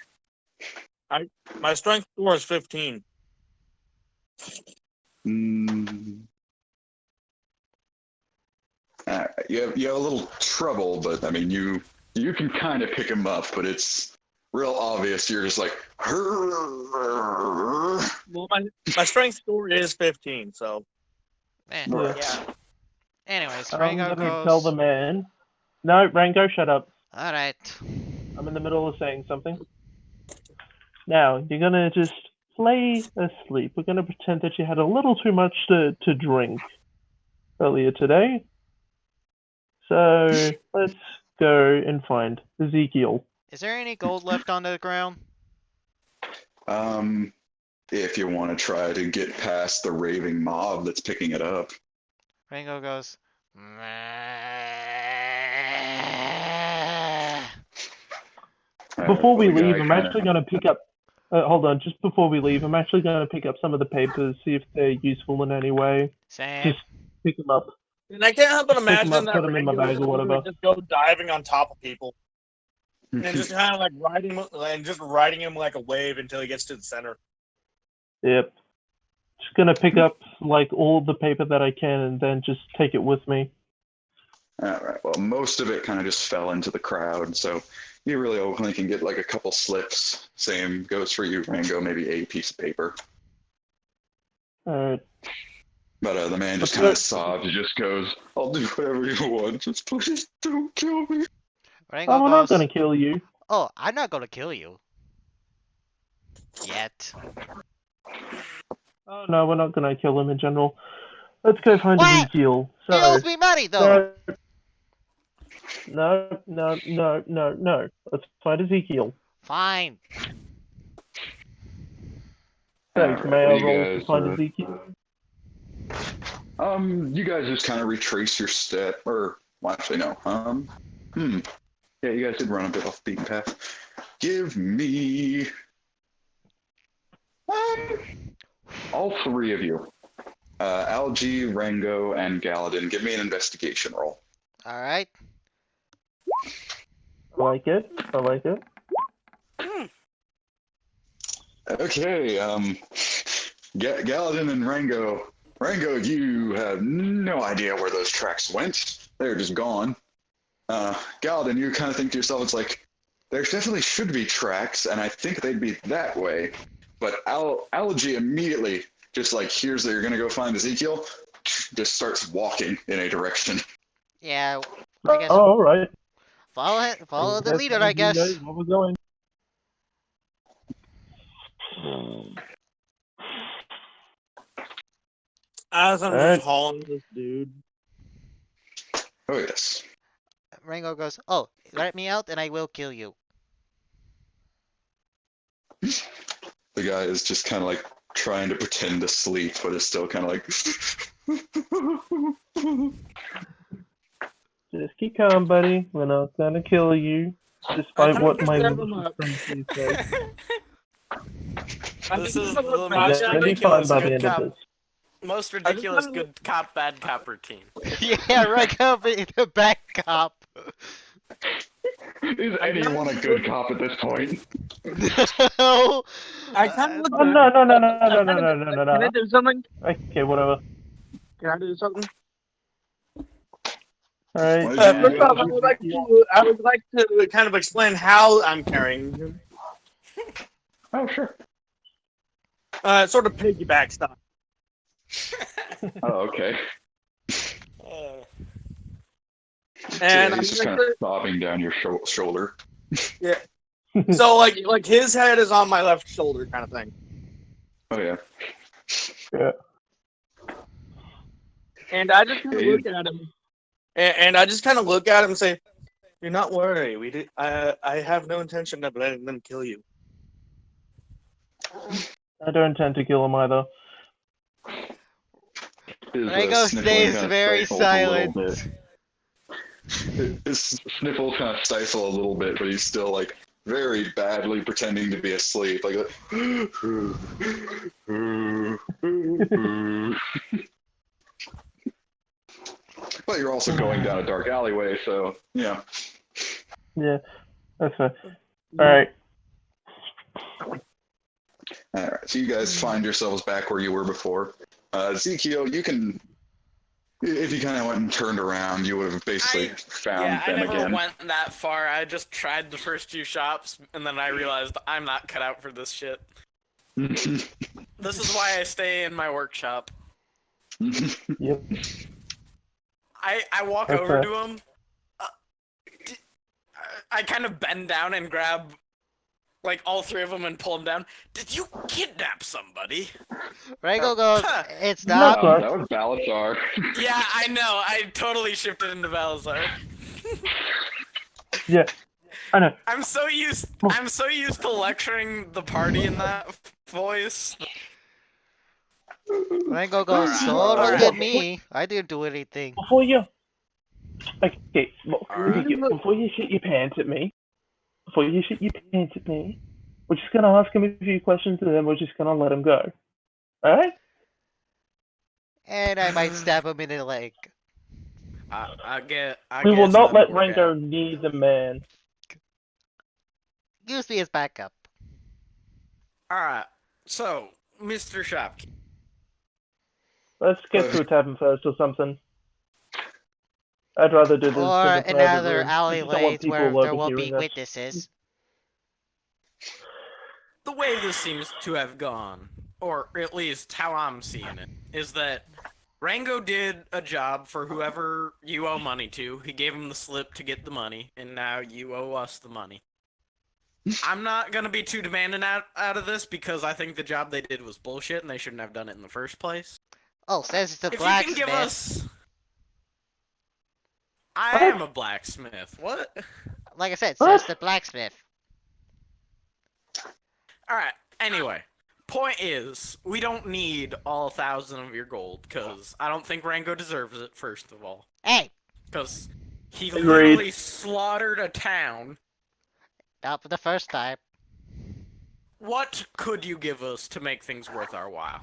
My strength score is 15. You have a little trouble, but I mean you can kind of pick him up, but it's real obvious. You're just like. Well, my strength score is 15, so. Right. Yeah. Anyways, I'm Rango gonna goes, tell the man. No, Rango, shut up. alright. I'm in the middle of saying something. Now, you're gonna just lay asleep. We're gonna pretend that you had a little too much to drink earlier today. So, let's go and find Ezekiel. Is there any gold left on the ground? If you want to try to get past the raving mob that's picking it up. Rango goes, Before we Well, the guy leave, I'm kinda- actually gonna pick up. Hold on, just before we leave, I'm actually gonna pick up some of the papers, see if they're useful in any way. Same. Just pick them up. And I can't help but Just pick 'em imagine up, that put 'em in my Rango bag or would whatever. just go diving on top of people and just kind of like riding him like a wave until he gets to the center. Yep. Just gonna pick up like all the paper that I can and then just take it with me. All right. Well, most of it kind of just fell into the crowd, so you really only can get like a couple slips. Same goes for you, Rango. Maybe a piece of paper. Alright. But the man just What's kind of that? sobs. He just goes, "I'll do whatever you want. Just please don't kill me." Rango Oh, we're not goes, gonna kill you. oh, I'm not gonna kill you. Yet. Oh no, we're not gonna kill him in general. Let's go find What? Ezekiel. He So, owes me money though. no. Let's find Ezekiel. Fine. Thanks, Alright, may I well, you roll guys, to find Ezekiel? You guys just kind of retrace your step, or well, actually no. Yeah, you guys did run a bit off the beaten path. Give me all three of you, Algie, Rango, and Galadin. Give me an investigation roll. All right. I like it. Okay, Galadin and Rango. Rango, you have no idea where those tracks went. They're just gone. Galadin, you kind of think to yourself, it's like, there definitely should be tracks, and I think they'd be that way. But Algie immediately just like hears that you're going to go find Ezekiel, just starts walking in a direction. Yeah. I guess Oh, all right. follow the leader. I guess. Where we're going. As I'm Alright. just hauling this dude. Oh, yes. Rango goes, "Oh, let me out, and I will kill you." The guy is just kind of like trying to pretend to sleep, but is still kind of like. Just keep calm, buddy. We're not gonna kill you, despite what my Never limited mind. friends say. This is the You're most gonna be fine ridiculous by the good end of cop, this. most ridiculous good cop, bad cop routine. Yeah, Rango being the bad cop. Is anyone a good cop at this point? No. I kind of Oh, no. Can I do something? Okay, whatever. Can I do something? Alright. Why did First you- off, I would like to kind of explain how I'm carrying him. Oh, sure. Sort of piggyback style. Oh, okay. And Yeah, I'm he's just kind gonna- of bobbing down your shoulder. so like his head is on my left shoulder, kind of thing. Oh, yeah. Yeah. And I just kind of Yeah, look at him, and I just kind of look at him and say, "Do not worry. We did. I have no intention of letting them kill you." I don't intend to kill him either. His, Rango sniffling stays kinda very stifles a little silent. bit. His sniffles kind of stifle a little bit, but he's still like very badly pretending to be asleep. Like, but you're also going down a dark alleyway, so yeah. Yeah, that's fair. Alright. All right, so you guys find yourselves back where you were before. Ezekiel, you can, if you kind of went and turned around, you would have basically found Yeah, I them never again. went that far. I just tried the first few shops, and then I realized I'm not cut out for this shit. This is why I stay in my workshop. Yep. I walk Okay. over to him. I kind of bend down and grab, like, all three of them and pull them down. Did you kidnap somebody? Rango goes, "It's No, not." sir. That was Balasar. Yeah, I know. I totally shifted into Valazar. Yeah. I know. I'm so used to lecturing the party in that voice. Rango goes, Alright, "So alright. look at me. I didn't do anything." Before you... Okay, Alright. before you shit your pants at me, we're just gonna ask him a few questions and then we're just gonna let him go. Alright? And I might stab him in the leg. I We will guess not let that'll work Rango out. near the man. Use me as backup. Alright, so, Mr. Shopkeeper. Let's get to a tavern first or something. I'd rather do this in Or a private another room. I just don't want alleyway people where there won't be overhearing us. witnesses. The way this seems to have gone, or at least how I'm seeing it, is that Rango did a job for whoever you owe money to. He gave him the slip to get the money, and now you owe us the money. I'm not gonna be too demanding out of this because I think the job they did was bullshit and they shouldn't have done it in the first place. Oh, says it's a If you can give blacksmith. us, I am a blacksmith. What? Like I said, What? says the blacksmith. All right. Anyway, point is, we don't need all 1,000 of your gold because I don't think Rango deserves it. First of all, Hey, because he Agreed. literally slaughtered a town. not for the first time. What could you give us to make things worth our while?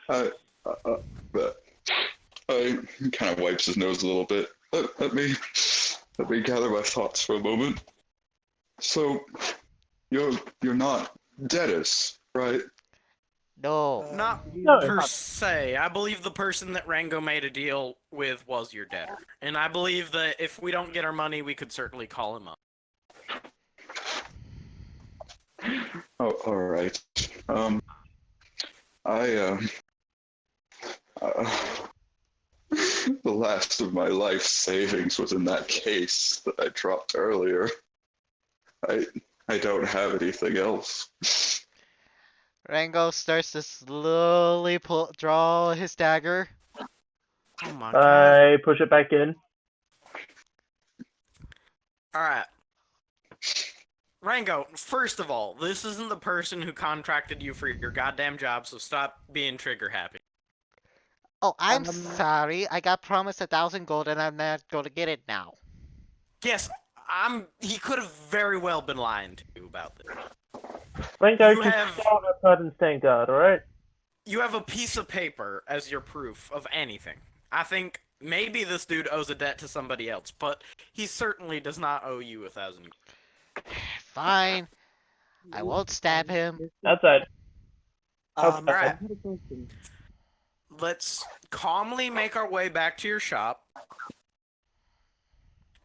But I kind of wipes his nose a little bit. Let me gather my thoughts for a moment. So, you're not Dennis, right? No. Not No. per se. I believe the person that Rango made a deal with was your debtor. And I believe that if we don't get our money, we could certainly call him up. Oh, all right. I the last of my life savings was in that case that I dropped earlier. I don't have anything else. Rango starts to slowly draw his dagger. Oh my god. I push it back in. Alright. Rango, first of all, this isn't the person who contracted you for your goddamn job, so stop being trigger happy. Oh, I'm sorry. I got promised 1,000 gold and I'm not gonna get it now. Yes, he could have very well been lying to you about this. Rango, You just have- start outside and stand guard, alright? You have a piece of paper as your proof of anything. I think maybe this dude owes a debt to somebody else, but he certainly does not owe you 1,000 gold. Fine. I won't stab him. Outside. Um, Alright. I had a question. Let's calmly make our way back to your shop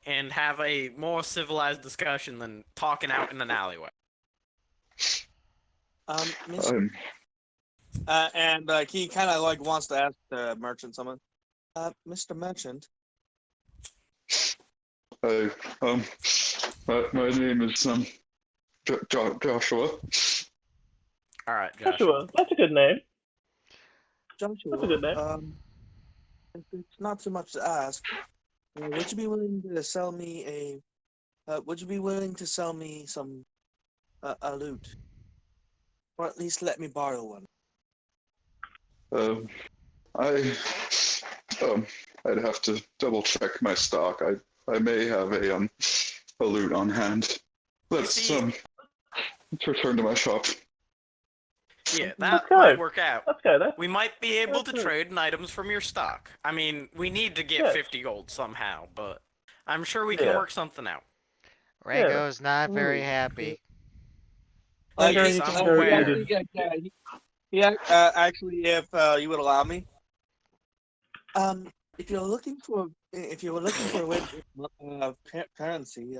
and have a more civilized discussion than talking out in an alleyway. Mr. Um, And he kind of like wants to ask the merchant something. Mr. Merchant, my name is Joshua. Alright, Joshua, that's a good name. Joshua, That's a good name. if it's not too much to ask, would you be willing to sell me some a loot, or at least let me borrow one? I'd have to double check my stock. I may have a loot on hand. Let's see- let's return to my shop. Yeah, that go. might work out. Let's go there. We might be able to Let's do it. trade in items from your stock. I mean, we need to get Yes. 50 gold somehow, but I'm sure we can Yeah. work something out. Rango's not very happy. Rango, Yes, you I'm can go aware. eat it. Actually, if you would allow me, if you were looking for a way of currency,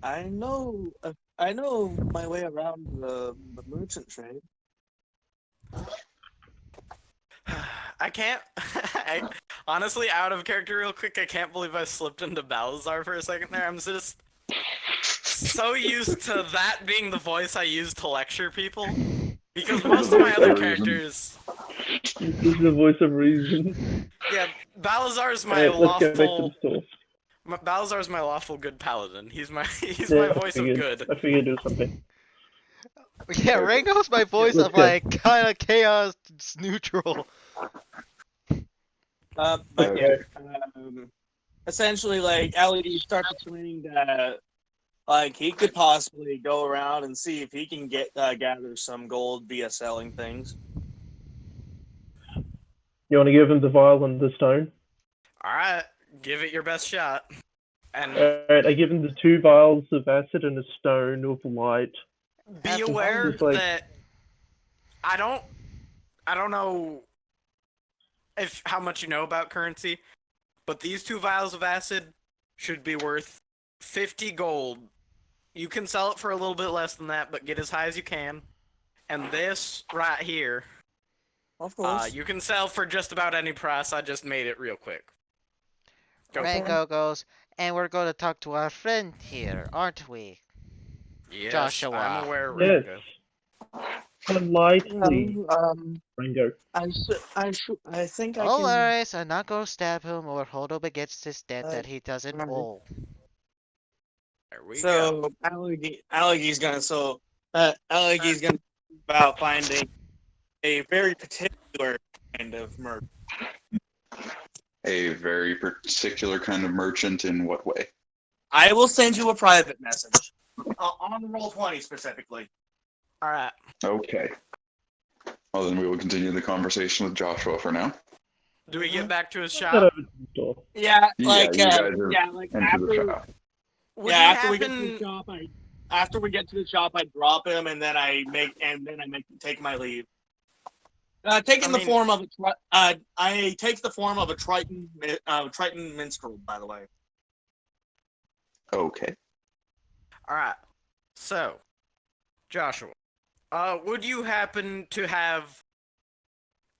I know my way around the merchant trade. I can't. Honestly, out of character real quick, I can't believe I slipped into Balazar for a second there. I'm just so used to that being the voice I use to lecture people. Because most of my other characters... This is the voice of reason. Yeah, Balazar's my Alright, let's go back to lawful... the store. Balazar's my lawful good paladin. He's my Yeah, my voice of good. I figured it was something. Yeah, Rango's my voice Let's of go. like kind of chaos neutral. But Okay. essentially, like Ellie starts explaining that, like he could possibly go around and see if he can gather some gold via selling things. You want to give him the vial and the stone? Alright, give it your best shot. And Alright, I give him the 2 vials of acid and a stone of light. be aware Just like- that I don't know how much you know about currency, but these 2 vials of acid should be worth 50 gold. You can sell it for a little bit less than that, but get as high as you can. And this right here, Of course. you can sell for just about any price. I just made it real quick. Go for Rango goes, and we're going to talk to our friend here, aren't we? it. Yes, Joshua. I'm aware, Yes. Rango. Politely, Rango. I Oh, can. alright, I'm not going to stab him or hold him against his debt Uh, that he doesn't alright. owe. There we go. So Allegi's gonna about finding a very particular kind of merch. A very particular kind of merchant in what way? I will send you a private message on roll 20 specifically. All right. Okay. Well, then we will continue the conversation with Joshua for now. Do we get back to his Head shop? over to the store. Yeah, Yeah, like you guys have like entered the after shop. Would yeah, you after we get to the happen? shop, after we get to the shop, I drop him and then I take my leave. Taking the form of I take the form of a Triton minstrel, by the way. Okay. All right. So, Joshua, would you happen to have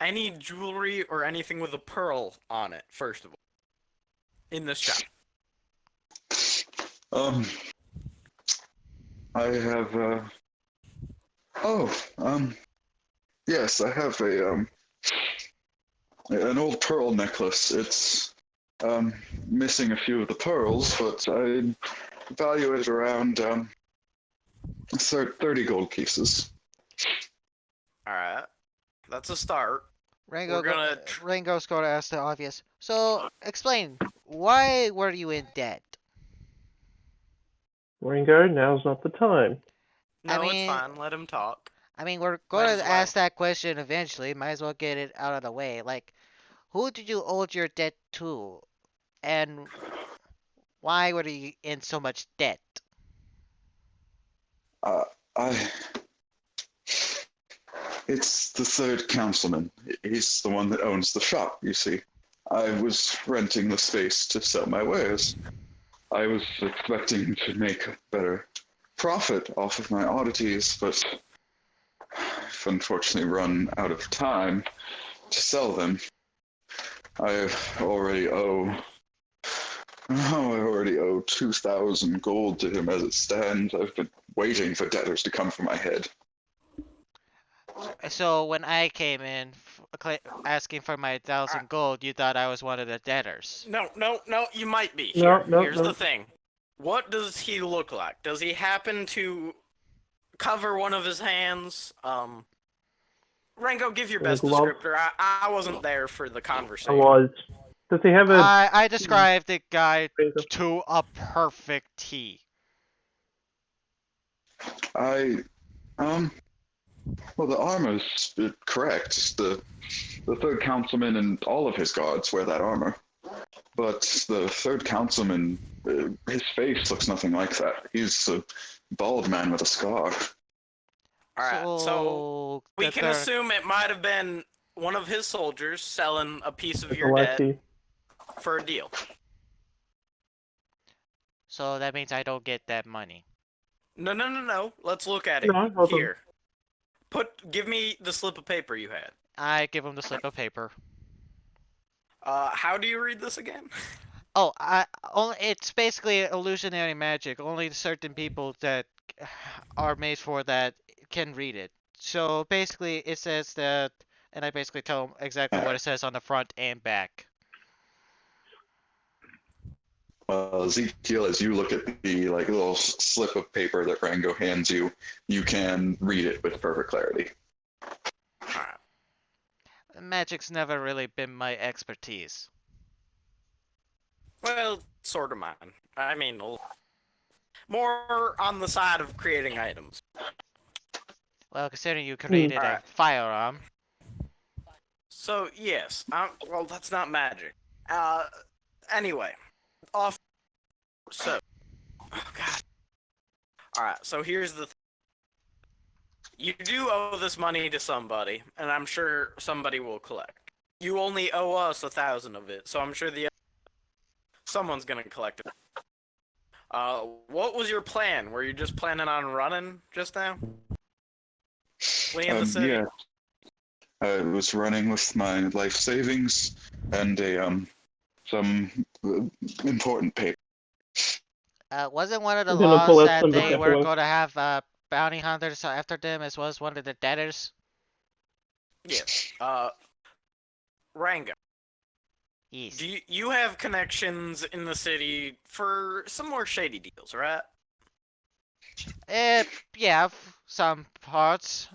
any jewelry or anything with a pearl on it? First of all, in the shop. I have yes, I have an old pearl necklace. It's missing a few of the pearls, but I value it around 30 gold pieces. All right. That's a start. Rango's gonna going to ask the obvious. So, explain, why were you in debt? Rango, now's not the time. No, mean- it's fine. Let him talk. I mean, we're Might going as to well. ask that question eventually. Might as well get it out of the way. Like, who did you owe your debt to? And why were you in so much debt? It's the third councilman. He's the one that owns the shop, you see. I was renting the space to sell my wares. I was expecting to make a better profit off of my oddities, but I've unfortunately run out of time to sell them. I already owe 2,000 gold to him as it stands. I've been waiting for debtors to come for my head. So, when I came in asking for my 1,000 gold, you thought I was one of the debtors. No, you might be. No, Here, no, here's no. the thing. What does he look like? Does he happen to cover one of his hands? Rango, give your best glove? descriptor. I wasn't there for the I conversation. was. Does he have a... I described the guy to a perfect T. Well, the armor's correct. The third councilman and all of his guards wear that armor. But the third councilman, his face looks nothing like that. He's a bald man with a scar. Alright, so we the can third- assume it might have been one of his soldiers selling a piece of your debt Alexi? for a deal. So that means I don't get that money. No. Let's look at it No, hold on. here. Give me the slip of paper you had. I give him the slip of paper. How do you read this again? Oh, it's basically illusionary magic. Only certain people that are made for that can read it. So basically, it says that, and I basically tell him exactly what it says on the front and back. Ezekiel, as you look at the little slip of paper that Rango hands you, you can read it with perfect clarity. Alright. Magic's never really been my expertise. Well, sort of mine. I mean, more on the side of creating items. Well, considering you created a firearm. So, yes. Well, that's not magic. Anyway. So. Oh, God. Alright, so here's the you do owe this money to somebody, and I'm sure somebody will collect. You only owe us 1,000 of it, so I'm sure someone's gonna collect it. What was your plan? Were you just planning on running just now? Fleeing the city? Yeah. I was running with my life savings and some important paper. Wasn't one of the I'm gonna pull laws out that some they were paperwork. going to have bounty hunters after them as well as one of the debtors? Yes. Rango, Yes. do you have connections in the city for some more shady deals, right? Yeah, some parts.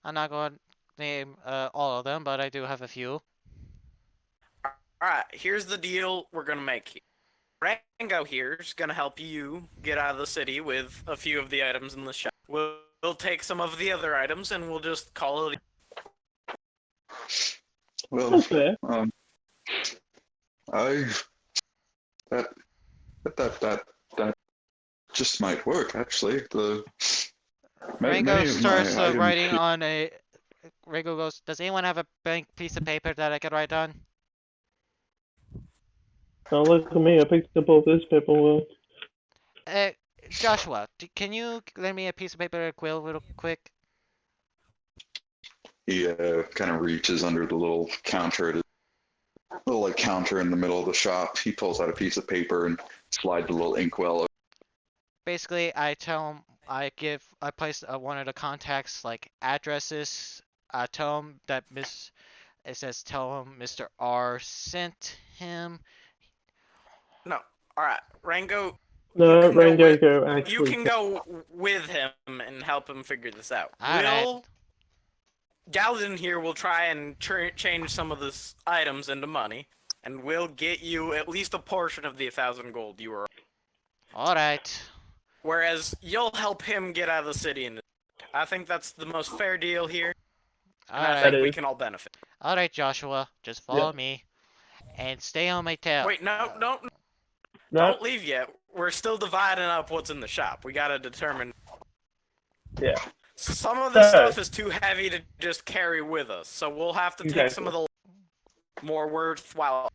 I'm not going to name all of them, but I do have a few. Alright, here's the deal we're gonna make here. Rango here is gonna help you get out of the city with a few of the items in the shop. We'll take some of the other items and we'll just call it. Well, That's fair. I that just might work actually. Rango Many of my starts items. writing on a. Rango goes, "Does anyone have a blank piece of paper that I could write on?" Don't look at me. I picked up all this paperwork. Joshua, can you lend me a piece of paper and a quill real quick? He kind of reaches under the little counter, little like counter in the middle of the shop. He pulls out a piece of paper and slides a little inkwell. Basically, I tell him I place one of the contacts like addresses. I tell him that tell him Mr. R sent him. No. Alright, Rango, No, can go Rango with- go you actually. can go with him and help him figure this out. Alright. Galadin here will try and change some of the items into money, and we'll get you at least a portion of the 1,000 gold you were. Alright. Whereas you'll help him get out of the city, and I think that's the most fair deal here. And I Alright. think That we is. can all benefit. Alright, Joshua. Just follow me. And stay on my tail. Wait, no, No, don't leave yet. We're still dividing up what's in the shop. We gotta determine. yeah. Some of the So- stuff is too heavy to just carry with us, so we'll have to take some of the more worthwhile.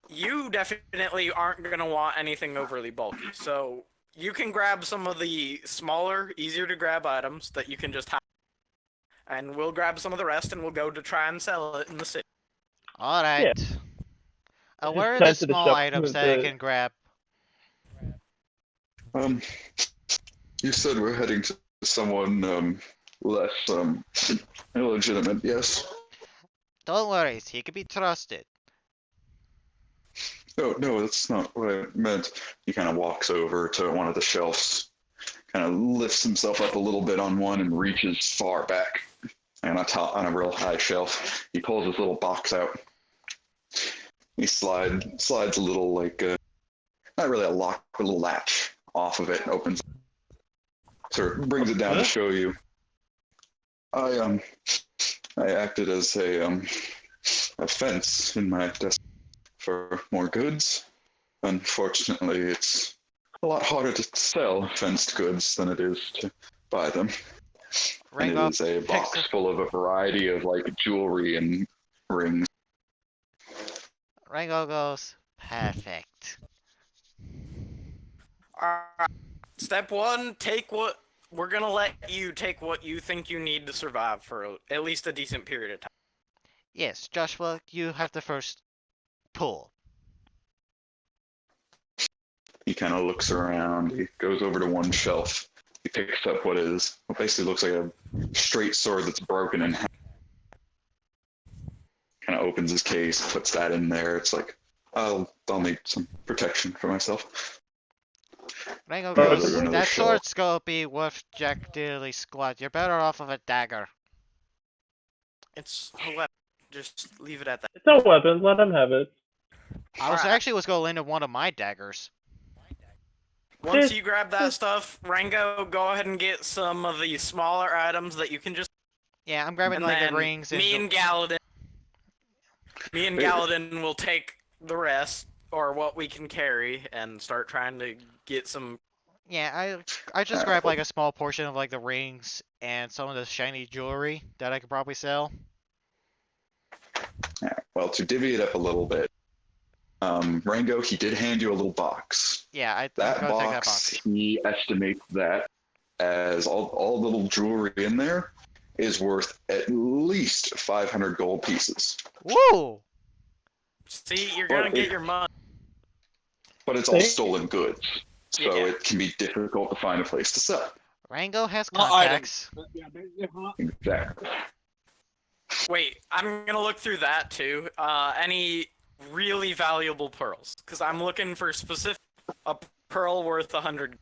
You definitely aren't gonna want anything overly bulky, so you can grab some of the smaller, easier to grab items that you can just hide. And we'll grab some of the rest and we'll go to try and sell it in the city. Alright. Where are Time the to the small shop items with that I the- can grab? You said we're heading to someone less illegitimate. Yes. Don't worry, he can be trusted. No, that's not what I meant. He kind of walks over to one of the shelves, kind of lifts himself up a little bit on one and reaches far back. And on a real high shelf, he pulls his little box out. He slides a little not really a lock, but a little latch off of it and opens. Sort of brings it down to show you. I acted as a fence in my desk for more goods. Unfortunately, it's a lot harder to sell fenced goods than it is to buy them. And Rango it is a box full of a variety of jewelry and rings. Rango goes, perfect. Alright. Step one, we're gonna let you take what you think you need to survive for at least a decent period of time. Yes, Joshua, you have the first pull. He kind of looks around. He goes over to one shelf. He picks up what basically looks like a straight sword that's broken in half. Kind of opens his case, puts that in there. It's like, I'll need some protection for myself. Rango Goes goes, over another that shelf. sword's gonna be worth Jack Dearly squat. You're better off of a dagger. It's a weapon. Just leave it at that. It's no weapons. Let him have it. I was Alright. actually was gonna lend him one of my daggers. Once you grab that stuff, Rango, go ahead and get some of the smaller items that you can just. Yeah, I'm grabbing And like then the rings and me and Galadin will take the rest, or what we can carry, and start trying to get some. yeah, I just grabbed like a small portion of like the rings and some of the shiny jewelry that I could probably sell. Well, to divvy it up a little bit, Rango, he did hand you a little box. Yeah, I'm That gonna take that box, box. he estimates that as all the little jewelry in there is worth at least 500 gold pieces. Woo! See, you're gonna get your money. But it's all stolen goods, so Yeah. it can be difficult to find a place to sell. Rango has Well, contacts. Yeah, basically, huh? Exactly. Wait, I'm gonna look through that too. Any really valuable pearls? Because I'm looking for a pearl worth 100.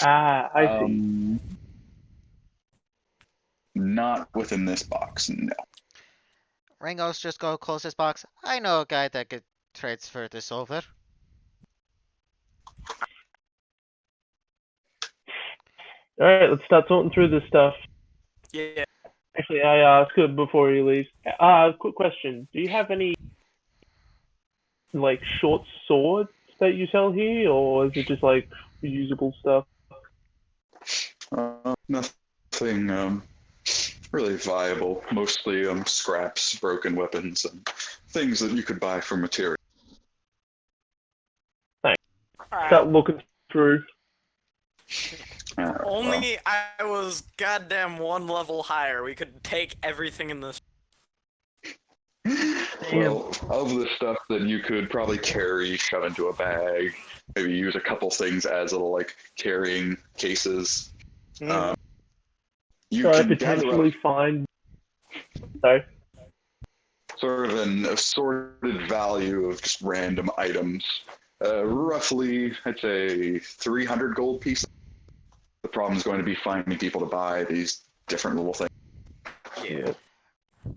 Ah, I see. Not within this box, no. Rango's just go close his box. I know a guy that could transfer this over. All right, let's start sorting through this stuff. Yeah. Actually, I ask before he leaves. Quick question: do you have any like short swords that you sell here, or is it just like reusable stuff? Nothing really viable. Mostly scraps, broken weapons, and things that you could buy for material. Start looking through. Only I was goddamn one level higher. We could take everything in this. Well, of the stuff that you could probably carry, shove into a bag, maybe use a couple things as little like carrying cases. You So I can gather potentially up find. Sorry. sort of an assorted value of just random items. Roughly, I'd say 300 gold pieces. The problem is going to be finding people to buy these different little things. Yeah.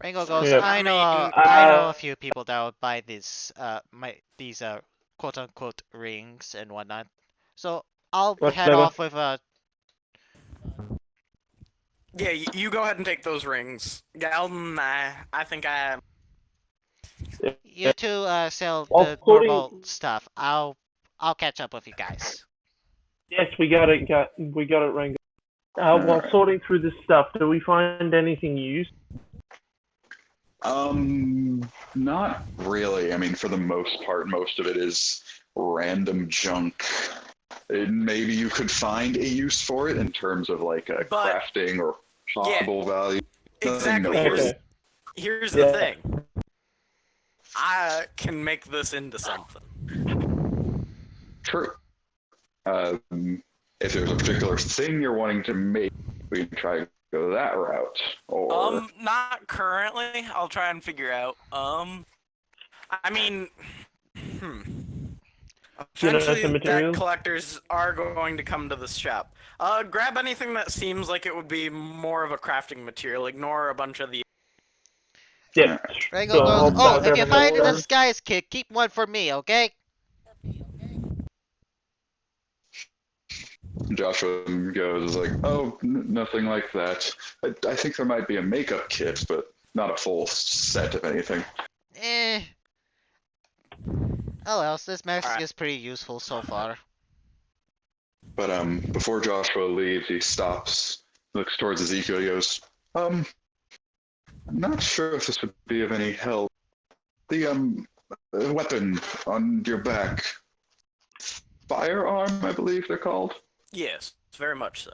Rango goes, Yeah. I know, I mean, I know a few people that would buy these, these quote unquote rings and whatnot. So I'll head Whatever. off with Yeah, you go ahead and take those rings. Galden, I think I. you two sell While the sorting- normal stuff. I'll catch up with you guys. Yes, we got it. We got it, Rango. While Alright. sorting through this stuff, do we find anything used? Not really. I mean, for the most part, most of it is random junk. Maybe you could find a use for it in terms of like a But- crafting or possible value. Exactly. Nothing Here's, Okay. here's Yeah. the thing. I can make this into something. True. If there's a particular thing you're wanting to make, we can try to go that route. Or Not currently. I'll try and figure out. I mean, Eventually, some that materials? collectors are going to come to this shop. Grab anything that seems like it would be more of a crafting material. Ignore a bunch of the. Yeah. Rango So goes, I'll oh, start if you grabbing find a those. disguise kit, keep one for me, okay? Joshua goes like, "Oh, nothing like that. I think there might be a makeup kit, but not a full set of anything." Eh. Oh well, this mask Alright. is pretty useful so far. But before Joshua leaves, he stops, looks towards Ezekiel. He goes, I'm not sure if this would be of any help. The weapon on your back, firearm, I believe they're called. Yes, very much so.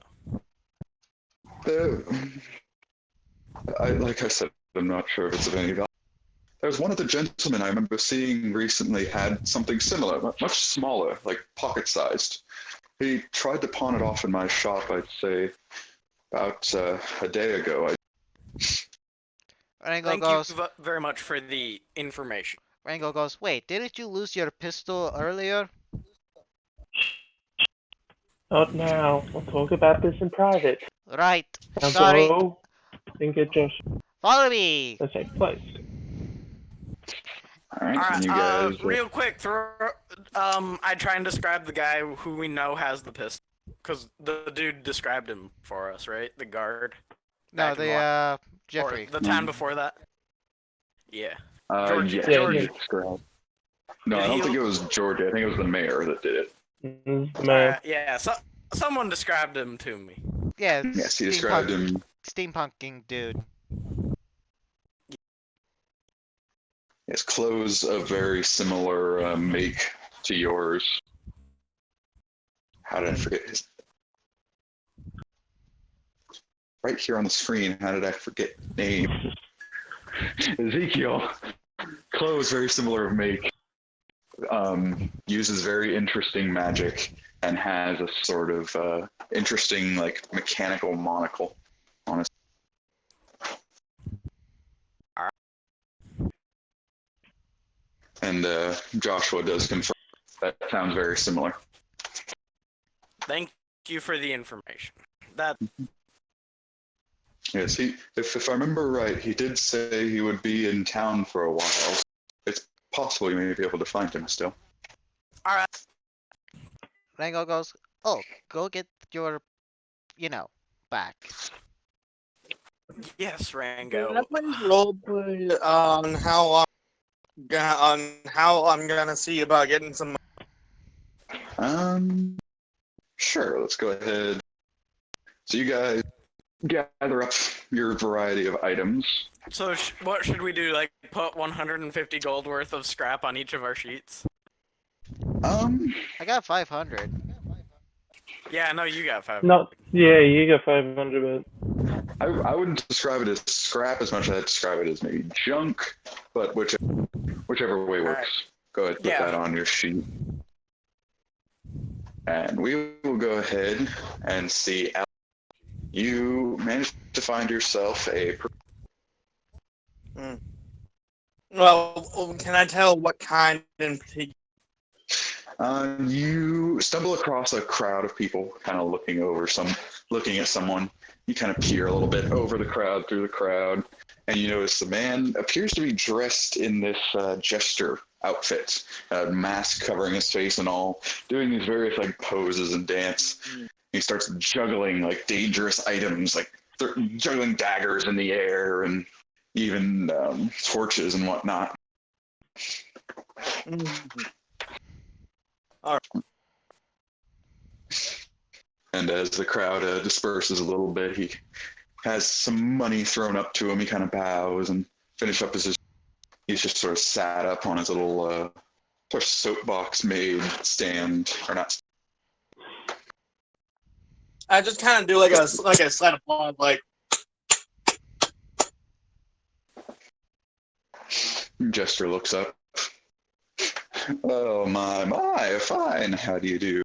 Like I said, I'm not sure if it's of any value. There's one of the gentlemen I remember seeing recently had something similar, much smaller, like pocket-sized. He tried to pawn it off in my shop, I'd say, about a day ago. Rango Thank goes, you very much for the information. Rango goes, wait, didn't you lose your pistol earlier? Not now. We'll talk about this in private. Right. Now Sorry. go and get Josh Follow me. a safe place. Alright, Alright, and you guys... real quick, I try and describe the guy who we know has the pistol. Because the dude described him for us, right? The guard. No, Back in the Jeffrey. Or the town before that. Yeah. Georgia. Georgia. Georgia. No, I don't think it was Georgia. I think it was the mayor that did it. Man. Yeah, someone described him to me. Yeah, Yes, he described him. steampunking dude. His clothes of very similar make to yours. How did I forget his? Right here on the screen. How did I forget his name? Ezekiel. clothes very similar of make. Uses very interesting magic and has a sort of interesting like mechanical monocle on his. And Joshua does confirm that sounds very similar. Thank you for the information. That Yes, if I remember right, he did say he would be in town for a while. It's possible you may be able to find him still. all right. Rango goes, "Oh, go get your, back." Yes, Can I Rango. please roleplay on how I'm gonna see about getting some. Sure, let's go ahead. So you guys gather up your variety of items. So what should we do? Like put 150 gold worth of scrap on each of our sheets? I got 500. Yeah, no, you got 5. Yeah, you got 500, but I wouldn't describe it as scrap as much as I'd describe it as maybe junk, but whichever way works. Right. Go ahead, put that on your sheet. And we will go ahead and see. You managed to find yourself a. Well, can I tell what kind in particular? You stumble across a crowd of people kind of looking at someone. You kind of peer a little bit over the crowd, through the crowd, and you notice the man appears to be dressed in this jester outfit, a mask covering his face and all, doing these various like poses and dance. He starts juggling like dangerous items, like juggling daggers in the air and even torches and whatnot. All right. And as the crowd disperses a little bit, he has some money thrown up to him. He kind of bows and finishes up he's just sort of sat up on his little sort of soapbox made stand, or not. I just kind of do like a sleight of hand, like. Jester looks up. Oh my, fine. How do you do?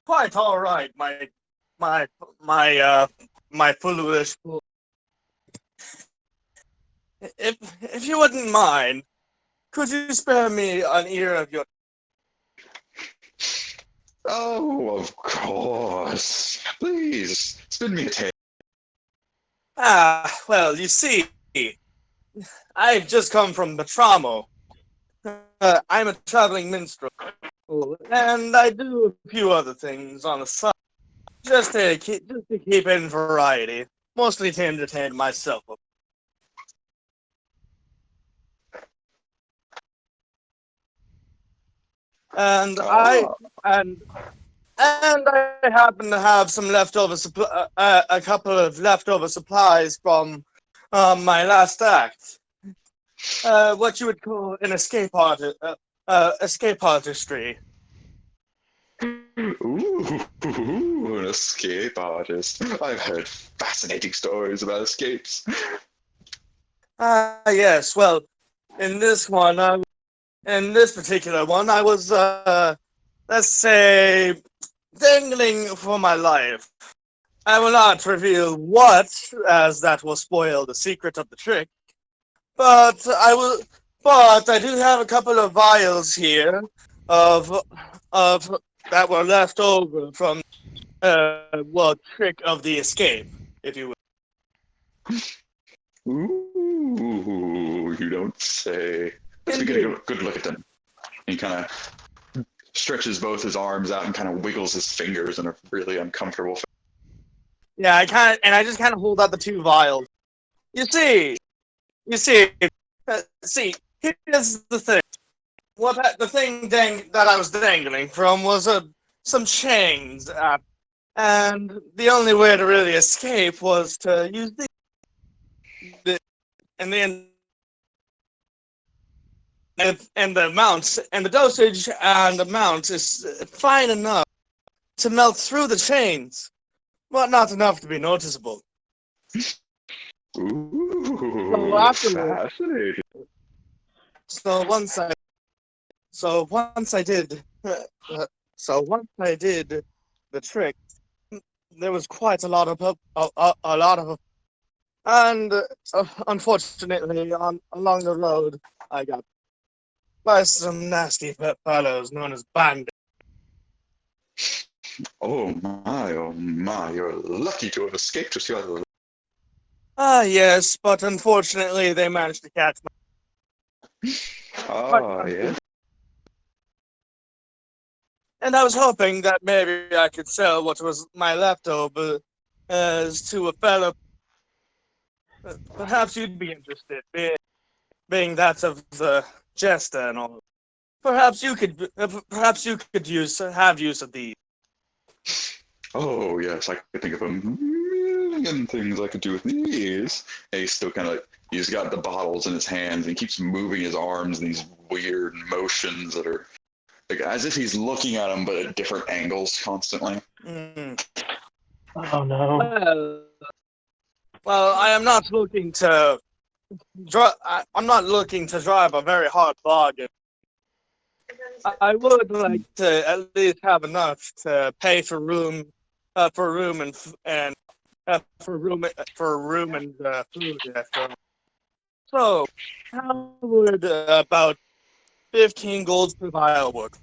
Quite all right, my foolish. If you wouldn't mind, could you spare me an ear of your? Oh, of course. Please, spin me a tale. Well, you see, I've just come from Betramo. I'm a traveling minstrel, and I do a few other things on the side, just to keep in variety, mostly to entertain myself. And I happen to have some leftover a couple of leftover supplies from my last act. What you would call an escape artistry. Ooh, an escape artist. I've heard fascinating stories about escapes. Yes. Well, in this particular one, I was, let's say, dangling for my life. I will not reveal what, as that will spoil the secret of the trick. But I do have a couple of vials here of that were left over from trick of the escape, if you will. Ooh, you don't say. Let's get a good look at them. He kind of stretches both his arms out and kind of wiggles his fingers in a really uncomfortable fashion. Yeah, I just kind of hold out the two vials. You see, here's the thing. The thing that I was dangling from was some chains, and the only way to really escape was to use and the amounts and the dosage and amount is fine enough to melt through the chains, but not enough to be noticeable. Ooh, So afterwards, fascinating. so once I, so once I did, so once I did the trick, there was quite a lot of a lot of, and unfortunately, along the road, I got by some nasty fellows known as bandits. Oh my, you're lucky to have escaped us. Ah, yes, but unfortunately, they managed to catch me. Ah, yeah. And I was hoping that maybe I could sell what was my leftover to a fellow. Perhaps you'd be interested, being that of the jester and all. Perhaps you could have use of these. Oh, yes, I could think of a million things I could do with these. And he's still kind of like, he's got the bottles in his hands and he keeps moving his arms in these weird motions that are like as if he's looking at them but at different angles constantly. Mm. Oh no. Well, I am not looking to I'm not looking to drive a very hard bargain. I would like to at least have enough to pay for room and food. So, how would about 15 golds per vial work?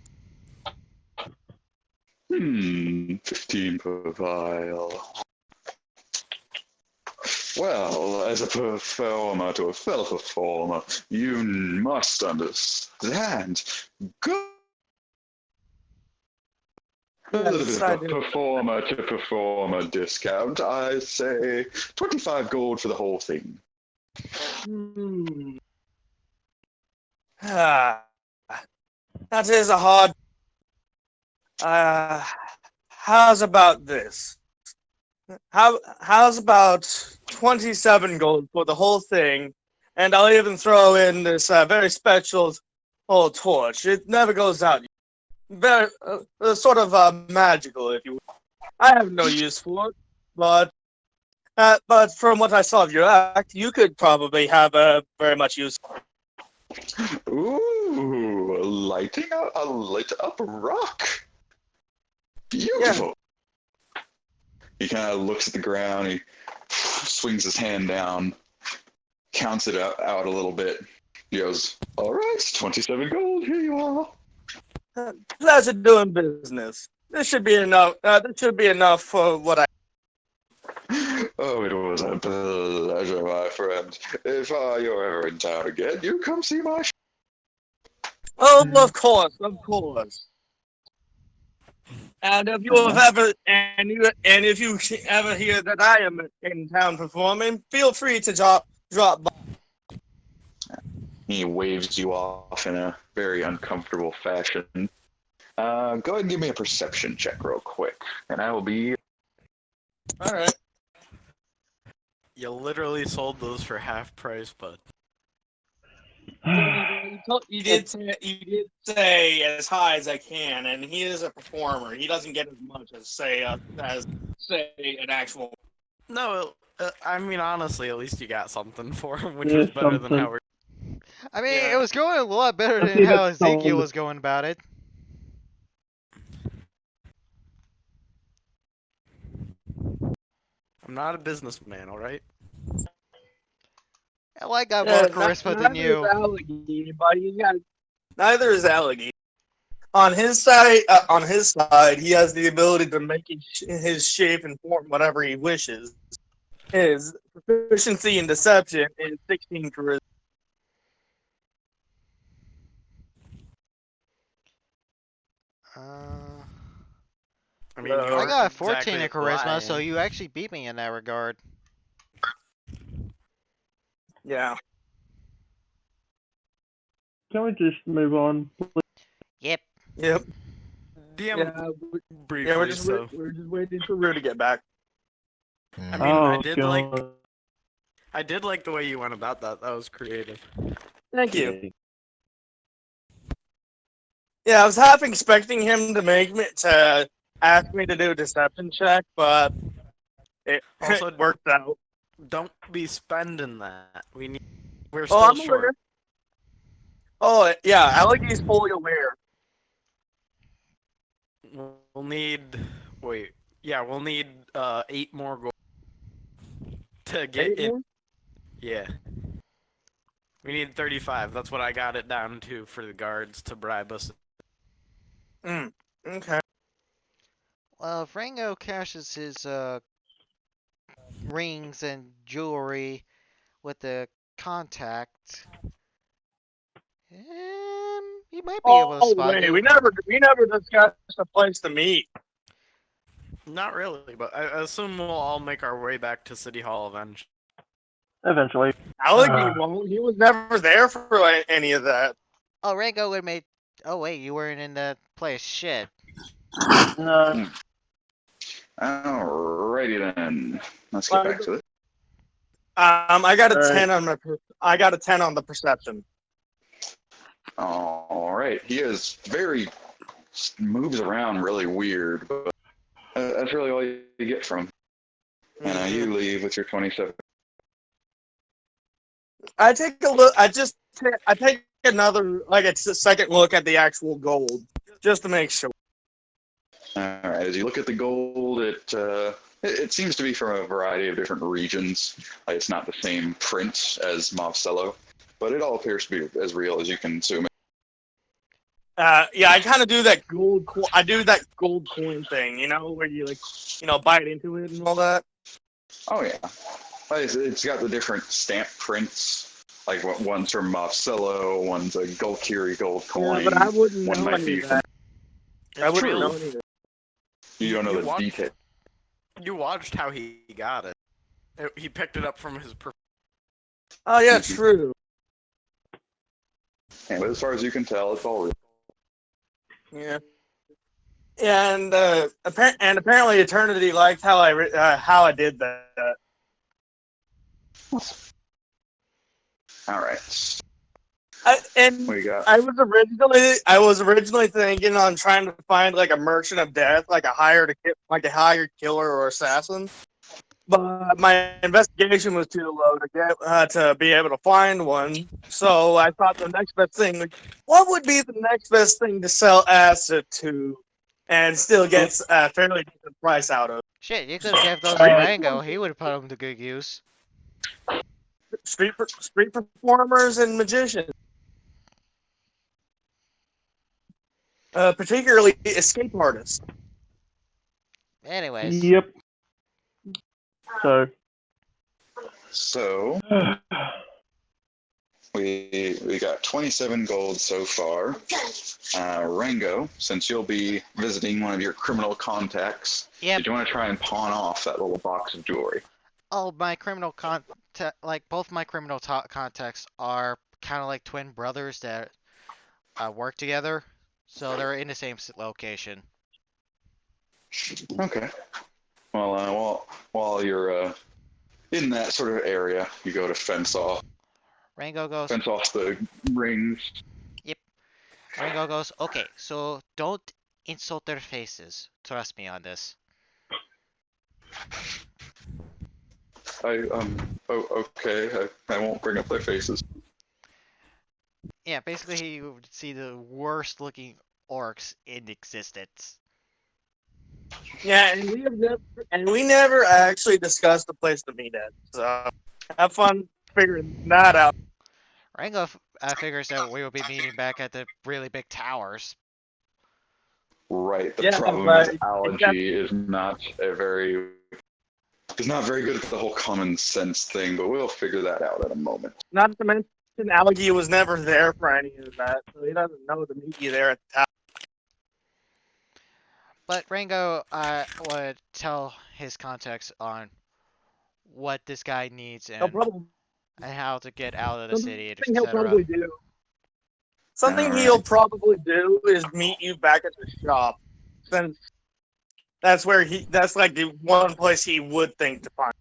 15 per vial. Well, as a performer to a fellow performer, you must understand. Good. A little bit of a performer to performer discount. I say 25 gold for the whole thing. Ah, that is a hard. How's about this? How's about 27 gold for the whole thing, and I'll even throw in this very special old torch. It never goes out. Very sort of magical, if you will. I have no use for it, but from what I saw of your act, you could probably have very much use. Ooh, a lit up rock. Beautiful. Yeah. He kind of looks at the ground. He swings his hand down, counts it out a little bit. He goes, "All right, 27 gold. Here you are." Pleasure doing business. This should be enough. This should be enough for what I. Oh, it was a pleasure, my friend. If you're ever in town again, you come see my. Oh, of course, of course. And if you have ever if you ever hear that I am in town performing, feel free to drop by. He waves you off in a very uncomfortable fashion. Go ahead and give me a perception check real quick, and I will be. All right. You literally sold those for half price, bud. You did say as high as I can, and he is a performer. He doesn't get as much as say an actual. No, I mean honestly, at least you got something for him, which was better than how we're. I mean, it was going a lot better than how Ezekiel was going about it. I'm not a businessman, all right. Hell, I got more charisma than you. Neither is Alligator. On his side, he has the ability to make his shape and form whatever he wishes. His proficiency in deception is 16 charisma. I mean, I got 14 exactly in charisma, lying. so you actually beat me in that regard. Yeah. Can we just move on? Yep. Yep. DM briefly, Yeah, we're just so. waiting for Rue to get back. I mean, I did like the way you went about that. That was creative. Thank you. Yeah, I was half expecting him to ask me to do a deception check, but it Also, worked out. Don't be spending that. We're Oh, still I'm short. aware. Oh, yeah, Allegi's fully aware. We'll need. Wait. Yeah, we'll need 8 more gold to get 8 in. more? Yeah. We need 35. That's what I got it down to for the guards to bribe us. Okay. Well, if Rango cashes his rings and jewelry with the contact, he might be able to Oh, spot wait, you. we never discussed a place to meet. Not really, but I assume we'll all make our way back to City Hall eventually. Eventually. Allegi won't. He was never there for any of that. Oh, Rango would made. Oh wait, you weren't in that place. Shit. No. Alrighty then. Let's get back to it. I got a Alright. 10 on I got a 10 on the perception. All right. He is moves around really weird, but that's really all you get from him. And you leave with your 27. I take a look. I take another, like, it's a second look at the actual gold, just to make sure. All right. As you look at the gold, it seems to be from a variety of different regions. Like, it's not the same print as Mavcello, but it all appears to be as real as you can assume. Yeah, I kind of do that gold. I do that gold coin thing, where you bite into it and all that. Oh yeah. It's got the different stamp prints. Like one's from Mavcello, one's a Golkiri gold coin. Yeah, but I wouldn't one know might any be of from. that. I wouldn't true. know any of that. You don't know You the watch- detail. You watched how he got it. He picked it up from his. Oh yeah, true. Yeah, but as far as you can tell, it's all real. Yeah. And apparently Eternity liked how I did that. All right. I We got. was originally thinking on trying to find like a merchant of death, like a hired killer or assassin. But my investigation was too low to get to be able to find one. So I thought the next best thing, what would be the next best thing to sell acid to, and still get a fairly decent price out of? Shit, you could have gave those to Rango. He would have put them to good use. Street performers and magicians. Particularly escape artists. Anyways. Yep. So we got 27 gold so far. Rango, since you'll be visiting one of your criminal contacts, did you want to try and pawn off that little box of jewelry? Oh, my criminal both my criminal contacts are kind of like twin brothers that work together, so they're in the same location. Okay. Well, while you're in that sort of area, you go to fence off the rings. Yep. Rango goes, okay, so don't insult their faces. Trust me on this. Okay. I won't bring up their faces. Yeah, basically you would see the worst looking orcs in existence. Yeah, and we never actually discussed the place to meet at. So have fun figuring that out. Rango figures that we will be meeting back at the really big towers. Right. The Yeah, problem but is Allergy is not very good at the whole common sense thing, but we'll figure that out in a moment. Not to mention, Allegy was never there for any of that, so he doesn't know to meet you there at the tower. But Rango would tell his contacts on what this guy needs and how to get out of the city, Something he'll probably etc. do. Something Alright. he'll probably do is meet you back at the shop, since that's that's like the one place he would think to find.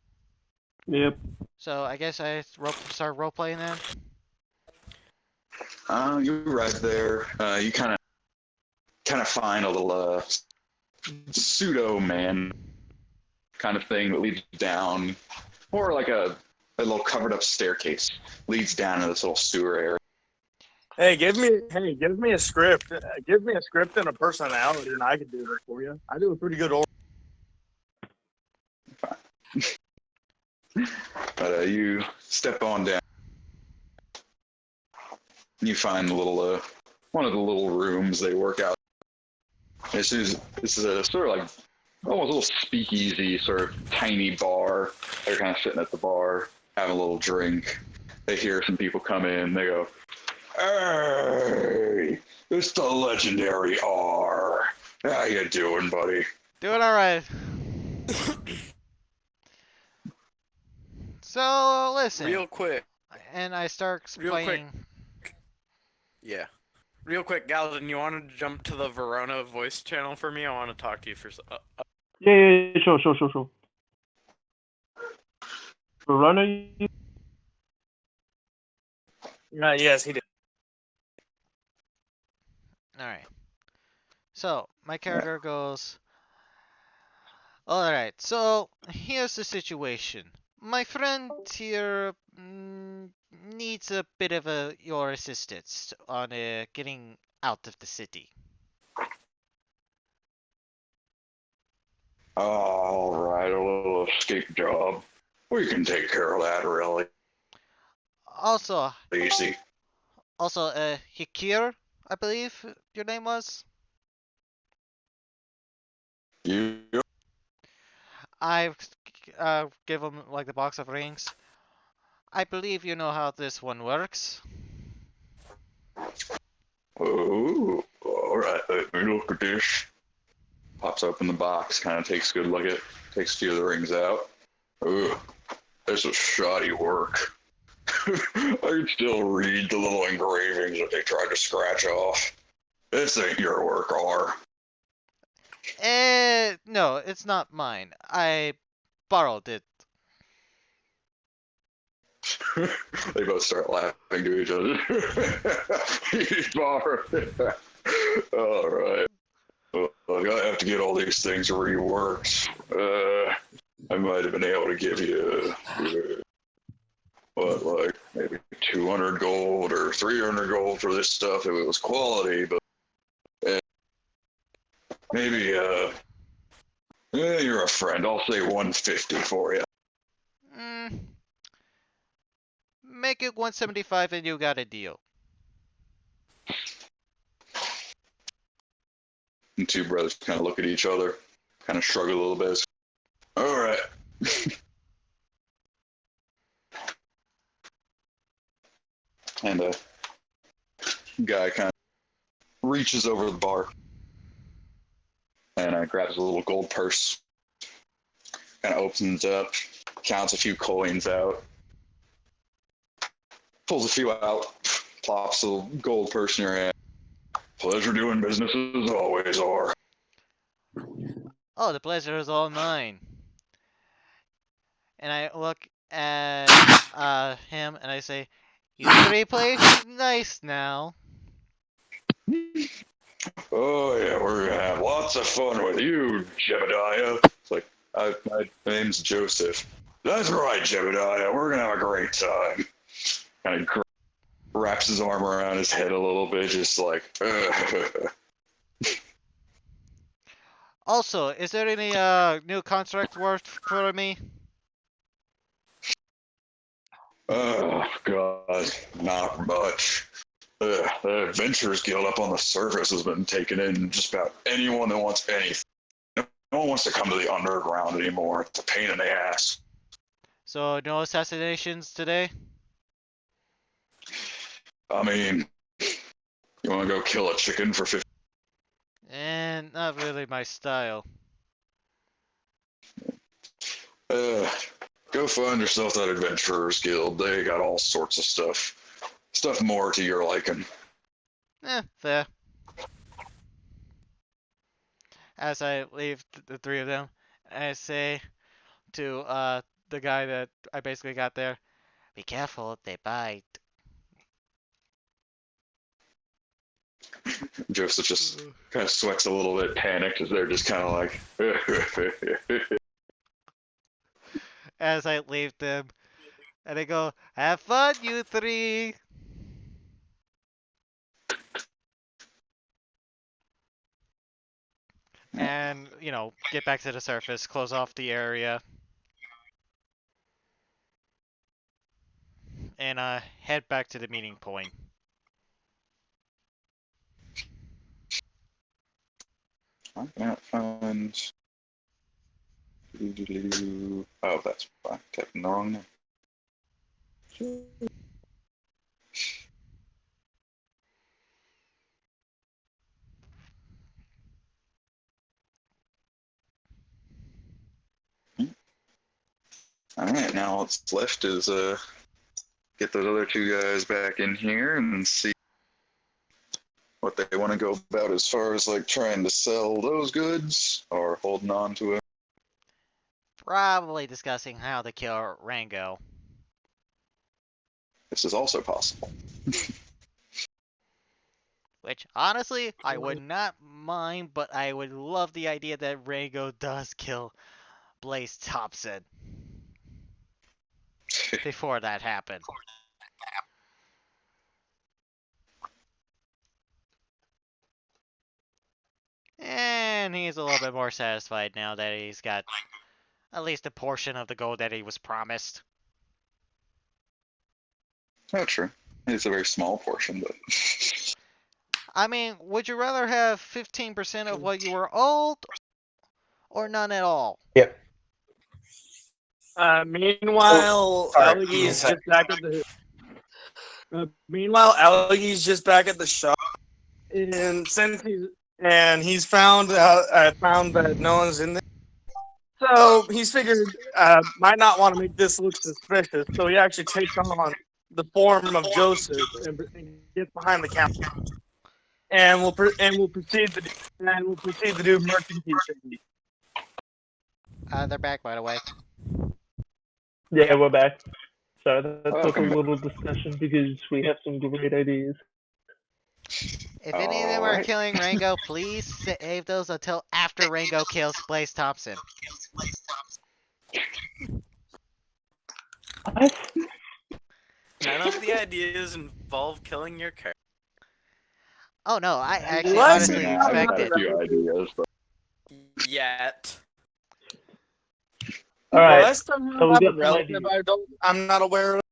Yep. So I guess I start role playing then. You arrive there. You kind of find a little pseudo man kind of thing that leads down or like a little covered up staircase leads down into this little sewer area. Hey, give me a script. Give me a script and a personality, and I can do this for you. I do a pretty good order. But you step on down. You find the little one of the little rooms they work out. This is a sort of like almost a little speakeasy, sort of tiny bar. They're kind of sitting at the bar, having a little drink. They hear some people come in. They go, "Hey, it's the legendary R. How you doing, buddy?" Doing all right. So listen. Real quick. And I start explaining. Yeah. Real quick, Galvin, you want to jump to the Verona voice channel for me? I want to talk to you for. Yeah, sure. Verona. Yes, he did. All right. So my character goes. All right. So here's the situation. My friend here needs a bit of your assistance on getting out of the city. All right, a little escape job. We can take care of that really Also, easy. Hikir, I believe your name was. You I give him like the box of rings. I believe you know how this one works. Oh, all right. Let me look at this. Pops open the box, kind of takes a good look at it, takes a few of the rings out. Ooh, this is shoddy work. I can still read the little engravings that they tried to scratch off. This ain't your work, R. No, it's not mine. I borrowed it. They both start laughing to each other. He's borrowed it. All right. Well, I have to get all these things reworked. I might have been able to give you, like maybe 200 gold or 300 gold for this stuff if it was quality, but maybe, you're a friend. I'll say 150 for you. Make it 175 and you got a deal. And two brothers kind of look at each other, kind of shrug a little bit. All right. And the guy kind of reaches over the bar and grabs a little gold purse, kind of opens it up, counts a few coins out, pulls a few out, plops a gold purse in your hand. Pleasure doing business as always, R. Oh, the pleasure is all mine. And I look at him and I say, "You three play nice now." Oh yeah, we're gonna have lots of fun with you, Jebediah. It's like, my name's Joseph. That's right, Jebediah. We're gonna have a great time. Kind of wraps his arm around his head a little bit, just like. Also, is there any new contract work for me? Oh God, not much. The Adventurers Guild up on the surface has been taking in just about anyone that wants anything. No one wants to come to the underground anymore. It's a pain in the ass. So no assassinations today? I mean, you want to go kill a chicken for 50? And not really my style. Go find yourself that Adventurers Guild. They got all sorts of stuff. Stuff more to your liking. Fair. As I leave the three of them, I say to the guy that I basically got there, "Be careful, they bite." Joseph just kind of sweats a little bit, panicked, as they're just kind of like. as I leave them. And I go, have fun, you three. And, get back to the surface, close off the area, and head back to the meeting point. I can't find. Oh, that's fine. Typing the wrong name. All right, now what's left is get those other two guys back in here and see what they want to go about as far as like trying to sell those goods or holding on to it. Probably discussing how to kill Rango. This is also possible. Which, honestly, I would not mind, but I would love the idea that Rango does kill Blaze Thompson before that happened. And he's a little bit more satisfied now that he's got at least a portion of the gold that he was promised. Not true. It's a very small portion, but I mean, would you rather have 15% of what you were owed or none at all? Yep. Meanwhile, sorry. Algie's just back at the. Meanwhile, Algie's just back at the shop, and he's found that no one's in there. So he's figured might not want to make this look suspicious. So he actually takes on the form of Joseph and gets behind the counter, and we'll proceed to do merchant trading. They're back, by the way. Yeah, we're back. So that took a Welcome. little discussion because we have some great ideas. If any of them are Alright. killing Rango, please save those until after Rango kills Blaze Thompson. None of the ideas involve killing your character. Oh no, I actually What? honestly I had expected. a few ideas, but Yet. All right. Last time So we have got a some relative I'm not aware of.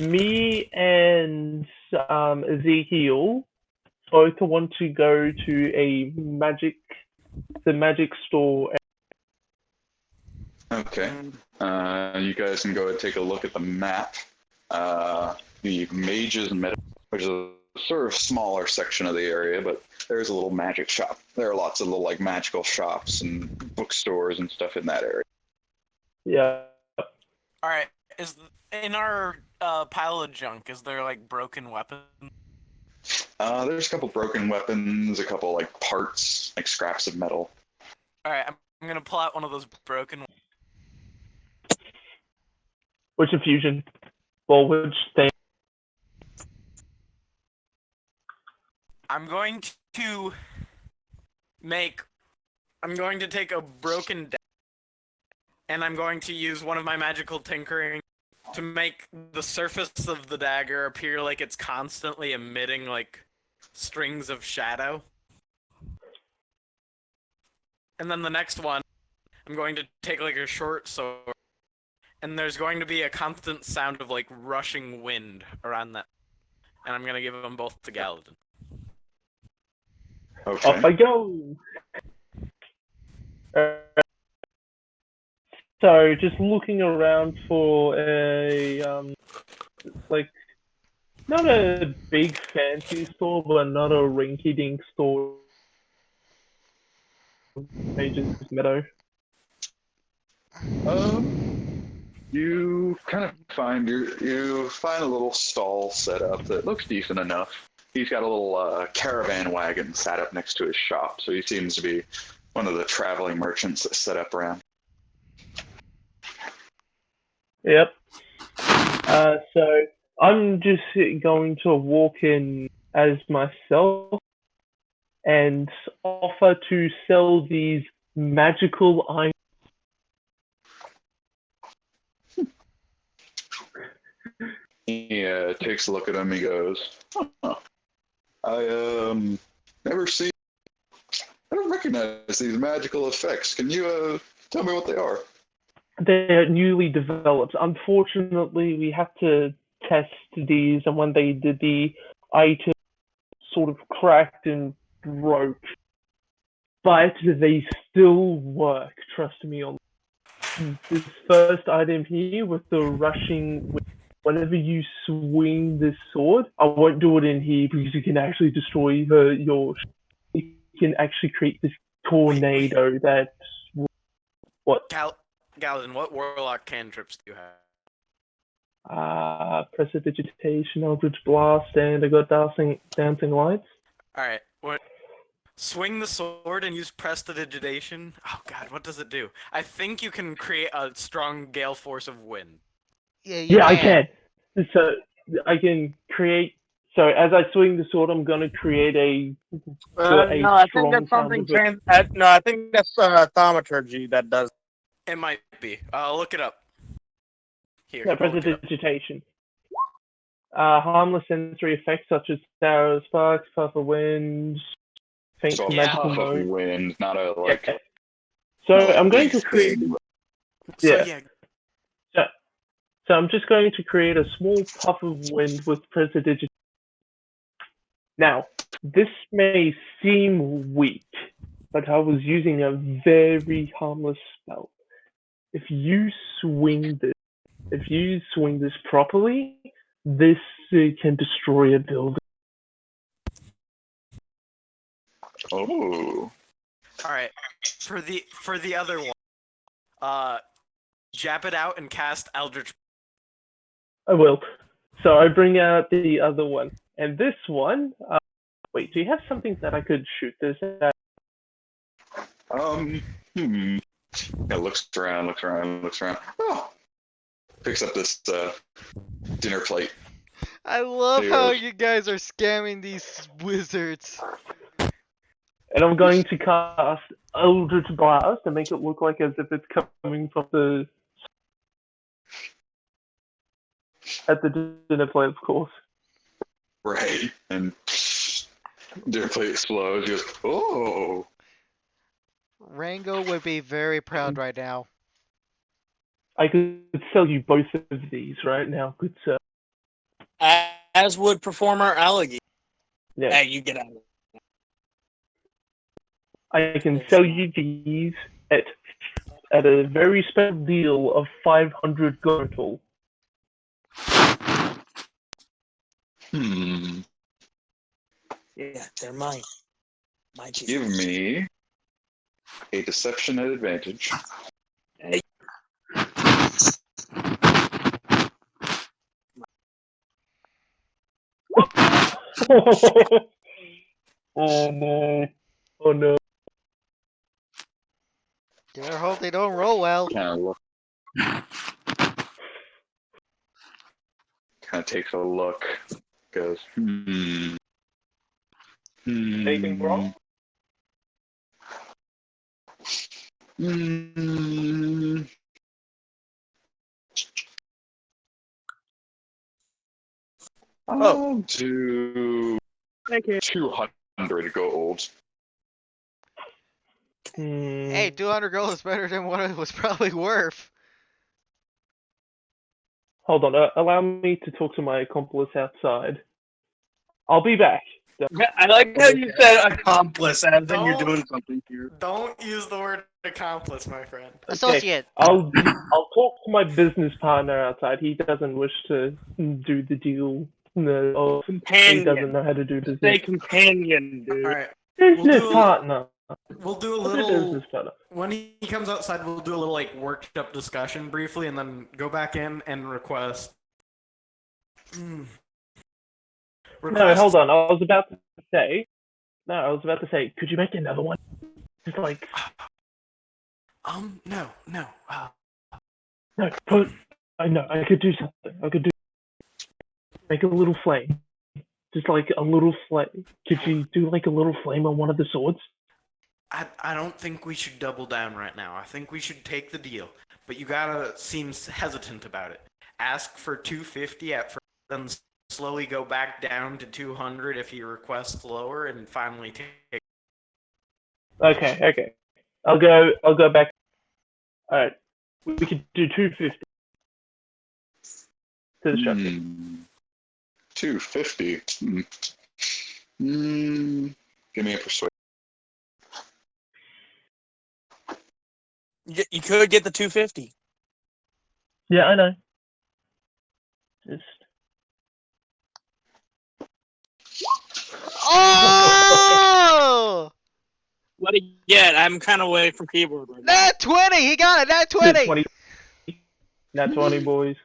Me and Ezekiel both want to go to the magic store. okay. You guys can go ahead and take a look at the map. The Mage's Meadow, which is a sort of smaller section of the area, but there's a little magic shop. There are lots of little like magical shops and bookstores and stuff in that area. Yeah. All right. In our pile of junk, is there like broken weapons? There's a couple broken weapons, a couple like parts, like scraps of metal. All right. I'm gonna pull out one of those broken. Which infusion? Well, which thing? I'm going to take a broken deck, and I'm going to use one of my magical tinkering to make the surface of the dagger appear like it's constantly emitting like strings of shadow. And then the next one, I'm going to take like a short sword, and there's going to be a constant sound of like rushing wind around that. And I'm gonna give them both to Galadin. Okay. Off I go. So just looking around for a like not a big fancy store, but not a rinky-dink store. Mage's Meadow. You kind of find you find a little stall set up that looks decent enough. He's got a little caravan wagon sat up next to his shop, so he seems to be one of the traveling merchants that set up around. Yep. So I'm just going to walk in as myself and offer to sell these magical items. He takes a look at him. He goes, huh. I never see. I don't recognize these magical effects. Can you tell me what they are? They're newly developed. Unfortunately, we have to test these, and when they did, the item sort of cracked and broke. But they still work, trust me on this first item here with the rushing. Whenever you swing this sword, I won't do it in here because you can actually destroy your. You can actually create this tornado that's what. Galadin, what warlock cantrips do you have? Prestidigitation, Eldritch Blast, and I got Dancing Lights. Alright, swing the sword and use prestidigitation. Oh god, what does it do? I think you can create a strong gale force of wind. Yeah, I can. So I can create. So as I swing the sword, I'm gonna create a No, I think strong that's something. sound No, I think that's thaumaturgy that does. It might be. I'll look it up. Here, No, I'll look it up. prestidigitation. Harmless sensory effects such as arrow sparks, puff of wind, faint So magical puff of mode. wind, not a like. Yeah. So not a I'm going big to create. thing. So, Yeah. So I'm just going to create a small puff of wind with prestidigitation. Now, this may seem weak, but I was using a very harmless spell. If you swing this properly, this can destroy a building. Oh. Alright. For the other one, jab it out and cast Eldritch. I will. So I bring out the other one. And this one, wait, do you have something that I could shoot this at? Yeah, looks around. Oh, picks up this dinner plate. I love There how you go. you guys are scamming these wizards. And I'm going to cast Eldritch Blast and make it look like as if it's coming from the at the dinner plate, of course. Right. And dinner plate explodes. He goes, oh. Rango would be very proud right now. I could sell you both of these right now, good sir. As would performer Alligator. Yeah. Hey, you get out of it. I can sell you these at a very special deal of 500 gold. Yeah, they're mine. My Give me a deception at advantage. Hey. Oh no. Oh no. Dear hope they don't roll well. Kind of takes a look. Goes, Anything wrong? I'll do Thank you. 200 gold. Hey, 200 gold is better than what it was probably worth. Hold on, allow me to talk to my accomplice outside. I'll be back. I like how you said accomplice as in you're doing something here. Don't use the word accomplice, my friend. Associate. I'll talk to my business partner outside. He doesn't wish to do the deal. No, he Companion. doesn't know how to do business. Say companion, dude. Alright. Business do a- partner. We'll do a What's a little. business partner? When he comes outside, we'll do a little like worked up discussion briefly, and then go back in and request. No, hold on. I was about to say. Could you make another one? Just like No. no. I know. I could do something. Make a little flame. Just like a little flame. Could you do like a little flame on one of the swords? I don't think we should double down right now. I think we should take the deal, but you gotta seem hesitant about it. Ask for 250 at first. then slowly go back down to 200 if he requests lower, and finally take. Okay. I'll go back. All right. We could do 250 to the shop. 250. Give me a persuasion. You could get the 250. Yeah, I know. Just Oh! What do you get? I'm kind of away from keyboard right now. Nat 20! He got it! Nat 20! Nat 20, boys.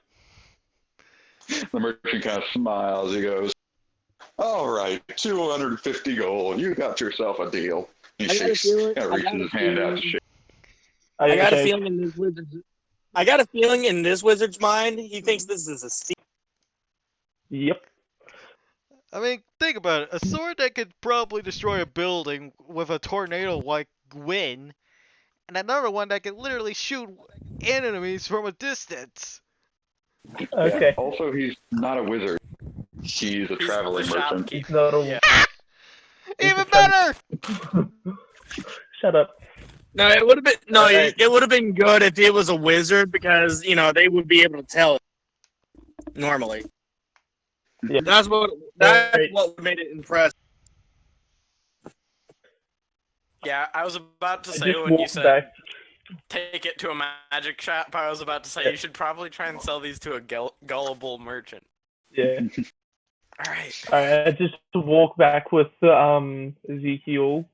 The merchant kind of smiles. He goes, "All right, 250 gold. You got yourself a deal." He I got a shakes, feeling- kind of I reaches got a his hand out to feeling- shake. I got a feeling in this wizard's mind, he thinks this is a steal. Yep. I mean, think about it. A sword that could probably destroy a building with a tornado-like wind, and another one that can literally shoot enemies from a distance. Okay. Yeah. Also, he's not a wizard. He's a traveling the merchant. He's not a. Yeah. Even better! Shut up. No, it would have been Alright. it would have been good if it was a wizard because they would be able to tell normally. Yeah. That's what made it impressive. Yeah, I was about to I say just when you walked said back. take it to a magic shop, I was about to say you should probably try and sell these to a gullible merchant. Yeah. Alright. Alright, I just walk back with Ezekiel.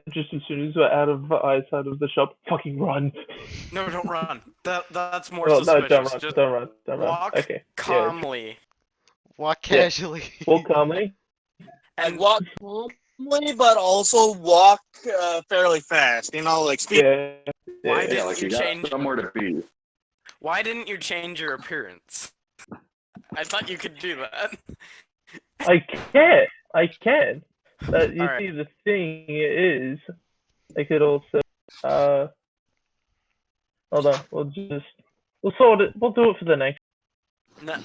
Just as soon as we're out of eyesight of the shop, fucking run. No, don't run. That's more Oh, no, suspicious. don't run. Just Don't run. walk Okay. calmly. Walk Yeah. casually. Walk calmly. And walk calmly, but also walk fairly fast. Like speed. Yeah. Why Yeah, didn't like you you got change? somewhere to be. Why didn't you change your appearance? I thought you could do that. I can. But you Alright. see, the thing is, I could also, hold on, we'll sort it, we'll do it for the next. No,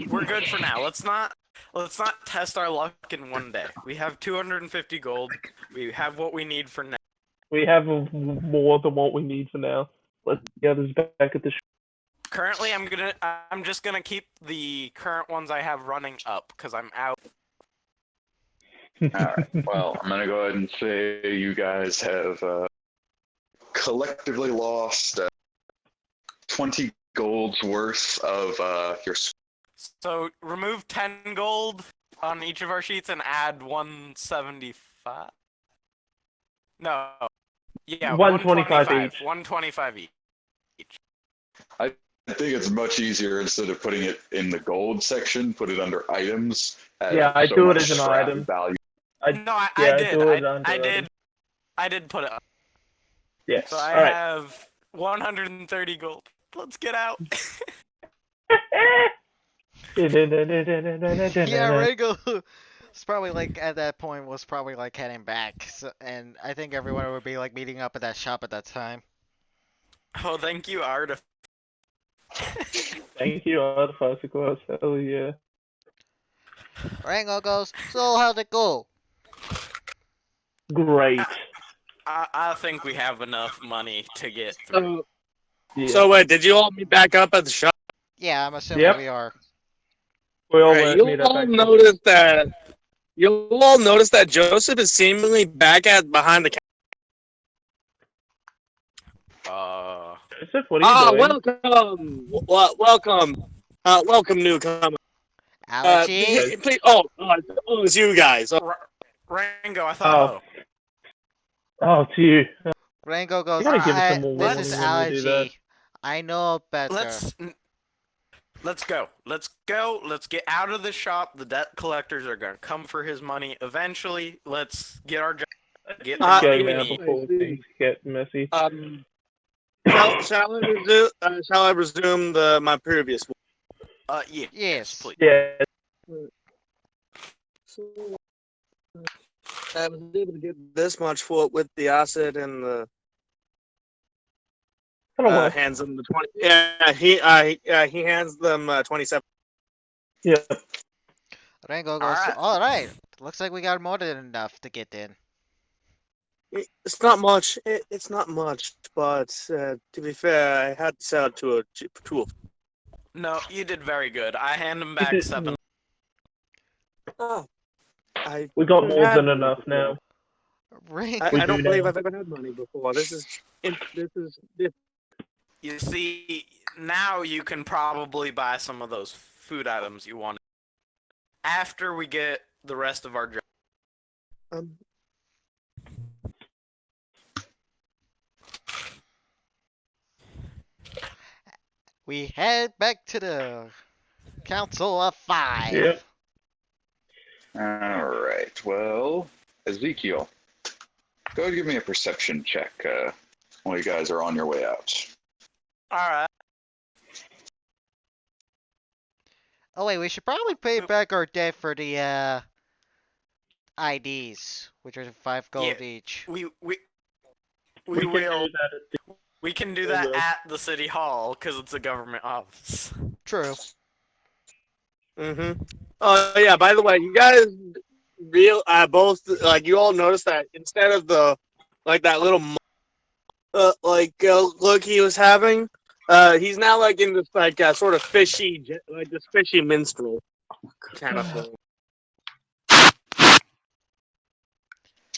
we're good for now. Let's not test our luck in one day. We have 250 gold. We have what we need for now. We have more than what we need for now. Let's get others back at the shop. Currently, I'm just gonna keep the current ones I have running up because I'm out. Alright, well, I'm going to go ahead and say you guys have collectively lost 20 gold's worth of your. So remove 10 gold on each of our sheets and add 175. No. Yeah, 125 each. 125 each. I think it's much easier instead of putting it in the gold section, put it under items. Yeah, I do it as an scrap item. Value. I do it under I item. did put it up. Yes. So I Alright. have 130 gold. Let's get out. Yeah, Rango was probably at that point was probably heading back, and I think everyone would be meeting up at that shop at that time. Oh, thank you, Art. Thank you, Artificial. Hell yeah. Rango goes, so how'd it go? Great. I think we have enough money to get through. So, Yeah. so wait, did you all meet back up at the shop? Yeah, I'm assuming Yep. we are. We all Right, meet up back. You'll all notice that Joseph is seemingly back behind the counter. Joseph, what are you doing? Welcome, newcomer. Allergy? Please, it's you guys. Rango, I thought. Oh, to you. Rango goes, You gotta give us some more this warning is when we do that. allergy. I know better. Let's go. Let's get out of the shop. The debt collectors are gonna come for his money eventually. Let's get our job. Get the Uh, money Go we now need. before things get messy. Shall I resume my previous one? Yeah. Yes. Please. Yeah. So, I was able to get this much for it with the acid and the I don't know. hands them the 20. Yeah, he hands them 27. Yeah. Rango goes, Alright. alright. Looks like we got more than enough to get in. It's not much. It's not much, but to be fair, I had to sell it to a. No, you did very good. I hand him We back did- 7. Oh, I We got never more had than money enough before. now. Rango, We I don't do believe now. I've ever had money before. This is. You see, now you can probably buy some of those food items you wanted. After we get the rest of our job. Um, we head back to the Council of Five. Yep. All right. Well, Ezekiel, go ahead and give me a perception check while you guys are on your way out. Alright. Oh wait, we should probably pay back our debt for the IDs, which are 5 gold each. We We can will. do that at the We can do We that will. at the city hall because it's a government office. True. Oh yeah. By the way, you guys both like you all noticed that instead of the like that little look he was having, he's now like in this like sort of fishy like this fishy minstrel kind of thing.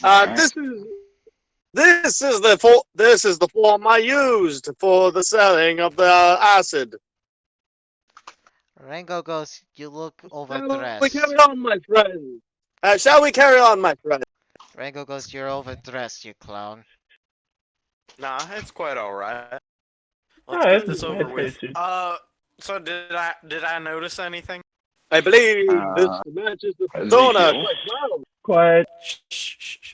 Alright. This is the form I used for the selling of the acid. Rango goes, you look Shall we overdressed. carry on, my friend? Shall we carry on, my friend? Rango goes, you're overdressed, you clown. Nah, it's quite alright. Let's Alright, get this it's over okay with. too. So did I notice anything? I believe this matches the persona Ezekiel. quite well. Quiet. Shh.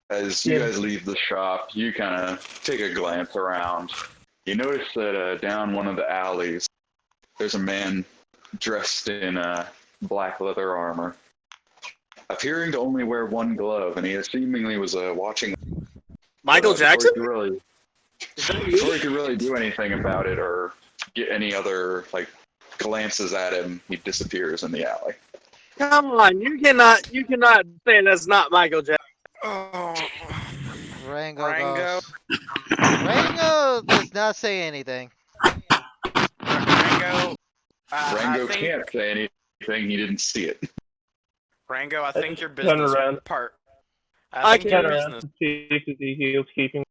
As you Yeah. guys leave the shop, you kind of take a glance around. You notice that down one of the alleys, there's a man dressed in black leather armor, appearing to only wear one glove, and he seemingly was watching. Michael Jackson? Before he could really do anything about it or get any other like glances at him, he disappears in the alley. Come on, you cannot say that's not Michael Jackson. Oh, Rango Rango. goes. Rango does not say anything. Rango. Rango I think, can't say anything; he didn't see it. Rango, I I think just your turn business around. part. I I think your Turn around business. and see if Ezekiel's keeping.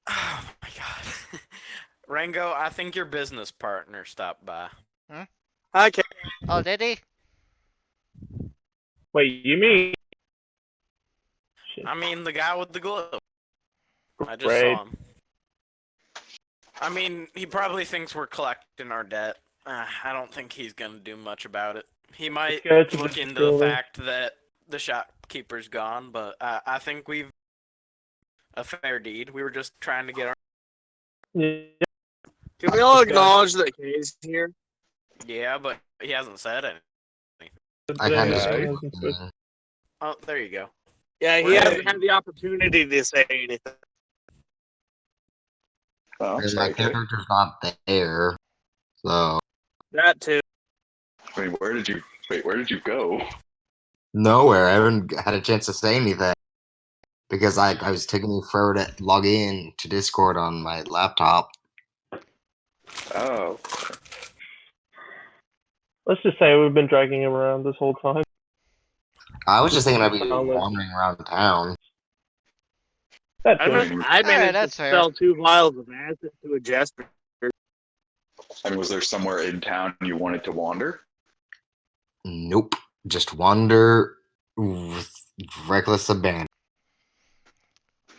Oh my god. Rango, I think your business partner stopped by. Okay. Oh, did he? Wait, you mean? Shit. I mean, the guy with the glove. I just Great. saw him. I mean, he probably thinks we're collecting our debt. I don't think he's gonna do much about it. He might Let's go to look the into the building. fact that the shopkeeper's gone, but I think we've a fair deed. We were just trying to get our. Yeah. Can we all acknowledge that Kay's here? Yeah, but he hasn't said anything. I kind of Yeah. spoke. Oh, there you go. Yeah, he Right. hasn't had the opportunity to say anything. Oh, And my sorry. character's not there, so That too. I mean, where did you go? nowhere. I haven't had a chance to say anything because I was taking me forever to log in to Discord on my laptop. Oh, Let's just say we've been dragging him around this whole time. I was just thinking I'd be Solid. wandering around town. That's I it. managed, I managed that's to fair. sell 2 vials of acid to a jester. I mean, was there somewhere in town you wanted to wander? Nope. Just wander with reckless abandon.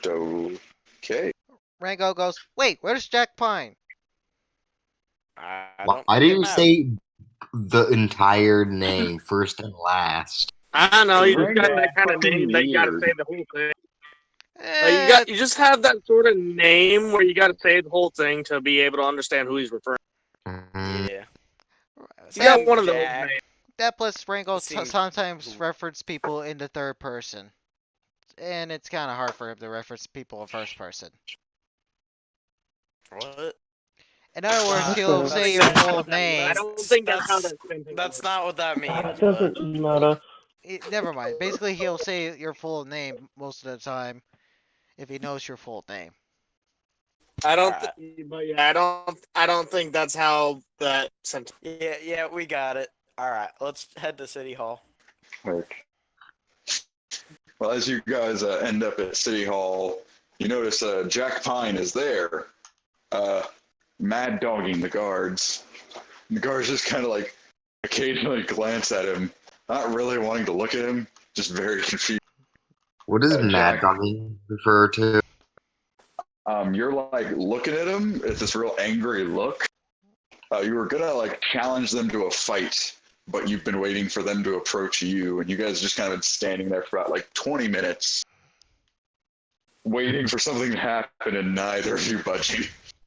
Okay. Rango goes, wait, where's Jack Pine? I Why don't do think it you matters. say the entire name first and last? I don't know, you just got Rango that kind of fucking name that you gotta weird. say the whole thing. Eh, You just have that sort of name where you gotta say the whole thing to be able to understand who he's referring Mhm. Yeah. You got Same one of those Jack. names. that plus Rango Seems- sometimes reference people in the third person. And it's kind of hard for him to reference people in first person. What? In other words, That's he'll fair. say your full name. I don't think that's how that same thing That's works. not what that means. That but- doesn't matter. Never mind. Basically, he'll say your full name most of the time if he knows your full name. I don't. Alright. But yeah, I don't think that's how that sentence. Yeah, we got it. All right, let's head to City Hall. Like, well, as you guys end up at City Hall, you notice Jack Pine is there, mad dogging the guards. The guards just kind of like occasionally glance at him, not really wanting to look at him, just very confused. What does Jack- mad dogging refer to? You're like looking at him at this real angry look. You were gonna like challenge them to a fight, but you've been waiting for them to approach you, and you guys just kind of been standing there for about like 20 minutes, waiting for something to happen, and neither of you budging.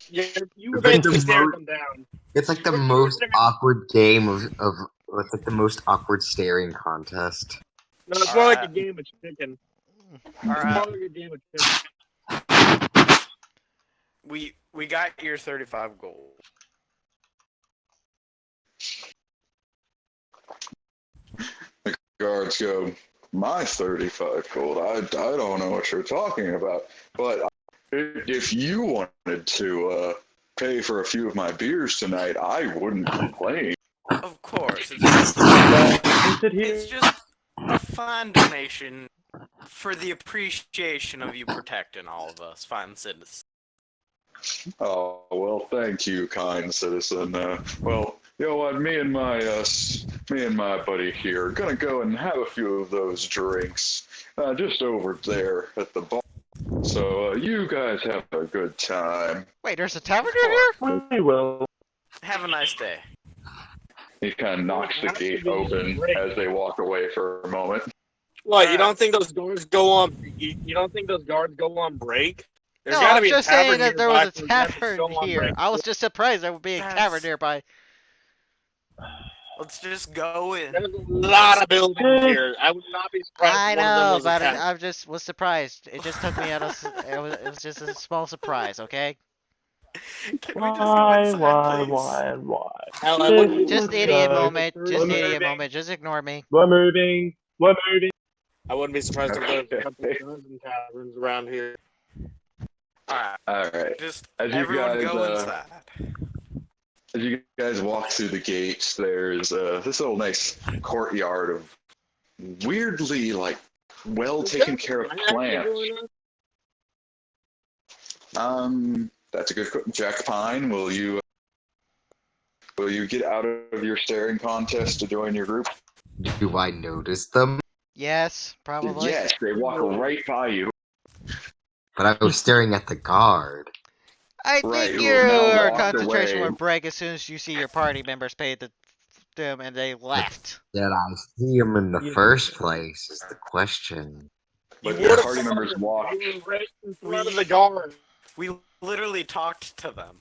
Yeah, you It's like eventually the stared mo- them down. It's like the most awkward game of it's like the most awkward staring contest. No, it's more like a Alright. game of chicken. All It's right, more like a game of chicken. we got your 35 gold. The guards go, my 35 gold, I don't know what you're talking about, but if you wanted to pay for a few of my beers tonight, I wouldn't complain. Of course, It's it's just a fine donation for the appreciation of you protecting all of us, fine citizens. Oh, well, thank you, kind citizen. Well, you know what, me and my buddy here are gonna go and have a few of those drinks, just over there at the bar. So, you guys have a good time. Wait, there's a taverner here? we will. Have a nice day. He kind of knocks the gate open as they walk away for a moment. What? You don't think those guards go on? You don't think those guards go on break? There's No, gotta I'm be a just saying tavern that there was nearby a for them to tavern go on here. break. I was just surprised there would be a That's- tavern nearby. Let's just go in. There's a lot of buildings here. I would not be surprised. I if one of them know, was a but tavern. I just was surprised. It just took me out of. It was just a small surprise, okay? Can we just go inside, please? Why? Hell, I wouldn't- Just Let's idiot go. moment. Just We're idiot moving. moment. Just ignore me. We're moving. We're moving. I wouldn't be surprised if there's a couple of dozen taverns around here. Alright, All right. just As you everyone guys, go inside. As you guys walk through the gates, there's this little nice courtyard of weirdly like well taken care of plants. That's a good question. Jack Pine, will you get out of your staring contest to join your group? Do I notice them? Yes, probably. Yes, they walk right by you. But I was staring at the guard. I Right, think who have now your walked concentration away. will break as soon as you see your party members pay them and they left. Did I see them in the first place? Is the question. But You your would've party saw members them. walk. You were right in front of the guard. We literally talked to them.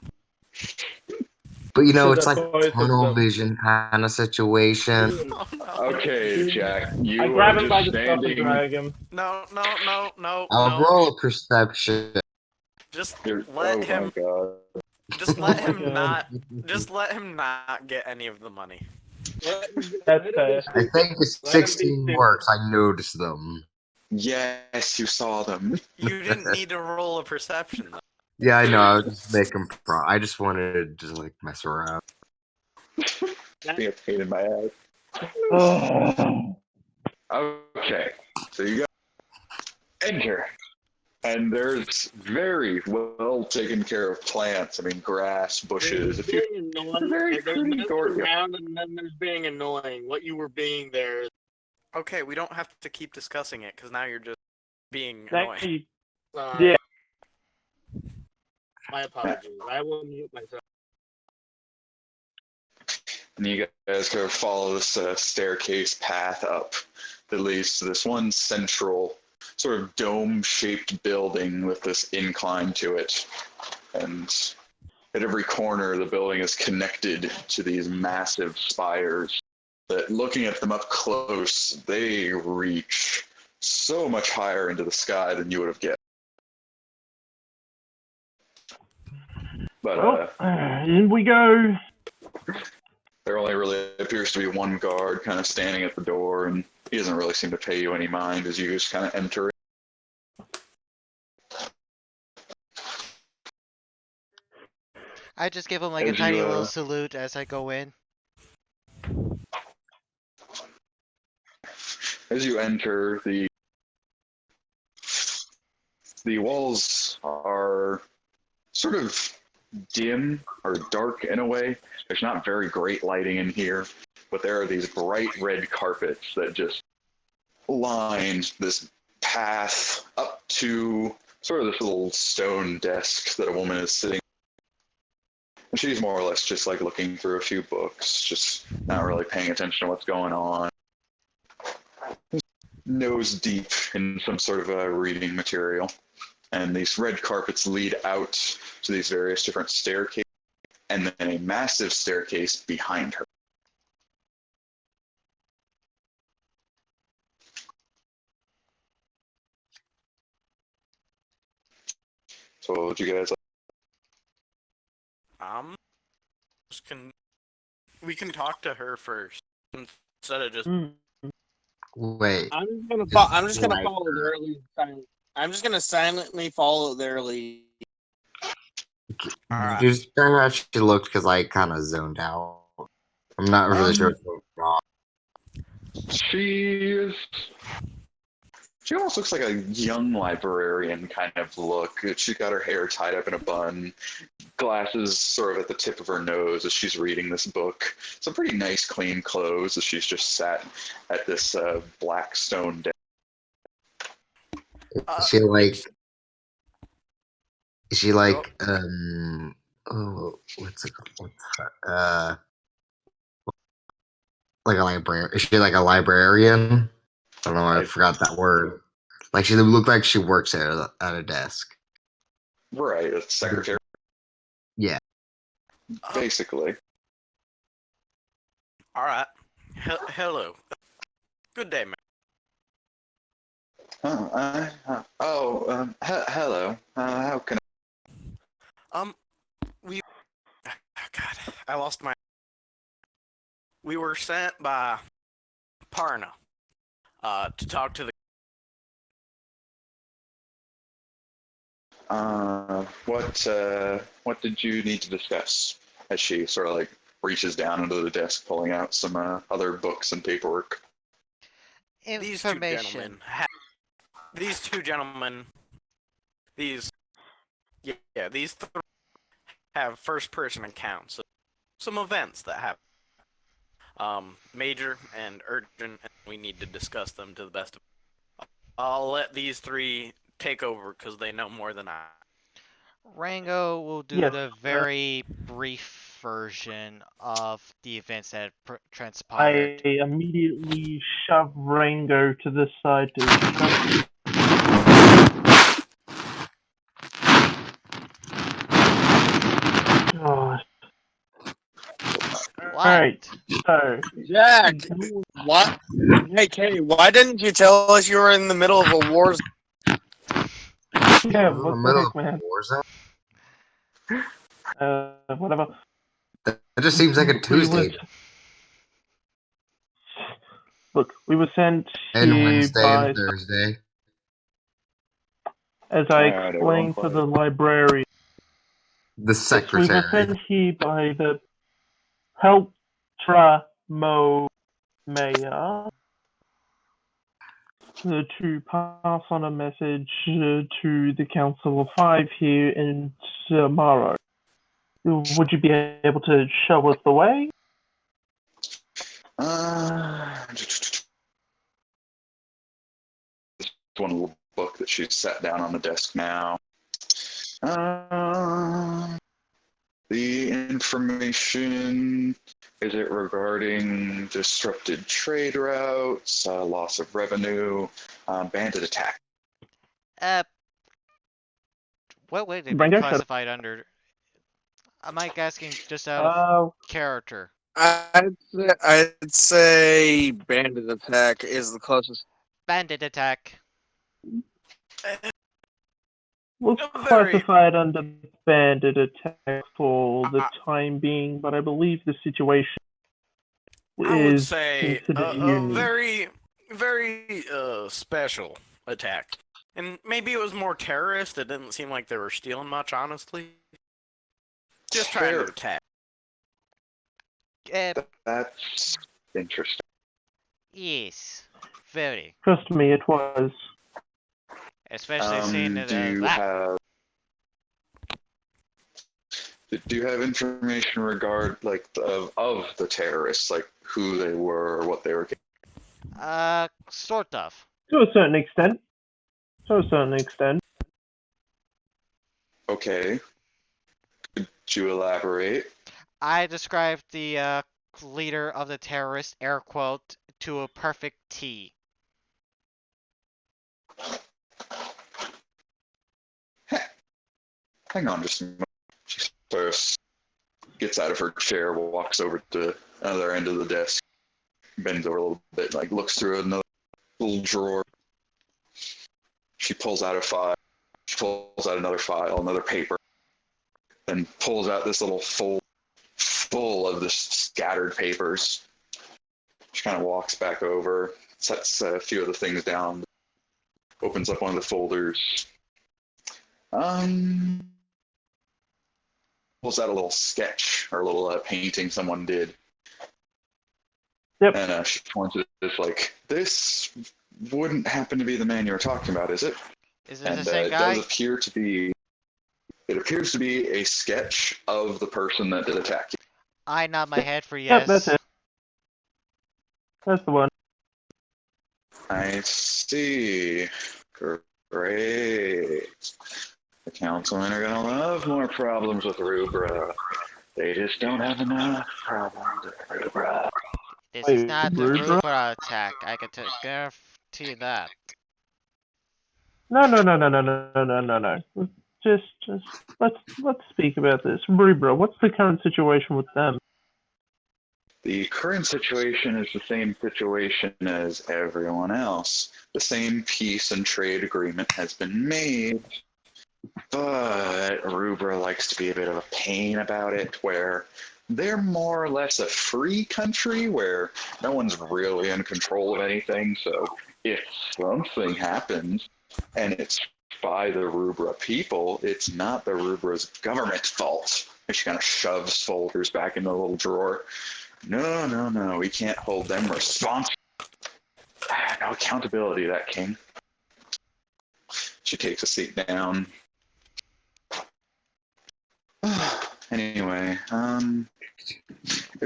But you know, Should it's have like both of tunnel them. vision kind of situation. Oh, no. Okay, Jack, you I are grab him by just the stuff and standing. drag him. No. I'll roll a perception. Just You're, let oh him. my god. Just let him God. not. Just let him not get any of the money. That's fair. I think if 16 works, I notice them. Yes, you saw them. You didn't need to roll a perception though. Yeah, I know. I was just making I just wanted to just like mess around. Being a pain in my ass. Oh. Okay, so you got enter, and there's very well taken care of plants. I mean, grass, bushes. If you Being annoying. Very Like, there's pretty messing courtyard. around and then there's being annoying. What you were being there. Okay, we don't have to keep discussing it because now you're just being Thank annoying. you. Sorry. Yeah. My apologies. I will mute myself. and you guys go follow this staircase path up that leads to this one central sort of dome-shaped building with this incline to it, and at every corner the building is connected to these massive spires that, looking at them up close, they reach so much higher into the sky than you would have guessed. But Well, in we go. there only really appears to be one guard kind of standing at the door, and he doesn't really seem to pay you any mind as you just kind of enter. I just give him like a As tiny you, little salute as I go in. As you enter, the walls are sort of dim or dark in a way. There's not very great lighting in here, but there are these bright red carpets that just line this path up to sort of this little stone desk that a woman is sitting. And she's more or less just like looking through a few books, just not really paying attention to what's going on. Nose deep in some sort of a reading material. And these red carpets lead out to these various different staircases, and then a massive staircase behind her. So what would you guys like? We can talk to her first instead of just. Wait. I'm just gonna follow their lead. I'm just gonna silently follow their lead. Alright. Just very much she looked because I kind of zoned out. I'm not really sure what's wrong. She almost looks like a young librarian kind of look. She got her hair tied up in a bun, glasses sort of at the tip of her nose as she's reading this book. Some pretty nice, clean clothes as she's just sat at this black stone desk. Is she like oh, what's it called? Like a librarian? Is she like a librarian? I don't know. I forgot that word. Like she looked like she works at a desk. Right, a secretary. Yeah. Basically. Alright. Hello. Good day, man. Hello. How can We. God, I lost my. We were sent by Parna to talk to the. what did you need to discuss? As she sort of like reaches down into the desk, pulling out some other books and paperwork. Information. These two gentlemen. These three have first-person accounts of some events that happen. Major and urgent, and we need to discuss them to the best of. I'll let these three take over because they know more than I. Rango will do Yes, the very brief version of the events that I transpired. immediately shove Rango to this side to God. What? Alright, so Jack, what? Hey, Kay, why didn't you tell us you were in the middle of a war? yeah, In the what the middle heck, man? of Warzone? Whatever. That just seems like a Tuesday. Look, we were sent And here Wednesday by, and Thursday. as I Alright, explained to the librarian. The Yes, we were secretary. sent here by the Heltramo mayor to pass on a message to the Council of Five here in tomorrow. Would you be able to show us the way? This one little book that she's set down on the desk now. The information, is it regarding disrupted trade routes, loss of revenue, bandit attack? What would it be Rango, classified under? I'm like asking just out of character. I'd say bandit attack is the closest. Bandit attack. We'll A very- classify it under bandit attack for the time being, but I believe the situation I would is say considered a unique. very special attack. And maybe it was more terrorist. It didn't seem like they were stealing much, honestly. Just trying to attack. That's interesting. Yes, very. Trust me, it was. Especially seeing it Do you that. have do you have information of the terrorists, like who they were or what they were? Sort of. To a certain extent. To a certain extent. Okay. Could you elaborate? I described the leader of the terrorist, air quote, to a perfect T. Hang on just a moment. She sort of gets out of her chair, walks over to the other end of the desk, bends over a little bit, like looks through another little drawer. She pulls out a file. She pulls out another file, another paper, then pulls out this little fold full of the scattered papers. She kind of walks back over, sets a few of the things down, opens up one of the folders. Pulls out a little sketch or a little painting someone did. Yep. And she points at this like, this wouldn't happen to be the man you were talking about, is it? Is it And the same it guy? does appear to be. It appears to be a sketch of the person that did attack you. I nod my head for yes. Yep, that's it. That's the one. I see. Great. The councilmen are gonna love more problems with Rubra. They just don't have enough problems with Rubra. This is Wait, not the Rubra? Rubra attack. I can guarantee that. No. Just let's speak about this. Rubra, what's the current situation with them? The current situation is the same situation as everyone else. The same peace and trade agreement has been made, but Rubra likes to be a bit of a pain about it, where they're more or less a free country where no one's really in control of anything. So if something happens and it's by the Rubra people, it's not the Rubra's government's fault. And she kind of shoves folders back in the little drawer. No, we can't hold them responsible. No accountability, that king. She takes a seat down. Anyway, it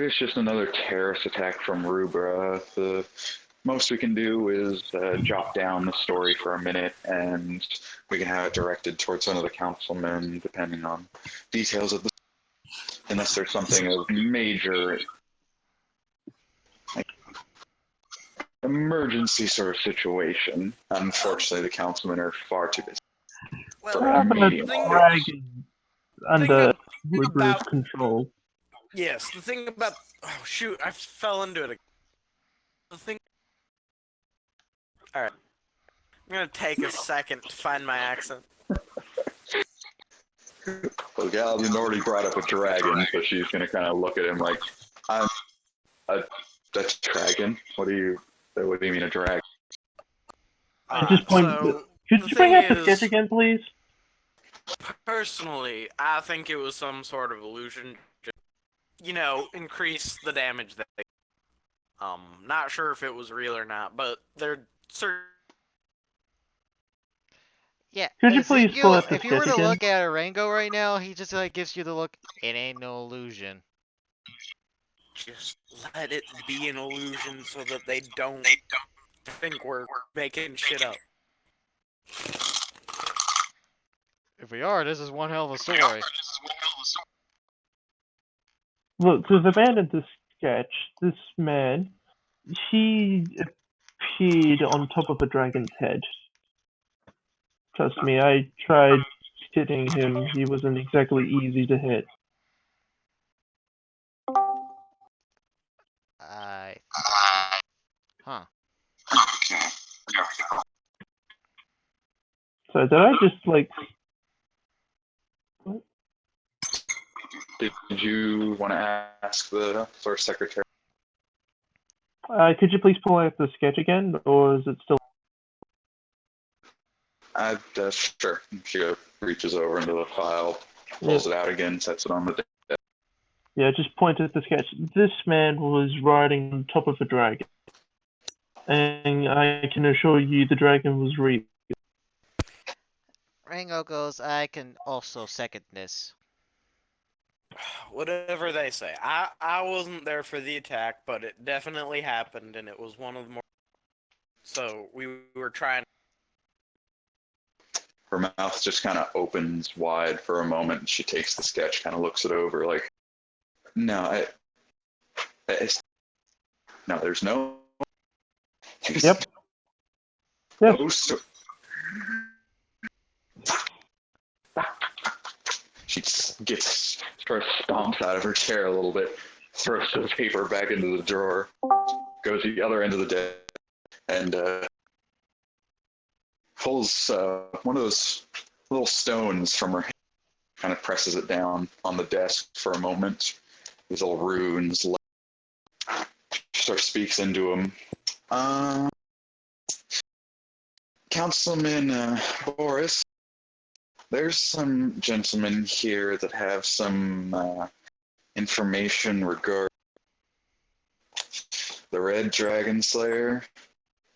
was just another terrorist attack from Rubra. The most we can do is jot down the story for a minute, and we can have it directed towards one of the councilmen, depending on details of the. Unless there's something of major emergency sort of situation. Unfortunately, the councilmen are far too busy. Well, For How about medium dragon under Thing Rubra's about- control? yes, the thing about oh shoot, I fell into it. The thing. All right, I'm gonna take a second to find my accent. Well, Galvin already brought up a dragon, so she's gonna kind of look at him like, "I'm a dragon. What do you mean a dragon?" I just point. So, Could the you bring thing up the sketch is- again, please? Personally, I think it was some sort of illusion. Just, increase the damage that they. Not sure if it was real or not, but they're certain. Yeah. Could you please pull Ezekiel, up the if you were sketch to again? look at Rango right now, he just like gives you the look. It ain't no illusion. Just let it be an illusion so that they don't think we're making shit up. If we are, this is one hell of a story. Look, to abandon the sketch, this man, he appeared on top of a dragon's head. Trust me, I tried hitting him. He wasn't exactly easy to hit. Huh. So did I just Did you want to ask the first secretary? Could you please pull out the sketch again, or is it still? Sure. She reaches over into the file, pulls it out again, sets it on the desk. Yeah, just point at the sketch. This man was riding on top of a dragon, and I can assure you the dragon was real. Rango goes, I can also second this. Whatever they say. I wasn't there for the attack, but it definitely happened, and it was one of the more. So we were trying. Her mouth just kind of opens wide for a moment. And she takes the sketch, kind of looks it over, like, no, no, there's no. Yep. Yes. No she gets sort of stomps out of her chair a little bit, throws the paper back into the drawer, goes to the other end of the desk, and pulls one of those little stones from her hand, kind of presses it down on the desk for a moment. These little runes. She sort of speaks into him. Councilman Boris, there's some gentlemen here that have some information regarding the Red Dragon Slayer,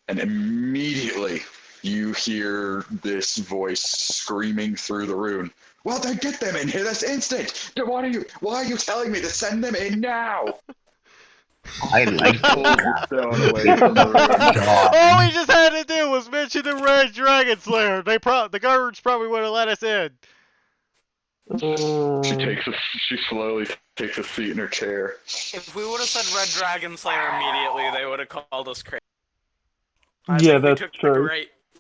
and immediately you hear this voice screaming through the room. Well, then get them in here this instant! Why are you telling me to send them in now? I like Pulls the stone away from the room. All we just had to do was mention the Red Dragon Slayer. The guards probably would have let us in. She slowly takes a seat in her chair. If we would have said Red Dragon Slayer immediately, they would have called us crazy. Yeah, that's true.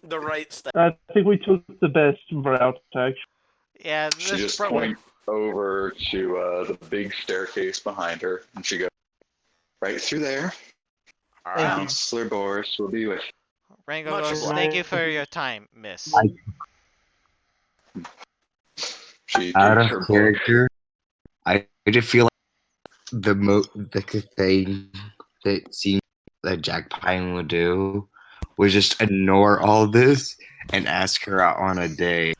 The right step. I think we took the best route, actually. Yeah, She this just probably. points over to the big staircase behind her, and she goes, right through there. All right. Counselor Boris will be with you. Rango Much goes, obliged. thank you for your time, miss. She Out takes of her book. character, I just feel like the thing that seems that Jack Pine would do was just ignore all this and ask her out on a date.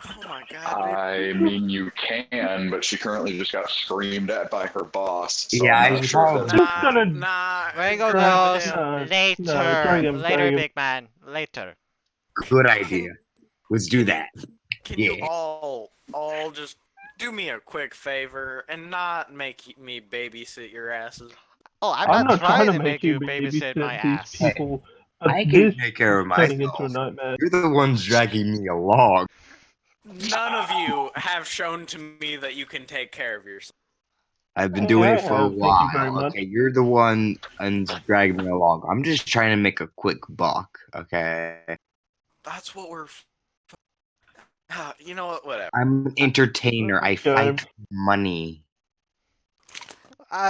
Oh my god. I mean, you can, but she currently just got screamed at by her boss. So Yeah, I'm I not sure if know. that's Nah. Rango grab goes, him. later, drag him, big man, later. Good idea. Let's do that. Can you Yeah. all just do me a quick favor and not make me babysit your asses? Oh, I'm I'm not trying to make make you babysit my these ass. people. But I can this take care of is turning myself. into a nightmare. You're the ones dragging me along. None of you have shown to me that you can take care of yourself. I've been doing it I for a have, thank you very while. much. Okay, you're the one and dragging me along. I'm just trying to make a quick buck. Okay. That's what we're. You know what? Whatever. I'm an entertainer. I Go. fight for money.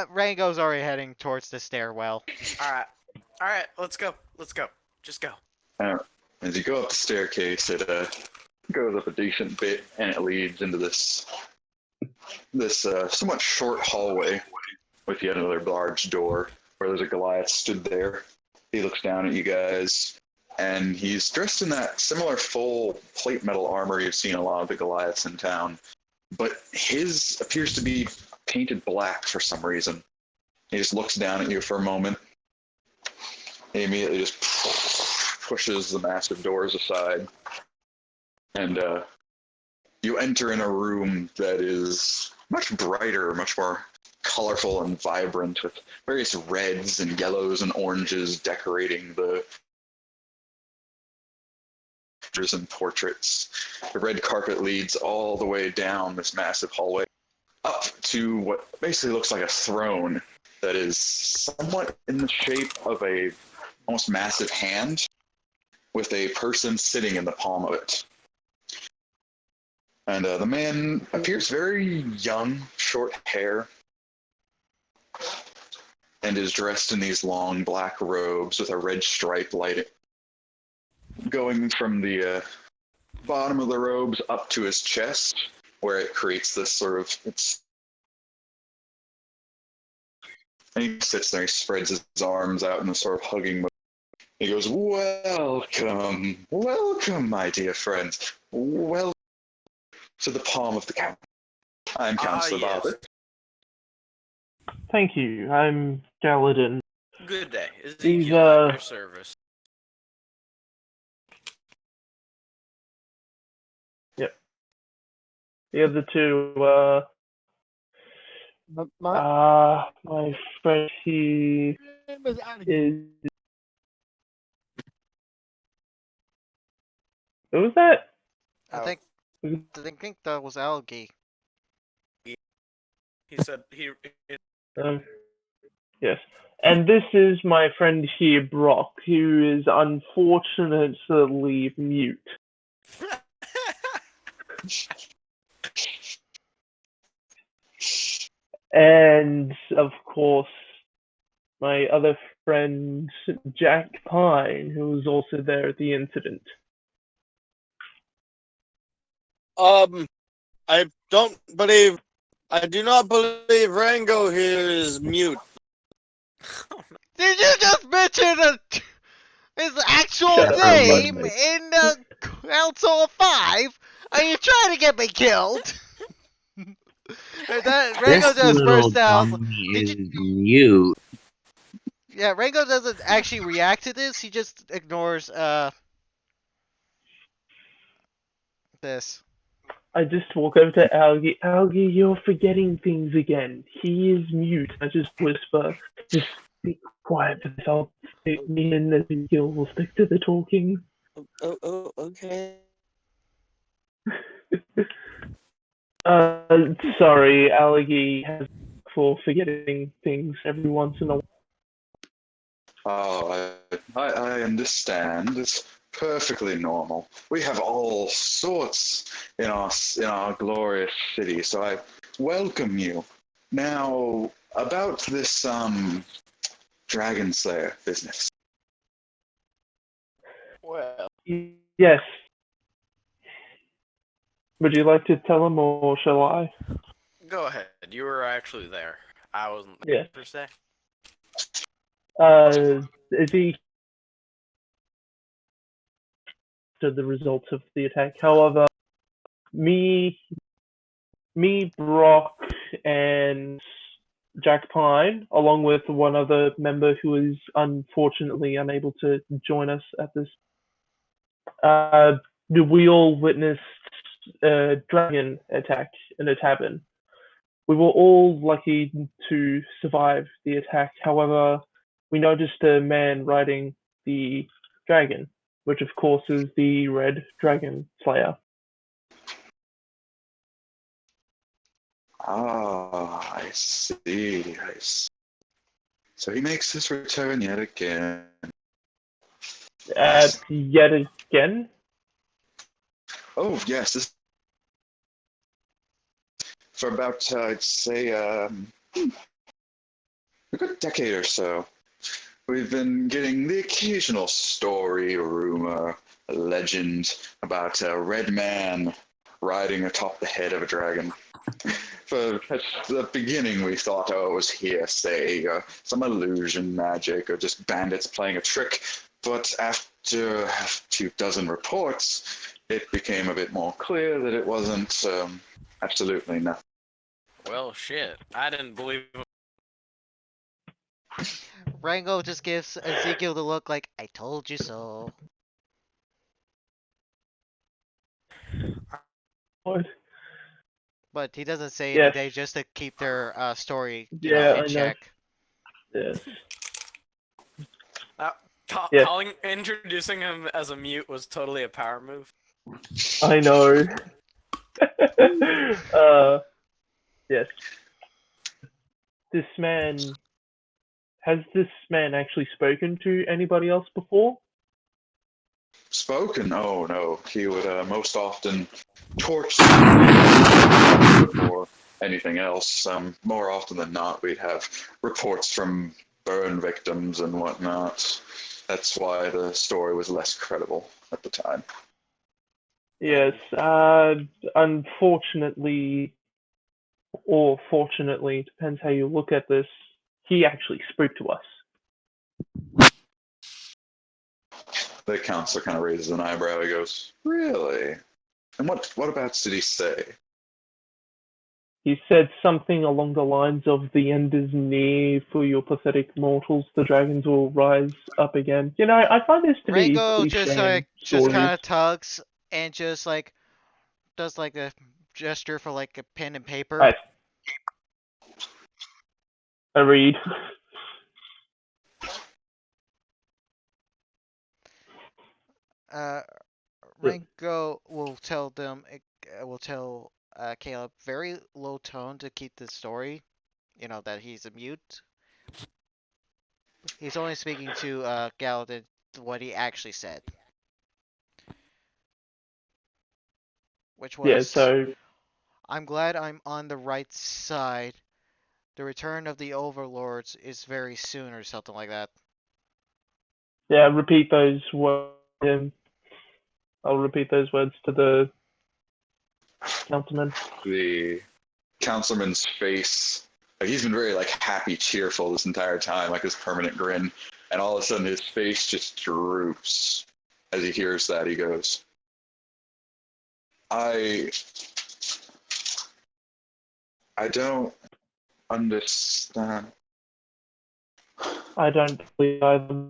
Rango's already heading towards the stairwell. All right. Let's go. Just go. As you go up the staircase, it goes up a decent bit, and it leads into this somewhat short hallway with yet another large door where there's a Goliath stood there. He looks down at you guys, and he's dressed in that similar full plate metal armor you've seen a lot of the Goliaths in town, but his appears to be painted black for some reason. He just looks down at you for a moment. He immediately just pushes the massive doors aside, and you enter in a room that is much brighter, much more colorful and vibrant, with various reds and yellows and oranges decorating the pictures and portraits. The red carpet leads all the way down this massive hallway up to what basically looks like a throne that is somewhat in the shape of a almost massive hand with a person sitting in the palm of it. And the man appears very young, short hair, and is dressed in these long black robes with a red stripe lighting going from the bottom of the robes up to his chest, where it creates this sort of And he sits there, he spreads his arms out in a sort of hugging motion. He goes, welcome, welcome, my dear friends. Welcome to the palm of the count. I'm Counselor yes. Barber. Thank you. I'm Galadin. Good day. These, Ezekiel at your service. Yep. The other two, my friend, he is. Who was that? I think that was Algae. He said he. Yes. And this is my friend here, Brock, who is unfortunately mute. And, of course, my other friend, Jack Pine, who was also there at the incident. I do not believe Rango here is mute. Did you just mention his actual Shut up, name everybody. in the Council of Five? Are you trying to get me killed? And that Rango just burst out. Did you? mute. Yeah, Rango doesn't actually react to this. He just ignores this. I just walk over to Algie. Algie, you're forgetting things again. He is mute. I just whisper, just be quiet for this. Me and Ezekiel will stick to the talking. Okay. Sorry, Algie has for forgetting things every once in a while. Oh, I understand. It's perfectly normal. We have all sorts in our glorious city, so I welcome you. Now, about this Dragon Slayer business. Well, Yes. Would you like to tell him, or shall I? go ahead. You were actually there. I wasn't Yeah. there per se. Is he to the results of the attack? However, me, Brock, and Jack Pine, along with one other member who is unfortunately unable to join us at this, we all witnessed a dragon attack in a tavern. We were all lucky to survive the attack. However, we noticed a man riding the dragon, which of course is the Red Dragon Slayer. Ah, I see. So he makes his return yet again. Yet again? Oh, yes. This for about, I'd say, a good decade or so. We've been getting the occasional story, rumor, legend about a red man riding atop the head of a dragon. At the beginning, we thought, it was hearsay, or some illusion magic, or just bandits playing a trick. But after a few dozen reports, it became a bit more clear that it wasn't absolutely nothing. Well, shit. I didn't believe him. Rango just gives Ezekiel the look like, I told you so. What? But he doesn't say Yes. anything just to keep their story Yeah, I in know. check. Yes. Yes. Introducing him as a mute was totally a power move. I know. Yes. Has this man actually spoken to anybody else before? Spoken? Oh no, he would most often torture before anything else. More often than not, we'd have reports from burn victims and whatnot. That's why the story was less credible at the time. Yes. Unfortunately, or fortunately, depends how you look at this. he actually spoke to us. The counselor kind of raises an eyebrow. He goes, "Really? And what about did he say?" He said something along the lines of the end is near for your pathetic mortals, the dragons will rise up again. You know, I find this to be Rango cliche just in just stories. kind of tugs and just like does like a gesture for like a pen and paper. Right. I read. Uh, Rango will tell them, will tell Caleb very low tone to keep the story, you know, that he's a mute. He's only speaking to Galadin what he actually said, which Yeah, was, so I'm glad I'm on the right side. The return of the overlords is very soon, or something like that. yeah, repeat those words. I'll repeat those words to the councilman. The councilman's face, like he's been very like happy, cheerful this entire time, like his permanent grin, and all of a sudden his face just droops as he hears that. He goes, I don't understand. I don't believe either.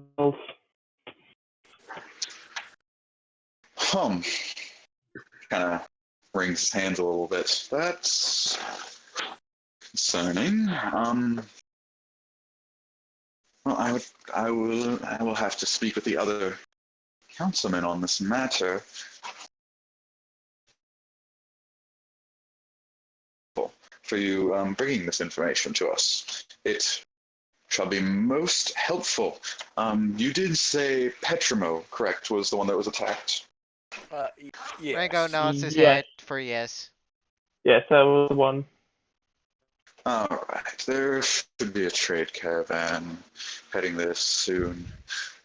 Kind of wrings his hands a little bit. That's concerning. Well, I will have to speak with the other councilmen on this matter. For you bringing this information to us. It shall be most helpful. You did say Petrimo, correct, was the one that was attacked? Yes. Rango nods his Yes. head for yes. Yes, that was the one. All right, there should be a trade caravan heading there soon.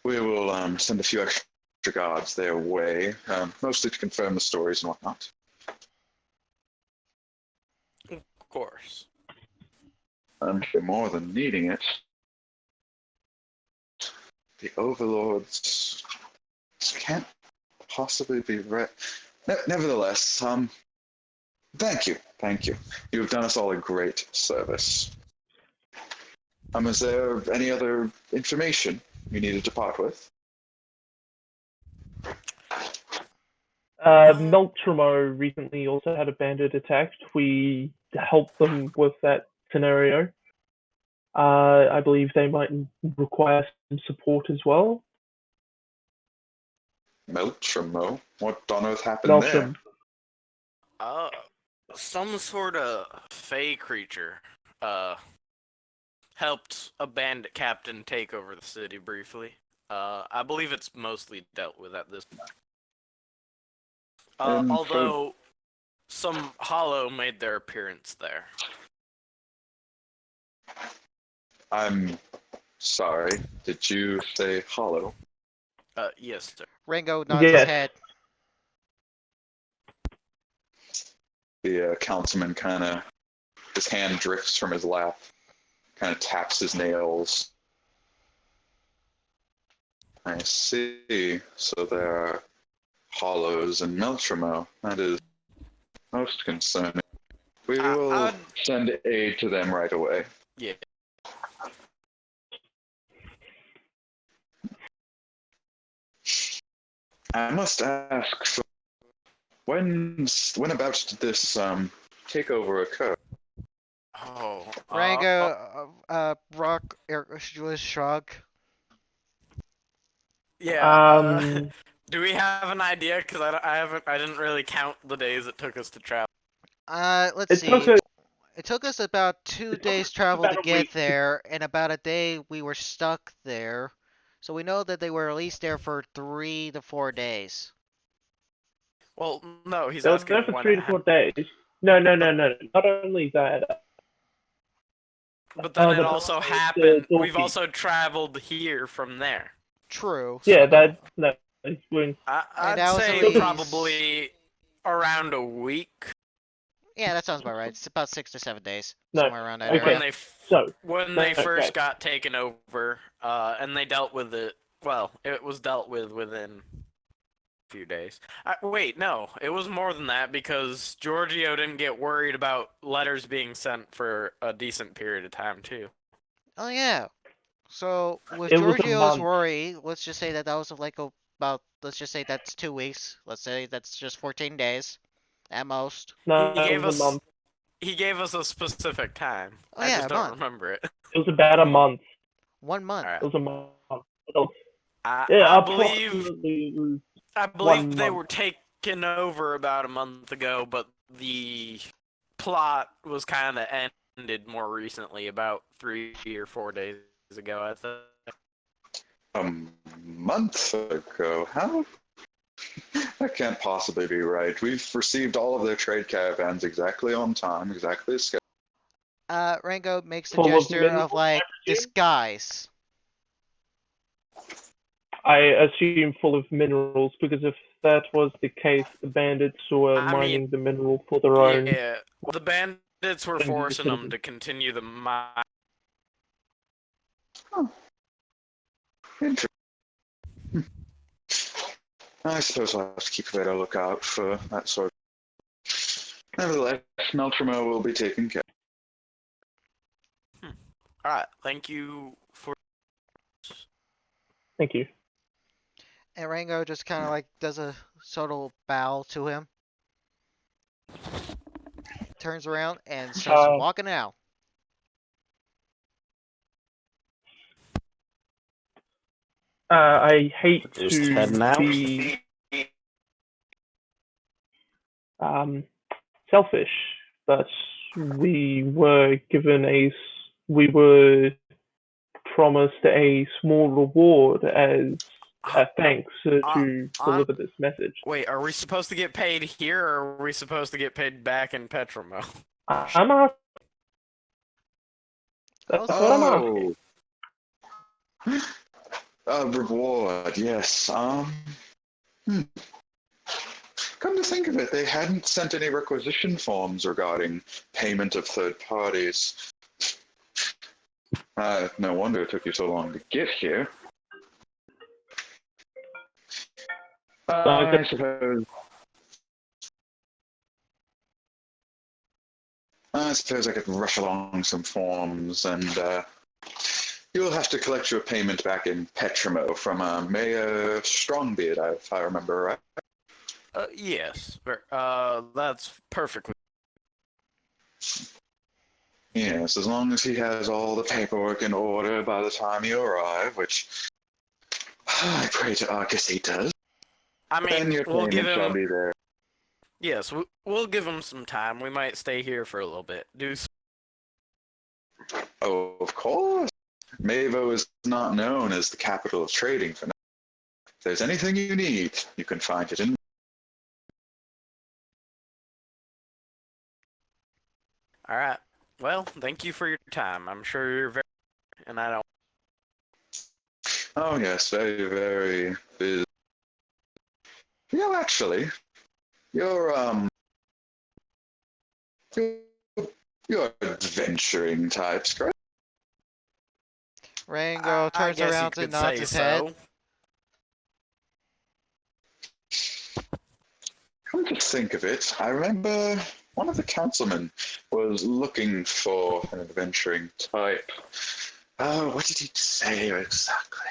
We will send a few extra guards their way, mostly to confirm the stories and whatnot. Of course. I'm sure more than needing it. The overlords can't possibly be right. Nevertheless, thank you. You have done us all a great service. Is there any other information you needed to part with? Meltrimo recently also had a bandit attacked. We helped them with that scenario. I believe they might require some support as well. Meltrimo? What on earth happened Meltram. Uh, some sort of fey creature, helped a bandit captain take over the city briefly. I believe it's mostly dealt with at this point. Although some hollow made their appearance there. I'm sorry. Did you say hollow? Yes, sir. Rango nods his Yes. head. The councilman kind of, his hand drifts from his lap, kind of taps his nails. I see. So there are hollows in Meltrimo. That is most concerning. We will send aid to them right away. Yeah. I must ask, so when about did this takeover occur? Oh. Rango, Rock, was shrug. Yeah. Do we have an idea? Because I didn't really count the days it took us to travel. Let's see. It took us about 2 days travel to get there, and about a day we were stuck there. So we know that they were at least there for 3 to 4 days. Well, no, he's They were asking there for when 3 it to 4 happened. days. No. Not only that. But then it but also the happened. We've doorkeep. also traveled here from there. True. Yeah, that when I'd that was say at least- probably around a week. Yeah, that sounds about right. It's about 6 to 7 days, No. somewhere around that Okay. area. So, When they first okay. got taken over, and they dealt with it. Well, it was dealt with within a few days. Wait, no, it was more than that because Giorgio didn't get worried about letters being sent for a decent period of time too. Oh yeah. So with It was a Giorgio's month. worry, let's just say that was like about. Let's just say that's 2 weeks. Let's say that's just 14 days, at most. No, He it gave was a us month. he gave us a specific time. Oh I yeah, just a don't month. remember it. It was about a month. 1 All month. right. It was a month. So, I, yeah, I believe approximately. It was I 1 believe they month. were taken over about a month ago, but the plot was kind of ended more recently, about 3 or 4 days ago, I think. A month ago? How? That can't possibly be right. We've received all of their trade caravans exactly on time, exactly as scheduled. Rango makes the Full of gesture minerals, of like I presume? disguise. I assume full of minerals, because if that was the case, the bandits were I mean, mining the mineral for their own. yeah, the bandits were Things as forcing them citizens. to continue the mine. Interesting. I suppose I'll have to keep a better lookout for that sort of. Nevertheless, Meltrimo will be taken care All right, thank you for. Thank you. And Rango just kind of like does a subtle bow to him. Turns around and starts walking out. I hate Just to heading out. be selfish, but we were promised a small reward as a thanks to deliver this message. Wait, are we supposed to get paid here, or are we supposed to get paid back in Petromo? I'm asking. That's what I'm asking. Reward, yes. Hmm. Come to think of it, they hadn't sent any requisition forms regarding payment of third parties. No wonder it took you so long to get here. I suppose I could rush along some forms, and you'll have to collect your payment back in Petromo from Mayor Strongbeard, if I remember right. Yes. That's perfectly. Yes, as long as he has all the paperwork in order by the time you arrive, which I pray to Arcuus he does. I mean, Then your we'll give payment shall him. be there. Yes, we'll give him some time. We might stay here for a little bit. Oh, of course. Mavo is not known as the capital of trading for now. If there's anything you need, you can find it in. All right. Well, thank you for your time. I'm sure you're very, and I don't. Oh yes, very, very busy. Actually, you're you're adventuring types, correct? Rango I turns guess you around and could nods say his head. so. Come to think of it, I remember one of the councilmen was looking for an adventuring type. Oh, what did he say exactly?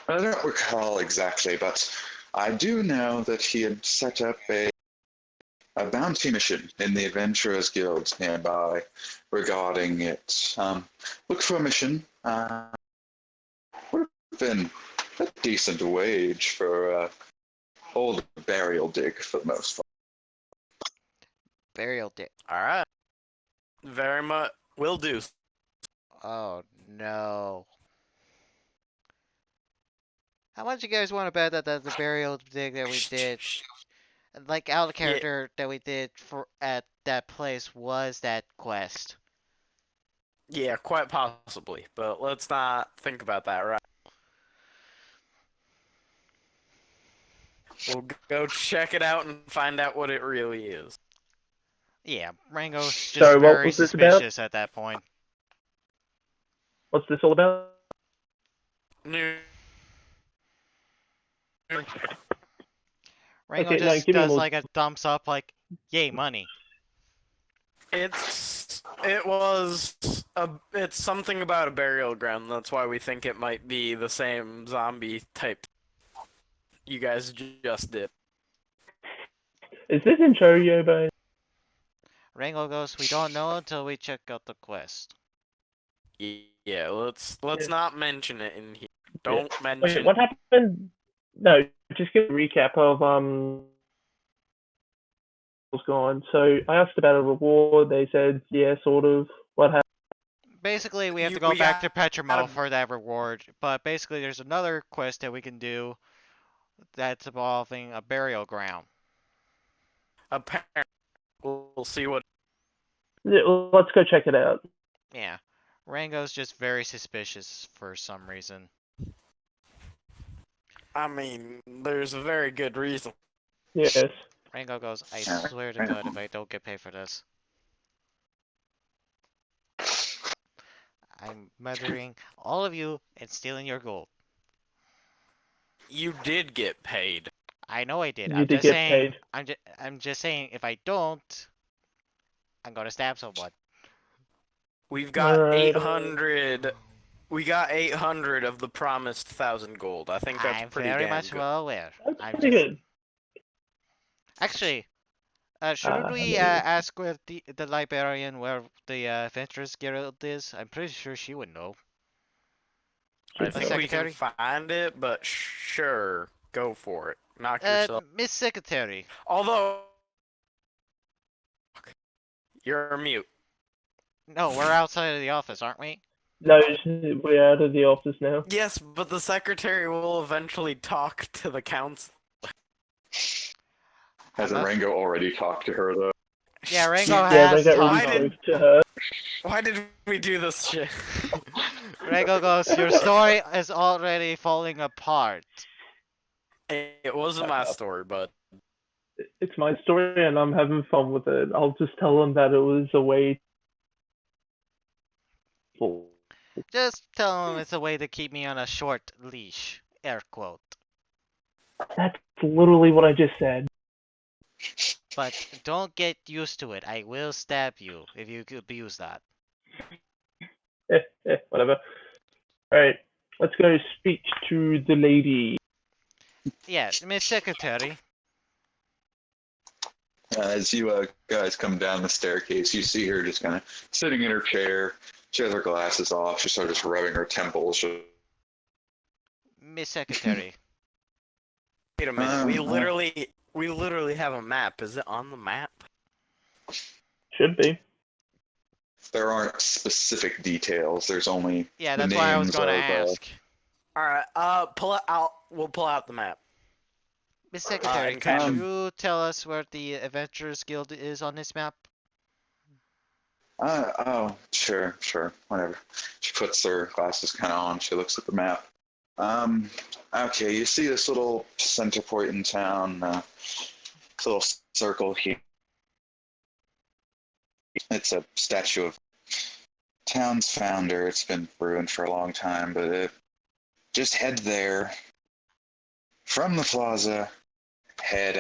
I don't recall exactly, but I do know that he had set up a bounty mission in the Adventurers Guild nearby regarding it. Look for a mission. Would have been a decent wage for old burial dig for the most part. Burial dig. All right. Very much. Will do. Oh no. How much you guys want to bet that the burial dig that we did, like out of Yeah. character that we did for at that place was that quest? Yeah, quite possibly. But let's not think about that, right? We'll go check it out and find out what it really is. Yeah, Rango's just Sorry, what very was this about? suspicious at that point. What's this all about? Rango Okay, no, just give me does more. like a thumbs up, like, yay, money. It's something about a burial ground. That's why we think it might be the same zombie type you guys just did. Is this in Choyo, by? Rango goes, we don't know until we check out the quest. Yeah, let's Yeah. not mention it in here. Don't Wait, mention. what happened? No, just give a recap of what's going on. So I asked about a reward. They said, yeah, sort of. What happened? Basically, we have to You- go we back to got- Petramo for that reward, but basically there's another quest that we can do that's involving a burial ground. Apparently, we'll see what. Yeah, well, let's go check it out. Yeah. Rango's just very suspicious for some reason. I mean, there's a very good reason. Yes. Rango goes, I swear to God if I don't get paid for this. I'm murdering all of you and stealing your gold. You did get paid. I know I did. You I'm did just get saying. paid. I'm just saying. If I don't, I'm gonna stab someone. We've got Alright. 800. We got 800 of the promised 1,000 gold. I think that's I'm pretty very damn much good. well aware. That's I'm pretty just good. actually. Shouldn't we ask where the librarian where the Adventurers Guild is? I'm pretty sure she would know. I Miss think we can Secretary? find it, but sure, go for it. Knock yourself. Miss Secretary. Although, you're mute. No, we're outside of the office, aren't we? No, we're out of the office now. Yes, but the secretary will eventually talk to the council. Hasn't Rango already talked to her, though? Yeah, Rango Yeah, they has got talked. removed to her. Why did we do this shit? Rango goes, your story is already falling apart. It wasn't my story, but It's my story and I'm having fun with it. I'll just tell them that it was a way. Just tell him it's a way to keep me on a short leash. Air quote. That's literally what I just said. But don't get used to it. I will stab you if you abuse that. Whatever. Alright, let's go speak to the lady. Yeah, Miss Secretary. As you guys come down the staircase, you see her just kind of sitting in her chair. She has her glasses off. She's sort of just rubbing her temples. Miss Secretary. wait a minute. We literally have a map. Is it on the map? Should be. There aren't specific details. There's only Yeah, the that's why I was names gonna of, ask. All right. Pull it out. We'll pull out the map. Miss Secretary, and can kind of- you tell us where the Adventurers Guild is on this map? Oh, sure, whatever. She puts her glasses kind of on. She looks at the map. Okay, you see this little center point in town, this little circle here. It's a statue of town's founder. It's been ruined for a long time, but just head there. From the plaza, head,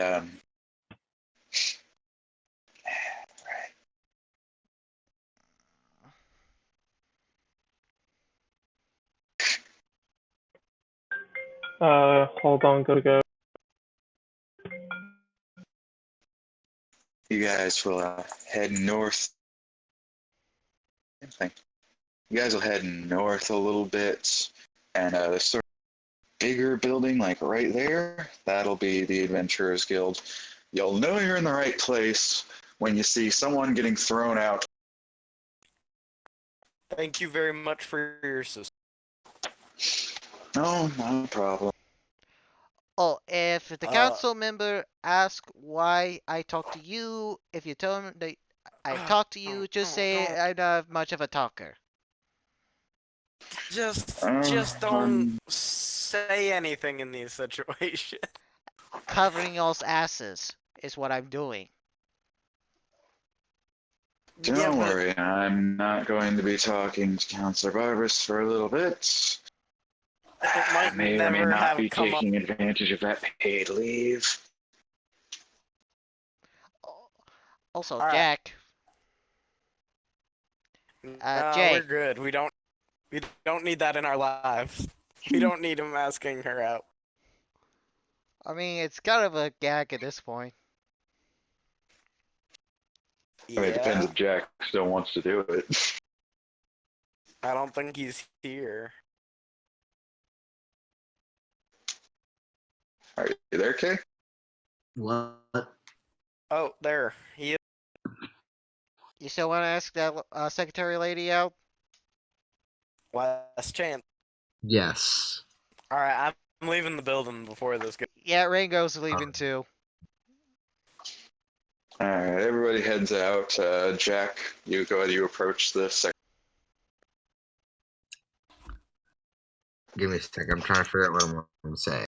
Hold on, gotta go. you guys will head north. Same thing. You guys will head north a little bit, and the sort of bigger building, like right there, that'll be the Adventurers Guild. You'll know you're in the right place when you see someone getting thrown out. Thank you very much for your assistance. No, no problem. Oh, if the council member asks why I talked to you, if you tell him that I talked to you, just say I'm not much of a talker. Just don't say anything in these situations. Covering y'all's asses is what I'm doing. Yeah, Don't but worry, I'm not going to be talking to Counselor Barbas for a little bit. it I might may or may never not have be come up. taking advantage of that paid leave. Also, All right. Jack. No, we're Jay. good. We don't need that in our lives. We don't need him asking her out. I mean, it's kind of a gag at this point. I mean, it depends Yeah, if Jack still wants to do it. I don't think he's here. Are you there, Kay? What? Oh, there. He is. You still want to ask that secretary lady out? Last chance. Yes. All right, I'm leaving the building before this goes. Yeah, Rango's leaving too. Alright, everybody heads out. Jack, you go ahead, you approach the Give me a second. I'm trying to figure out what I'm going to say.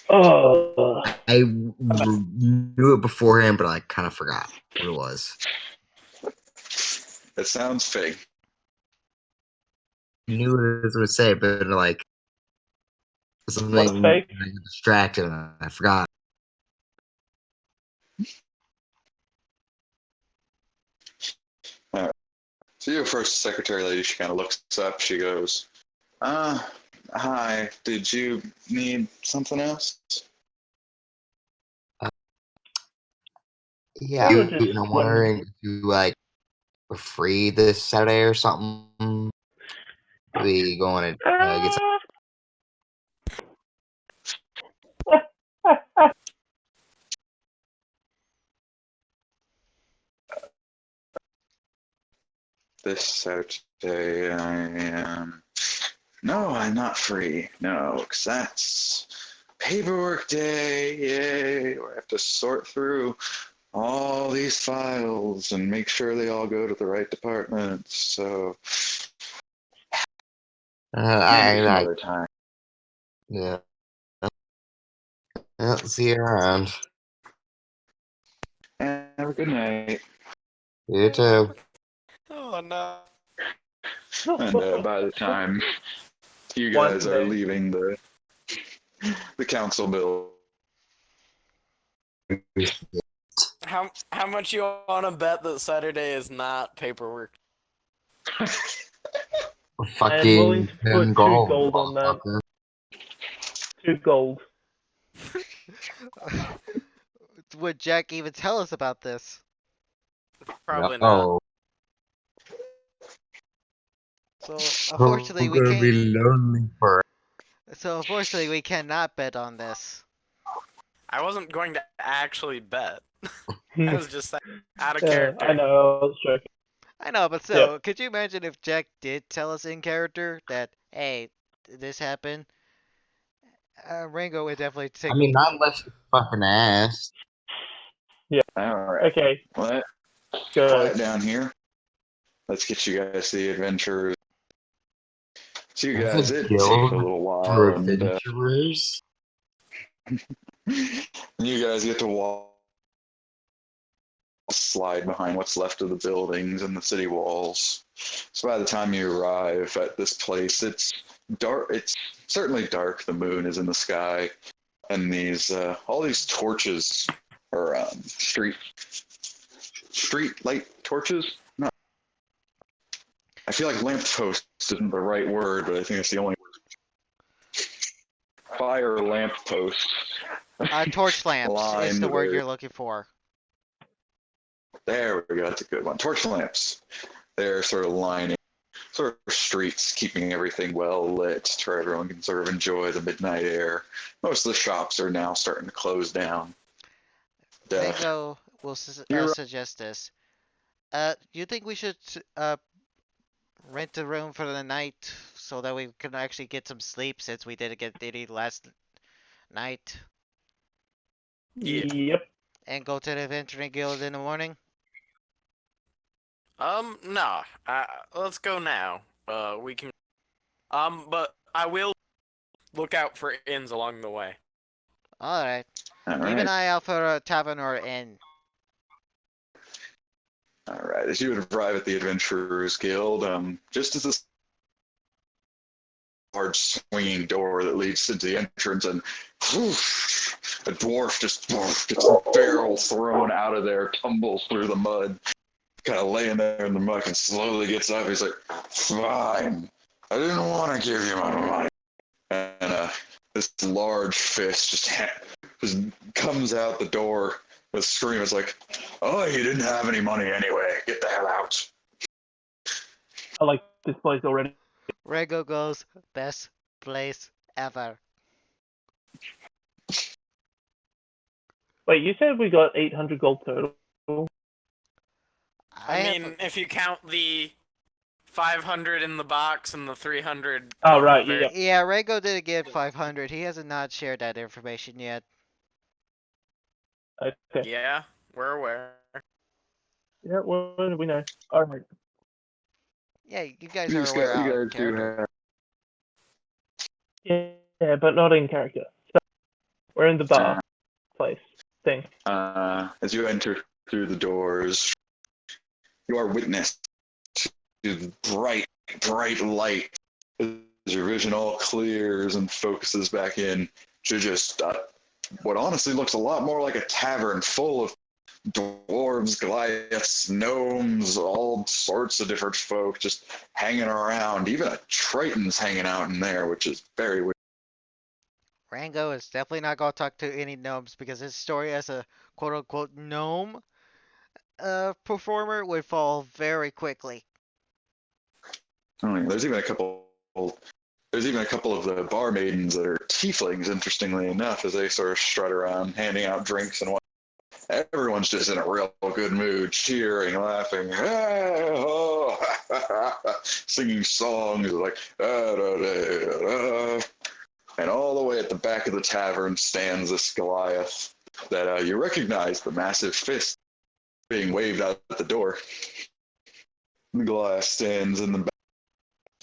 Oh, I knew it beforehand, but I kind of forgot what it was. It sounds fake. I knew what I was going to say, but like something what's fake? I got distracted and I forgot. So you approach the secretary lady, she kind of looks up, she goes, hi, did you need something else? Yeah, You were just I'm wondering if you like were free this Saturday or something. We going to get some. This Saturday I am... No, I'm not free. No, because that's paperwork day. Yay. Where I have to sort through all these files and make sure they all go to the right departments. So maybe some I other time. yeah. Well, see you around. And have a good night. You too. Oh no. And by the time you One guys are day. leaving the council building, How much you want to bet that Saturday is not paperwork? I'm willing Fucking to 10 put 2 gold, gold on that. motherfucker. 2 gold. Would Jack even tell us about this? Probably not. No. So We're unfortunately we gonna can't. be lonely for So unfortunately we cannot bet on this. I wasn't going to actually bet. I was just out of Yeah, character. I know, I was joking. I know, but still, could you imagine if Jack did tell us in character that, hey, this happened? Rango would definitely take. I mean, not unless you fucking asked. all right, Okay, well, go. quiet down here. Let's get you guys the adventurers. So you There's guys, a it takes guild a little for while, and adventurers. you guys get to walk, slide behind what's left of the buildings and the city walls. So by the time you arrive at this place, it's dark. It's certainly dark. The moon is in the sky, and these all these torches or street light torches. No, I feel like lamppost isn't the right word, but I think it's the only word. Fire lampposts. Torch lamps is Lined the word very- you're looking for. There we go. That's a good one. Torch lamps. They're sort of lining sort of streets, keeping everything well lit to where everyone can sort of enjoy the midnight air. Most of the shops are now starting to close down. Rango will You're right. suggest this. You think we should rent a room for the night so that we can actually get some sleep since we didn't get any last night, Yeah. Yep. and go to the Adventuring Guild in the morning? No. Let's go now. We can. But I will look out for inns along the way. All right. All Keep right. an eye out for a tavern or inn. All right, as you would arrive at the Adventurers Guild, just as this large swinging door that leads into the entrance, and whoosh, a dwarf just gets a barrel thrown out of there, tumbles through the mud, kind of laying there in the muck, and slowly gets up. He's like, "Fine, I didn't want to give you my money." And this large fist just comes out the door with a scream. It's like, "Oh, you didn't have any money anyway. Get the hell out." I like this place already. Rego goes, best place ever. Wait, you said we got 800 gold total? I mean, if you count the 500 in the box and the 300. Oh, right, yeah. Yeah, Rego did get 500. He hasn't not shared that information yet. Okay. Yeah, we're aware. Yeah, well, we know. Alright. Yeah, you guys are aware out of character. Yeah, but not in character. So, we're in the bar place thing. As you enter through the doors, you are witness to the bright light as your vision all clears and focuses back in to just what honestly looks a lot more like a tavern full of dwarves, Goliaths, gnomes, all sorts of different folk just hanging around. Even a Triton's hanging out in there, which is very weird. Rango is definitely not going to talk to any gnomes because his story as a quote-unquote gnome performer would fall very quickly. There's even a couple of the bar maidens that are tieflings, interestingly enough, as they sort of strut around handing out drinks and what. Everyone's just in a real good mood, cheering, laughing, singing songs like da, da, da, da. And all the way at the back of the tavern stands this Goliath that you recognize the massive fist being waved out the door. The Goliath stands in the back,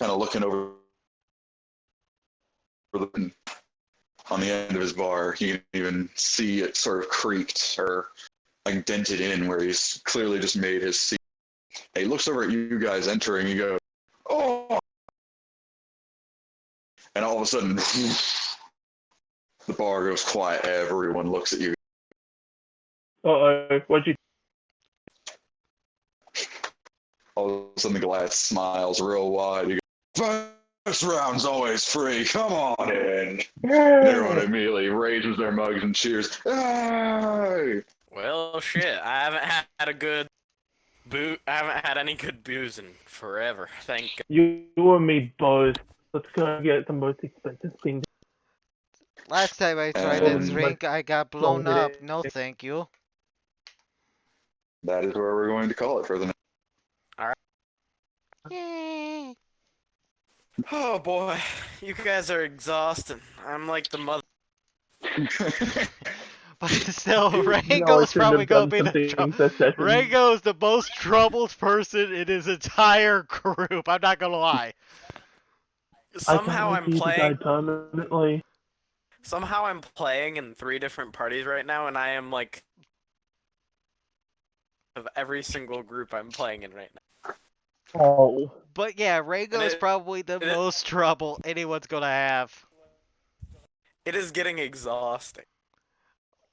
kind of looking over on the end of his bar. You can even see it sort of creaked or like dented in where he's clearly just made his seat. And he looks over at you guys entering. He goes, "Oh!" And all of a sudden, the bar goes quiet. Everyone looks at you. Uh-oh, what'd you... All of a sudden, the Goliath smiles real wide. He goes, "First round's always free. Come on in." And everyone immediately raises their mugs and cheers. Hey! Well, shit, I haven't had a good I haven't had any good booze in forever. Thank God. You and me both. Let's go get the most expensive thing. Last time I tried that And- drink, I got blown up. No, thank you. That is where we're going to call it for the night. Yay! Oh boy, you guys are exhausting. I'm like the mother. But still, No, I Rango's shouldn't probably have gonna done be some the things that session. Rango is the most troubled person in his entire group. I'm not gonna lie. Somehow I I'm can't wait to die playing. permanently. Somehow I'm playing in 3 different parties right now, and I am like of every single group I'm playing in right now. Oh. But yeah, Rango is probably the most trouble anyone's gonna have. It is getting exhausting.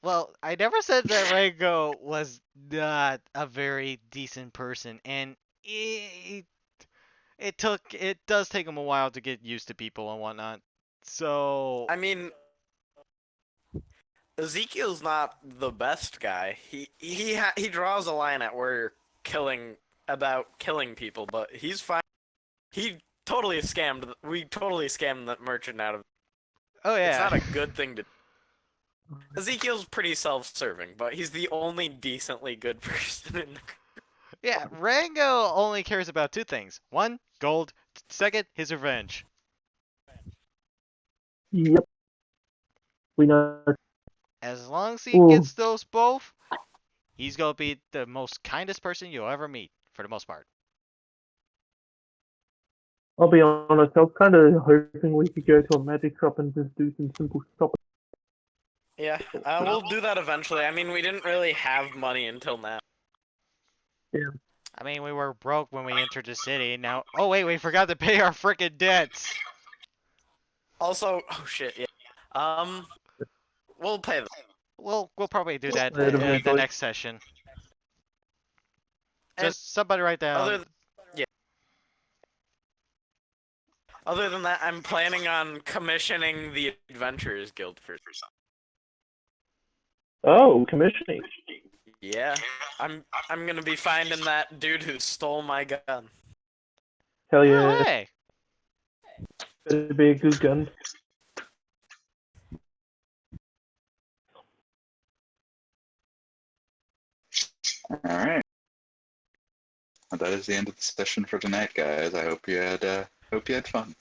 Well, I never said that Rango was not a very decent person, and it does take him a while to get used to people and whatnot. So I mean, Ezekiel's not the best guy. He draws a line at where you're killing people, but he's fine. He totally scammed. We totally scammed that merchant out of. oh yeah, It's not a good thing to. Ezekiel's pretty self-serving, but he's the only decently good person in the. yeah. Rango only cares about 2 things: 1, gold; 2, his revenge. Yep. We know. As long as he Ooh. gets those both, he's gonna be the most kindest person you'll ever meet, for the most part. I'll be honest, I was kind of hoping we could go to a magic shop and just do some simple shopping. Yeah, we'll do that eventually. I mean, we didn't really have money until now. Yeah. I mean, we were broke when we entered the city. Now, oh wait, we forgot to pay our freaking debts. Also, oh shit, yeah. We'll pay them. We'll probably do that Wait a minute, the boys. next session. And Just somebody write other, down. yeah. Other than that, I'm planning on commissioning the Adventurers Guild for something. Oh, commissioning. Yeah, I'm gonna be finding that dude who stole my gun. Hell Oh yeah. hey. Better be a good gun. All right. Well, that is the end of the session for tonight, guys. I hope you had fun.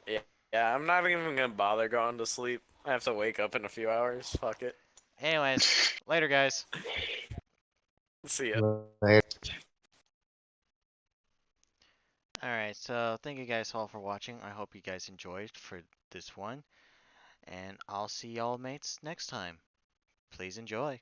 Yeah, I'm not even gonna bother going to sleep. I have to wake up in a few hours. Fuck it. Anyways, later, guys. See ya. Alright, so thank you guys all for watching. I hope you guys enjoyed for this one. And I'll see y'all mates next time. Please enjoy.